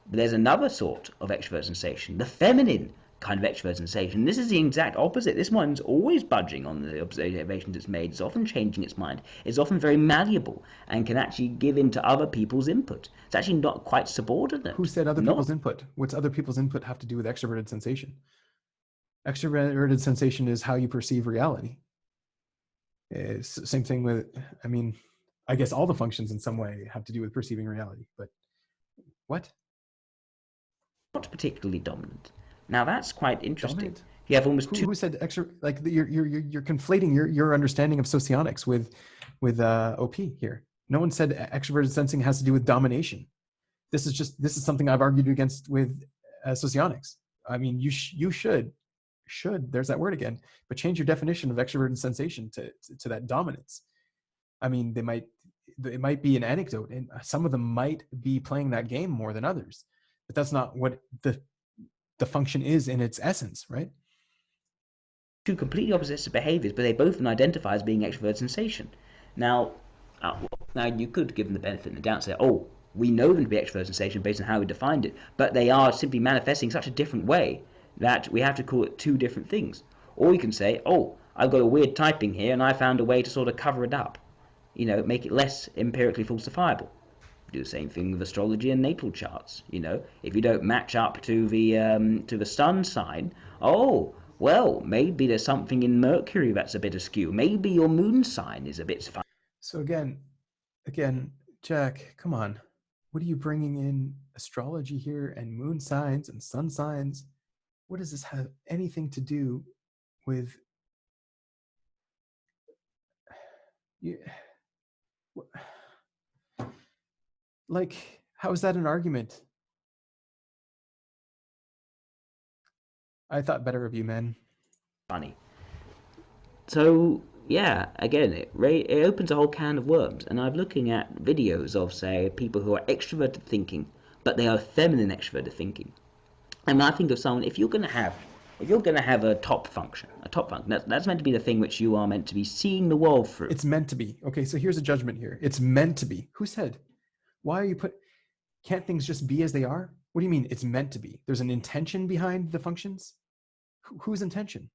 But there's another sort of extrovert sensation, the feminine kind of extrovert sensation. This is the exact opposite. This one's always budging on the observations it's made. It's often changing its mind. It's often very malleable and can actually give in to other people's input. It's actually not quite subordinate. Who said other people's input? What's other people's input have to do with extroverted sensation? Extroverted sensation is how you perceive reality. It's same thing with, I mean, I guess all the functions in some way have to do with perceiving reality, but what? Not particularly dominant. Now that's quite interesting. Dominant? You have almost who said extra? Like you're conflating your understanding of socionics with OP here. No one said extroverted sensing has to do with domination. This is something I've argued against with socionics. I mean, you should there's that word again, but change your definition of extroverted sensation to that dominance. I mean, it might be an anecdote, and some of them might be playing that game more than others, but that's not what the function is in its essence, right? Two completely opposite behaviors, but they both can identify as being extroverted sensation. Now you could give them the benefit of the doubt and say, oh, we know them to be extroverted sensation based on how we defined it, but they are simply manifesting such a different way that we have to call it two different things. Or you can say, oh, I've got a weird typing here and I found a way to sort of cover it up, make it less empirically falsifiable. Do the same thing with astrology and natal charts. If you don't match up to the sun sign, oh, well, maybe there's something in Mercury that's a bit askew. Maybe your moon sign is a bit fun. So again, Jack, come on. What are you bringing in astrology here and moon signs and sun signs? What does this have anything to do with you? Like, how is that an argument? I thought better of you, man. Funny. So yeah, again, it opens a whole can of worms. And I'm looking at videos of, say, people who are extroverted thinking, but they are feminine extroverted thinking. And when I think of someone, if you're going to have a top function, that's meant to be the thing which you are meant to be seeing the world through. It's meant to be. Okay, so here's a judgment here. It's meant to be. Who said? Why are you can't things just be as they are? What do you mean it's meant to be? There's an intention behind the functions? Whose intention?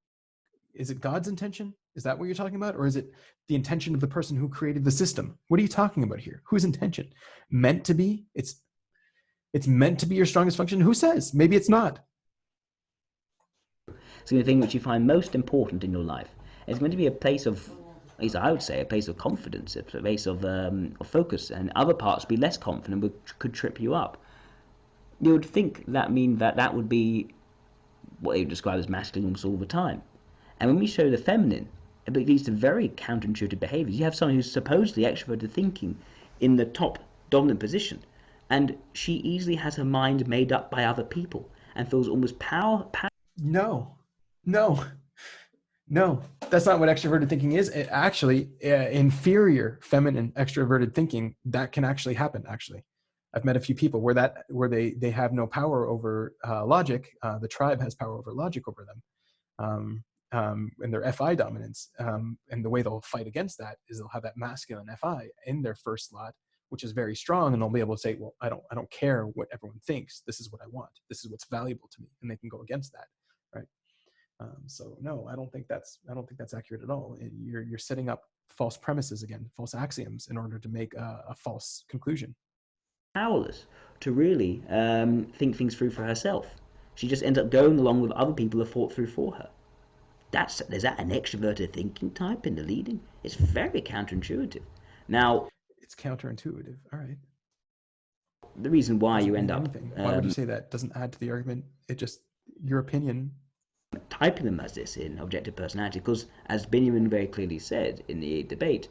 Is it God's intention? Is that what you're talking about? Or is it the intention of the person who created the system? What are you talking about here? Whose intention? Meant to be? It's meant to be your strongest function? Who says? Maybe it's not. It's the thing which you find most important in your life. It's going to be a place of, at least I would say, a place of confidence, a place of focus, and other parts would be less confident, which could trip you up. You would think that mean that would be what they would describe as masculine all the time. And when we show the feminine, it leads to very counterintuitive behaviors. You have someone who's supposedly extroverted thinking in the top dominant position, and she easily has her mind made up by other people and feels almost power. No, that's not what extroverted thinking is. It actually, inferior feminine extroverted thinking, that can actually happen. Actually, I've met a few people where they have no power over logic. The tribe has power over logic over them, and their FI dominance. And the way they'll fight against that is they'll have that masculine FI in their first slot, which is very strong, and they'll be able to say, well, I don't care what everyone thinks. This is what I want. This is what's valuable to me, and they can go against that, right? So no, I don't think that's accurate at all. You're setting up false premises again, false axioms, in order to make a false conclusion. Powerless to really think things through for herself. She just ends up going along with other people who thought through for her. Is that an extroverted thinking type in the leading? It's very counterintuitive. Now, it's counterintuitive. All right. The reason why you end up why would you say that? Doesn't add to the argument. It just your opinion. Typing them as this in objective personality, because as Benjamin very clearly said in the debate,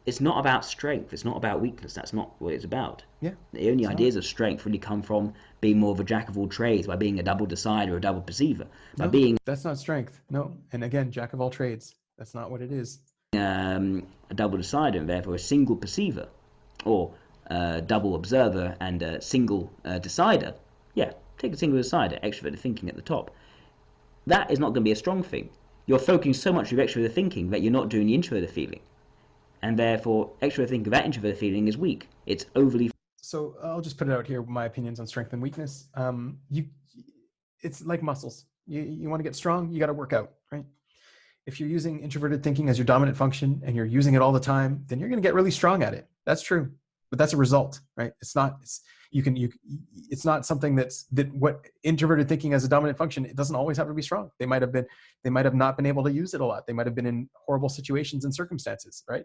it's not about strength, it's not about weakness, that's not what it's about. Yeah, the only ideas of strength really come from being more of a jack of all trades, by being a double decider or a double perceiver, by being that's not strength. No, and again, jack of all trades, that's not what it is. a double decider and therefore a single perceiver, or a double observer and a single decider. Yeah, take a single decider, extroverted thinking at the top. That is not going to be a strong thing. You're focusing so much on your extroverted thinking that you're not doing the introverted feeling. And therefore, extroverted thinking that introverted feeling is weak. It's overly... So I'll just put it out here, my opinions on strength and weakness. It's like muscles. You want to get strong, you got to work out, right? If you're using introverted thinking as your dominant function and you're using it all the time, then you're going to get really strong at it. That's true. But that's a result, right? It's not something that what introverted thinking as a dominant function, it doesn't always have to be strong. They might have not been able to use it a lot. They might have been in horrible situations and circumstances, right?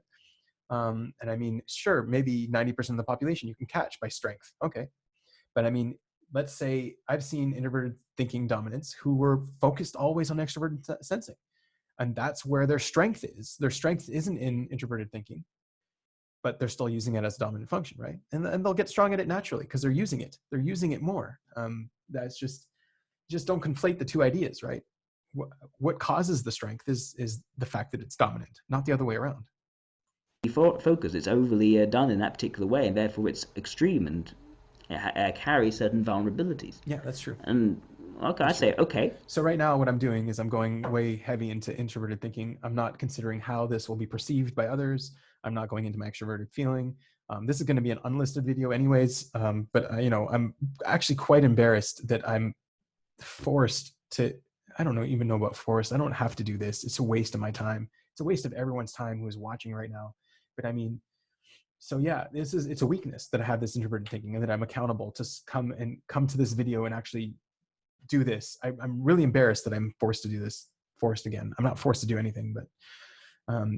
And I mean, sure, maybe 90% of the population you can catch by strength. Okay. But I mean, let's say I've seen introverted thinking dominants who were focused always on extroverted sensing. And that's where their strength is. Their strength isn't in introverted thinking, but they're still using it as a dominant function, right? And they'll get strong at it naturally because they're using it. They're using it more. That's just don't conflate the two ideas, right? What causes the strength is the fact that it's dominant, not the other way around. Focus, it's overly done in that particular way, and therefore it's extreme and carries certain vulnerabilities. Yeah, that's true. And okay, I say, okay. So right now what I'm doing is I'm going way heavy into introverted thinking. I'm not considering how this will be perceived by others. I'm not going into my extroverted feeling. This is going to be an unlisted video anyways. But I'm actually quite embarrassed that I'm forced to, I don't even know about forced. I don't have to do this. It's a waste of my time. It's a waste of everyone's time who is watching right now. But I mean, so yeah, it's a weakness that I have this introverted thinking and that I'm accountable to come to this video and actually do this. I'm really embarrassed that I'm forced to do this. Forced again. I'm not forced to do anything, but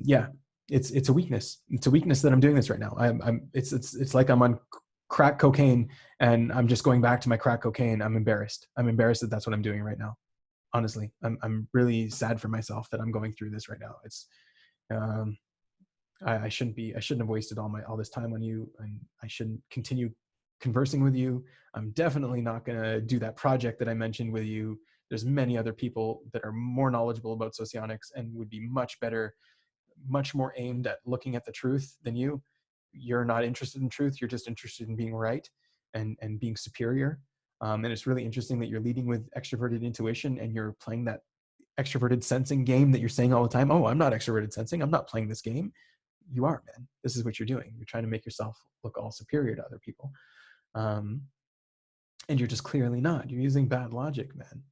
yeah, it's a weakness. It's a weakness that I'm doing this right now. It's like I'm on crack cocaine and I'm just going back to my crack cocaine. I'm embarrassed. I'm embarrassed that that's what I'm doing right now. Honestly, I'm really sad for myself that I'm going through this right now. It's I shouldn't have wasted all this time on you, and I shouldn't continue conversing with you. I'm definitely not going to do that project that I mentioned with you. There's many other people that are more knowledgeable about socionics and would be much better, much more aimed at looking at the truth than you. You're not interested in truth. You're just interested in being right and being superior. And it's really interesting that you're leading with extroverted intuition and you're playing that extroverted sensing game that you're saying all the time. Oh, I'm not extroverted sensing. I'm not playing this game. You are, man. This is what you're doing. You're trying to make yourself look all superior to other people. And you're just clearly not. You're using bad logic, man.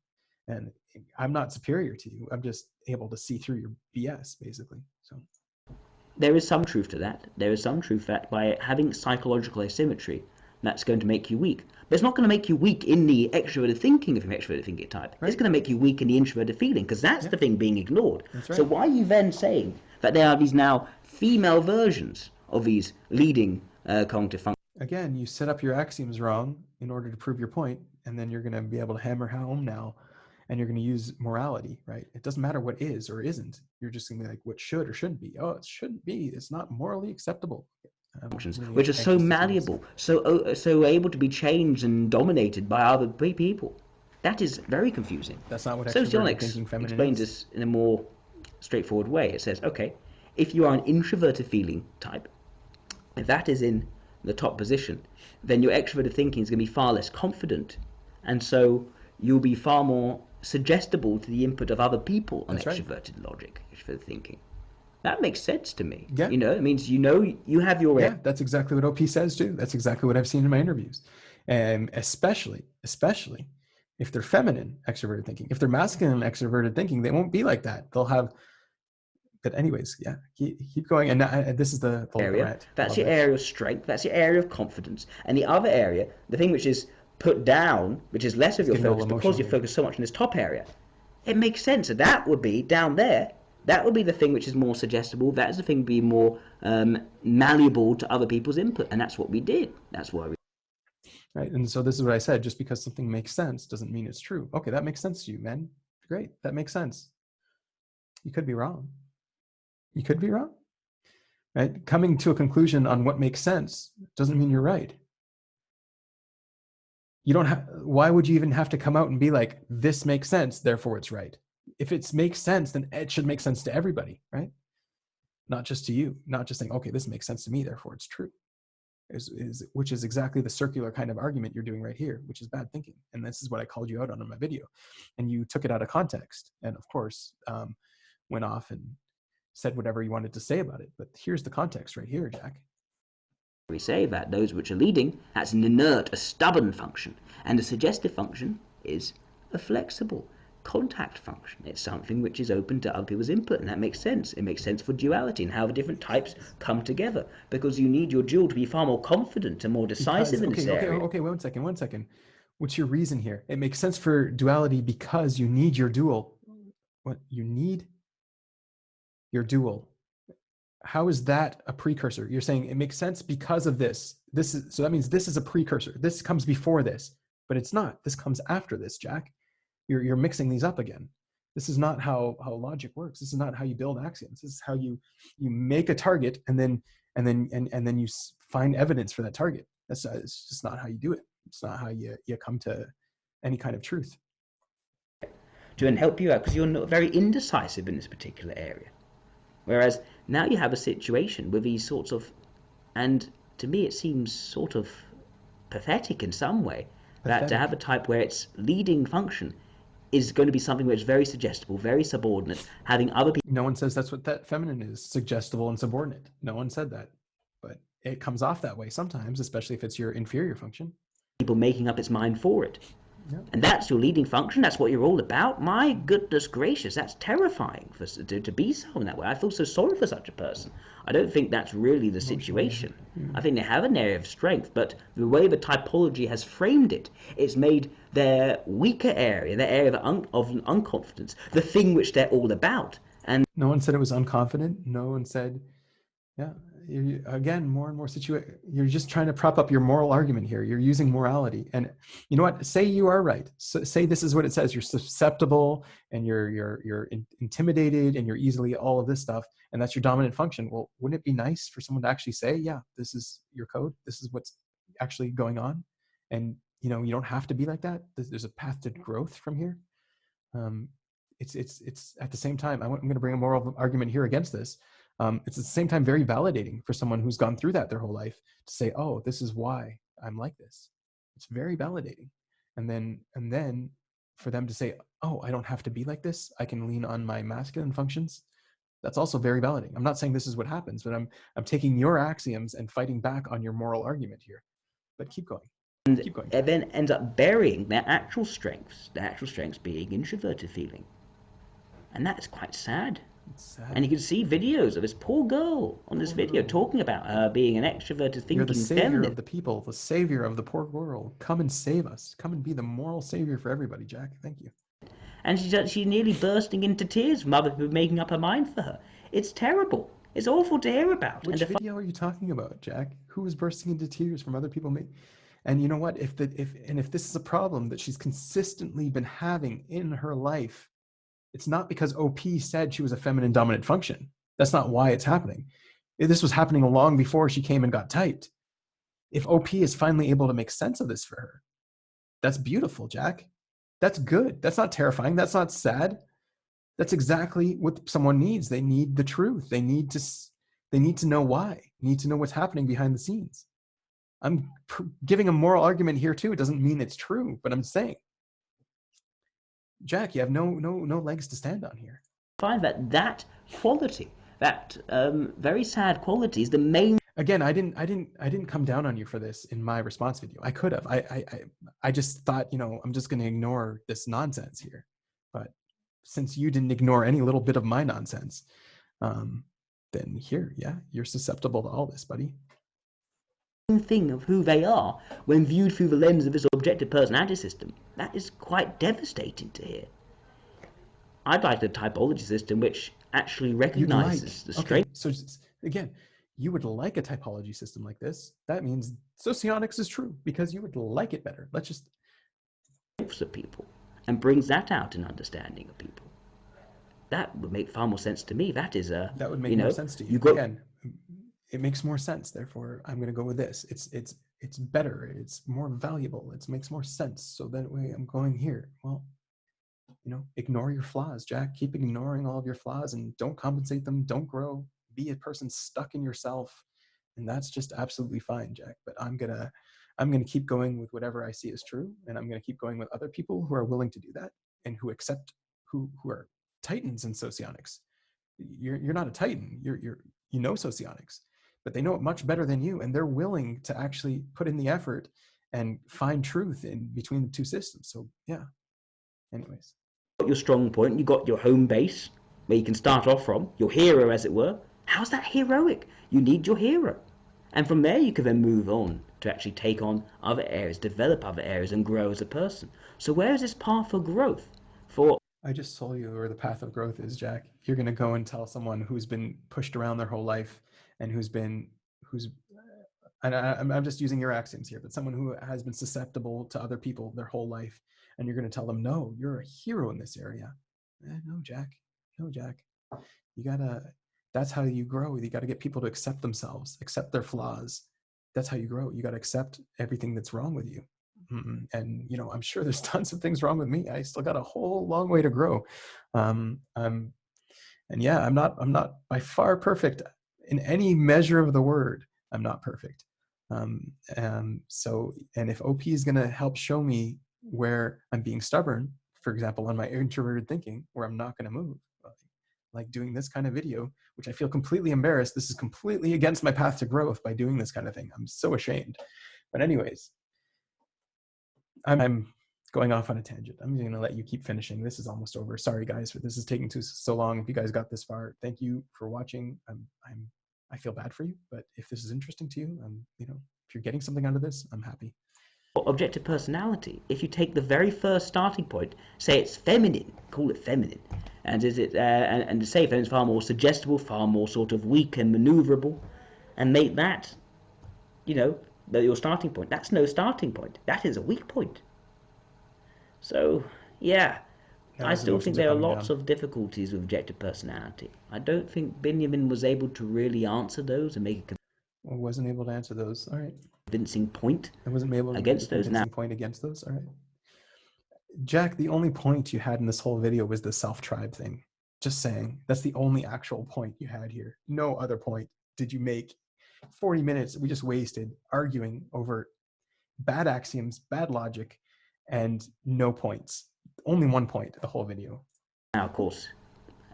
And I'm not superior to you. I'm just able to see through your BS, basically. So there is some truth to that. There is some truth that by having psychological asymmetry, that's going to make you weak. But it's not going to make you weak in the extroverted thinking of an extroverted thinking type. Right. It's going to make you weak in the introverted feeling, because that's the thing being ignored. That's right. So why are you then saying that there are these now female versions of these leading cognitive functions? Again, you set up your axioms wrong in order to prove your point, and then you're going to be able to hammer home now, and you're going to use morality, right? It doesn't matter what is or isn't. You're just going to be like, what should or shouldn't be. Oh, it shouldn't be. It's not morally acceptable. Functions, really which are so malleable, so able to be changed and dominated by other people. That is very confusing. That's not what Socionics explains this in a more straightforward way. It says, okay, if you are an introverted feeling type, if that is in the top position, then your extroverted thinking is going to be far less confident, and so you'll be far more suggestible to the input of other people on extroverted logic, extroverted thinking. That makes sense to me. Yeah. It means you have your... Yeah, that's exactly what OP says too. That's exactly what I've seen in my interviews. And especially if they're feminine extroverted thinking. If they're masculine extroverted thinking, they won't be like that. They'll have... But anyways, yeah, keep going. And this is the area. That's your area of strength. That's your area of confidence. And the other area, the thing which is put down, which is less of your focus because you focus so much on this top area, it makes sense. So that would be down there. That would be the thing which is more suggestible. That is the thing be more malleable to other people's input. And that's what we did. That's why we... right? And so this is what I said, just because something makes sense doesn't mean it's true. Okay, that makes sense to you, man. Great, that makes sense. You could be wrong. You could be wrong, right? Coming to a conclusion on what makes sense doesn't mean you're right. You don't have, why would you even have to come out and be like, this makes sense, therefore it's right? If it makes sense, then it should make sense to everybody, right? Not just to you, not just saying, okay, this makes sense to me, therefore it's true. Which is exactly the circular kind of argument you're doing right here, which is bad thinking. And this is what I called you out on in my video. And you took it out of context. And of course, went off and said whatever you wanted to say about it. But here's the context right here, Jack. We say that those which are leading, that's an inert, a stubborn function. And the suggestive function is a flexible contact function. It's something which is open to other people's input, and that makes sense. It makes sense for duality and how the different types come together, because you need your dual to be far more confident and more decisive in this area. Okay, one second. What's your reason here? It makes sense for duality because you need your dual. What, you need your dual? How is that a precursor? You're saying it makes sense because of this. So that means this is a precursor. This comes before this, but it's not. This comes after this, Jack. You're mixing these up again. This is not how logic works. This is not how you build axioms. This is how you make a target and then you find evidence for that target. It's just not how you do it. It's not how you come to any kind of truth. To help you out, because you're not very indecisive in this particular area. Whereas now you have a situation with these sorts of, and to me it seems sort of pathetic in some way, that to have a type where its leading function is going to be something which is very suggestible, very subordinate, having other people. No one says that's what that feminine is, suggestible and subordinate. No one said that, but it comes off that way sometimes, especially if it's your inferior function. People making up its mind for it. Yep. And that's your leading function. That's what you're all about. My goodness gracious, that's terrifying to be so in that way. I feel so sorry for such a person. I don't think that's really the situation. I think they have an area of strength, but the way the typology has framed it, it's made their weaker area, their area of unconfidence, the thing which they're all about. And no one said it was unconfident. No one said, yeah. Again, more and more you're just trying to prop up your moral argument here. You're using morality, and you know what? Say you are right. So say this is what it says. You're susceptible, and you're intimidated, and you're easily all of this stuff, and that's your dominant function. Well, wouldn't it be nice for someone to actually say, yeah, this is your code. This is what's actually going on, and you don't have to be like that. There's a path to growth from here. It's at the same time. I'm going to bring a moral argument here against this. It's at the same time very validating for someone who's gone through that their whole life to say, oh, this is why I'm like this. It's very validating. And then for them to say, oh, I don't have to be like this. I can lean on my masculine functions. That's also very validating. I'm not saying this is what happens, but I'm taking your axioms and fighting back on your moral argument here. But keep going. And it then ends up burying their actual strengths being introverted feeling. And that's quite sad. And you can see videos of this poor girl on this video talking about her being an extroverted thinking You're the savior feminine. of the people, the savior of the poor girl. Come and save us. Come and be the moral savior for everybody, Jack. Thank you. And she's nearly bursting into tears from other people making up her mind for her. It's terrible. It's awful to hear about. Which video are you talking about, Jack? Who is bursting into tears from other people? And you know what? If this is a problem that she's consistently been having in her life, it's not because OP said she was a feminine dominant function. That's not why it's happening. This was happening long before she came and got typed. If OP is finally able to make sense of this for her, that's beautiful, Jack. That's good. That's not terrifying. That's not sad. That's exactly what someone needs. They need the truth. They need to know why. They need to know what's happening behind the scenes. I'm giving a moral argument here too. It doesn't mean it's true, but I'm saying, Jack, you have no legs to stand on here. I find that quality, that very sad quality, is the main. Again, I didn't come down on you for this in my response video. I could have. I just thought, I'm just going to ignore this nonsense here. But since you didn't ignore any little bit of my nonsense, then here, yeah, you're susceptible to all this, buddy. Thing of who they are when viewed through the lens of this objective personality system, that is quite devastating to hear. I'd like a typology system which actually recognizes the strength. So again, you would like a typology system like this, that means socionics is true because you would like it better. Let's just of people and brings that out in understanding of people. That would make far more sense to me. That is a that would make more sense to you. Again, it makes more sense. Therefore, I'm going to go with this. It's better. It's more valuable. It makes more sense. So that way, I'm going here. Well, ignore your flaws, Jack. Keep ignoring all of your flaws and don't compensate them. Don't grow. Be a person stuck in yourself, and that's just absolutely fine, Jack. But I'm gonna keep going with whatever I see as true, and I'm gonna keep going with other people who are willing to do that and who accept who are titans in socionics. You're not a titan. You know socionics, but they know it much better than you, and they're willing to actually put in the effort and find truth in between the two systems. So yeah. Anyways. Your strong point, you got your home base where you can start off from, your hero as it were. How's that heroic? You need your hero. And from there you can then move on to actually take on other areas, develop other areas and grow as a person. So where is this path for growth? I just told you where the path of growth is, Jack. You're going to go and tell someone who's been pushed around their whole life and I'm just using your axioms here, but someone who has been susceptible to other people their whole life, and you're going to tell them, no, you're a hero in this area. No, Jack. That's how you grow. You got to get people to accept themselves, accept their flaws. That's how you grow. You got to accept everything that's wrong with you. And I'm sure there's tons of things wrong with me. I still got a whole long way to grow. I'm not by far perfect in any measure of the word. I'm not perfect. And if OP is going to help show me where I'm being stubborn, for example, on my introverted thinking, where I'm not going to move, like doing this kind of video, which I feel completely embarrassed. This is completely against my path to growth by doing this kind of thing. I'm so ashamed. But anyways, I'm going off on a tangent. I'm going to let you keep finishing. This is almost over. Sorry, guys, for this is taking so long. If you guys got this far, thank you for watching. I feel bad for you, but if this is interesting to you, if you're getting something out of this, I'm happy. Objective personality. If you take the very first starting point, say it's feminine, call it feminine, and to say feminine is far more suggestible, far more sort of weak and maneuverable, and make that, your starting point. That's no starting point. That is a weak point. So, yeah, I still think there are lots of difficulties with objective personality. I don't think Benjamin was able to really answer those and make a wasn't able to answer those. All right. Convincing point. I wasn't able to against make a those now. Point against those. All right. Jack, the only point you had in this whole video was the self-tribe thing. Just saying. That's the only actual point you had here. No other point did you make. 40 minutes we just wasted arguing over bad axioms, bad logic, and no points. Only one point the whole video. Now, of course,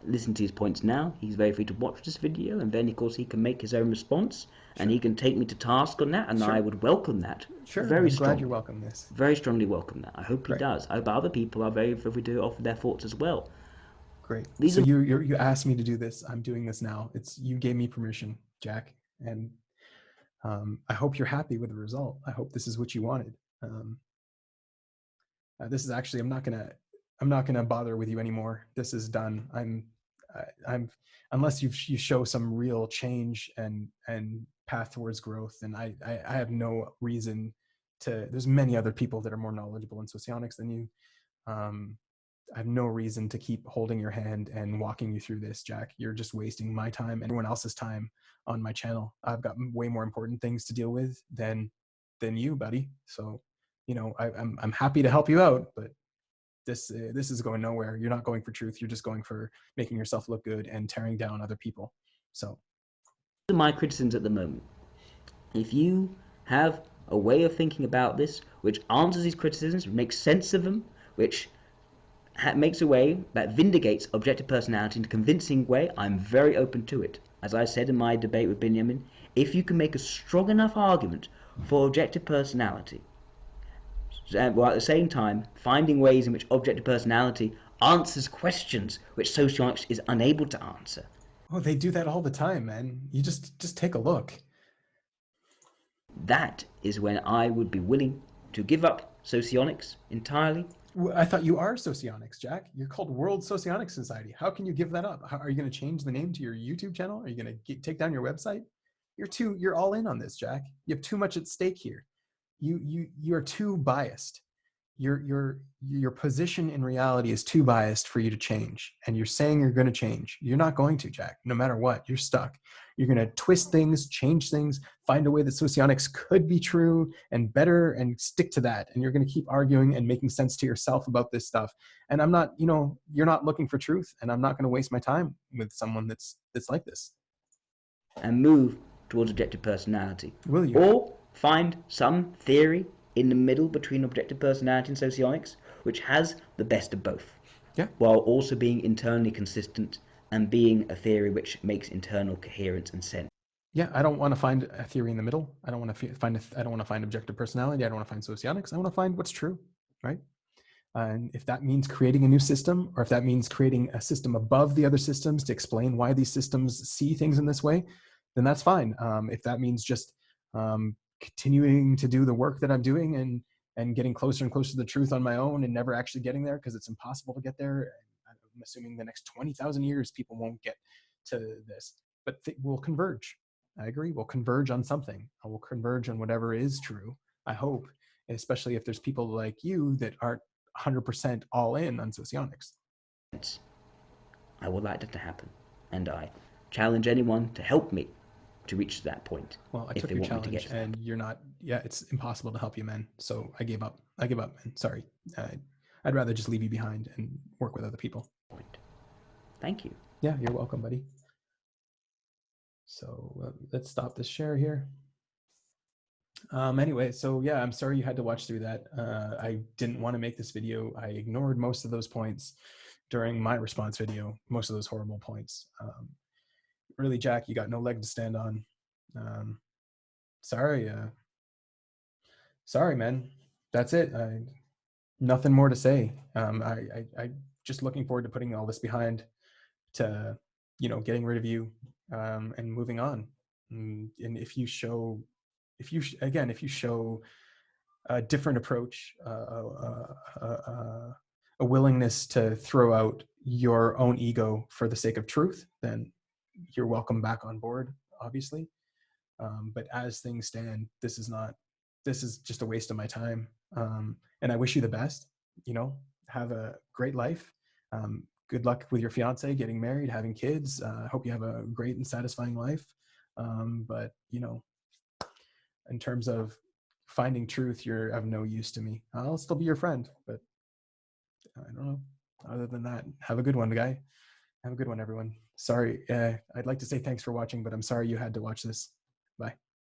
listen to his points now. He's very free to watch this video, and then, of course, he can make his own response, and he can take me to task on that, and I would welcome that. Sure, very I'm glad you welcome this. Very strongly welcome that. I hope he does. I hope other people are very free to offer their thoughts as well. Great. So you asked me to do this. I'm doing this now. You gave me permission, Jack, and I hope you're happy with the result. I hope this is what you wanted. This is actually, I'm not gonna bother with you anymore. This is done. I'm unless you show some real change and path towards growth, and I have no reason to. There's many other people that are more knowledgeable in socionics than you. I have no reason to keep holding your hand and walking you through this, Jack. You're just wasting my time and everyone else's time on my channel. I've got way more important things to deal with than you, buddy. So, I'm happy to help you out, but this is going nowhere. You're not going for truth. You're just going for making yourself look good and tearing down other people. So, my criticisms at the moment. If you have a way of thinking about this which answers these criticisms, makes sense of them, which makes a way that vindicates objective personality in a convincing way, I'm very open to it. As I said in my debate with Benjamin, if you can make a strong enough argument for objective personality, while at the same time finding ways in which objective personality answers questions which socionics is unable to answer. Oh, they do that all the time, man. You just take a look. That is when I would be willing to give up socionics entirely. I thought you are Socionics, Jack. You're called World Socionics Society. How can you give that up? Are you going to change the name to your YouTube channel? Are you going to take down your website? you're all in on this, Jack. You have too much at stake here. You're too biased. Your position in reality is too biased for you to change. And you're saying you're going to change. You're not going to, Jack. No matter what, you're stuck. You're going to twist things, change things, find a way that socionics could be true and better, and stick to that. And you're going to keep arguing and making sense to yourself about this stuff. And I'm not, you're not looking for truth, and I'm not going to waste my time with someone that's like this. And move towards objective personality. Will you? Or find some theory in the middle between objective personality and socionics, which has the best of both. Yeah. While also being internally consistent and being a theory which makes internal coherence and sense. Yeah, I don't want to find a theory in the middle. I don't want to find objective personality. I don't want to find socionics. I want to find what's true, right? And if that means creating a new system, or if that means creating a system above the other systems to explain why these systems see things in this way, then that's fine. If that means just continuing to do the work that I'm doing and getting closer and closer to the truth on my own and never actually getting there because it's impossible to get there, I'm assuming the next 20,000 years people won't get to this, but we'll converge. I agree. We'll converge on something. We'll converge on whatever is true, I hope, especially if there's people like you that aren't 100% all in on socionics. I would like that to happen, and I challenge anyone to help me to reach that point. Well, I took your challenge, and you're not. Yeah, it's impossible to help you, man. So I gave up. Man. Sorry. I'd rather just leave you behind and work with other people. Thank you. Yeah, you're welcome, buddy. So let's stop this share here. Anyway, so yeah, I'm sorry you had to watch through that. I didn't want to make this video. I ignored most of those points during my response video, most of those horrible points. Really, Jack, you got no leg to stand on. Sorry, man. That's it. Nothing more to say. I just looking forward to putting all this behind, to getting rid of you, and moving on. And if you show a different approach, a willingness to throw out your own ego for the sake of truth, then you're welcome back on board, obviously. But as things stand, this is just a waste of my time. And I wish you the best. Have a great life. Good luck with your fiance, getting married, having kids. I hope you have a great and satisfying life. But in terms of finding truth, you're of no use to me. I'll still be your friend, but I don't know. Other than that, have a good one, guy. Have a good one, everyone. Sorry, I'd like to say thanks for watching, but I'm sorry you had to watch this. Bye.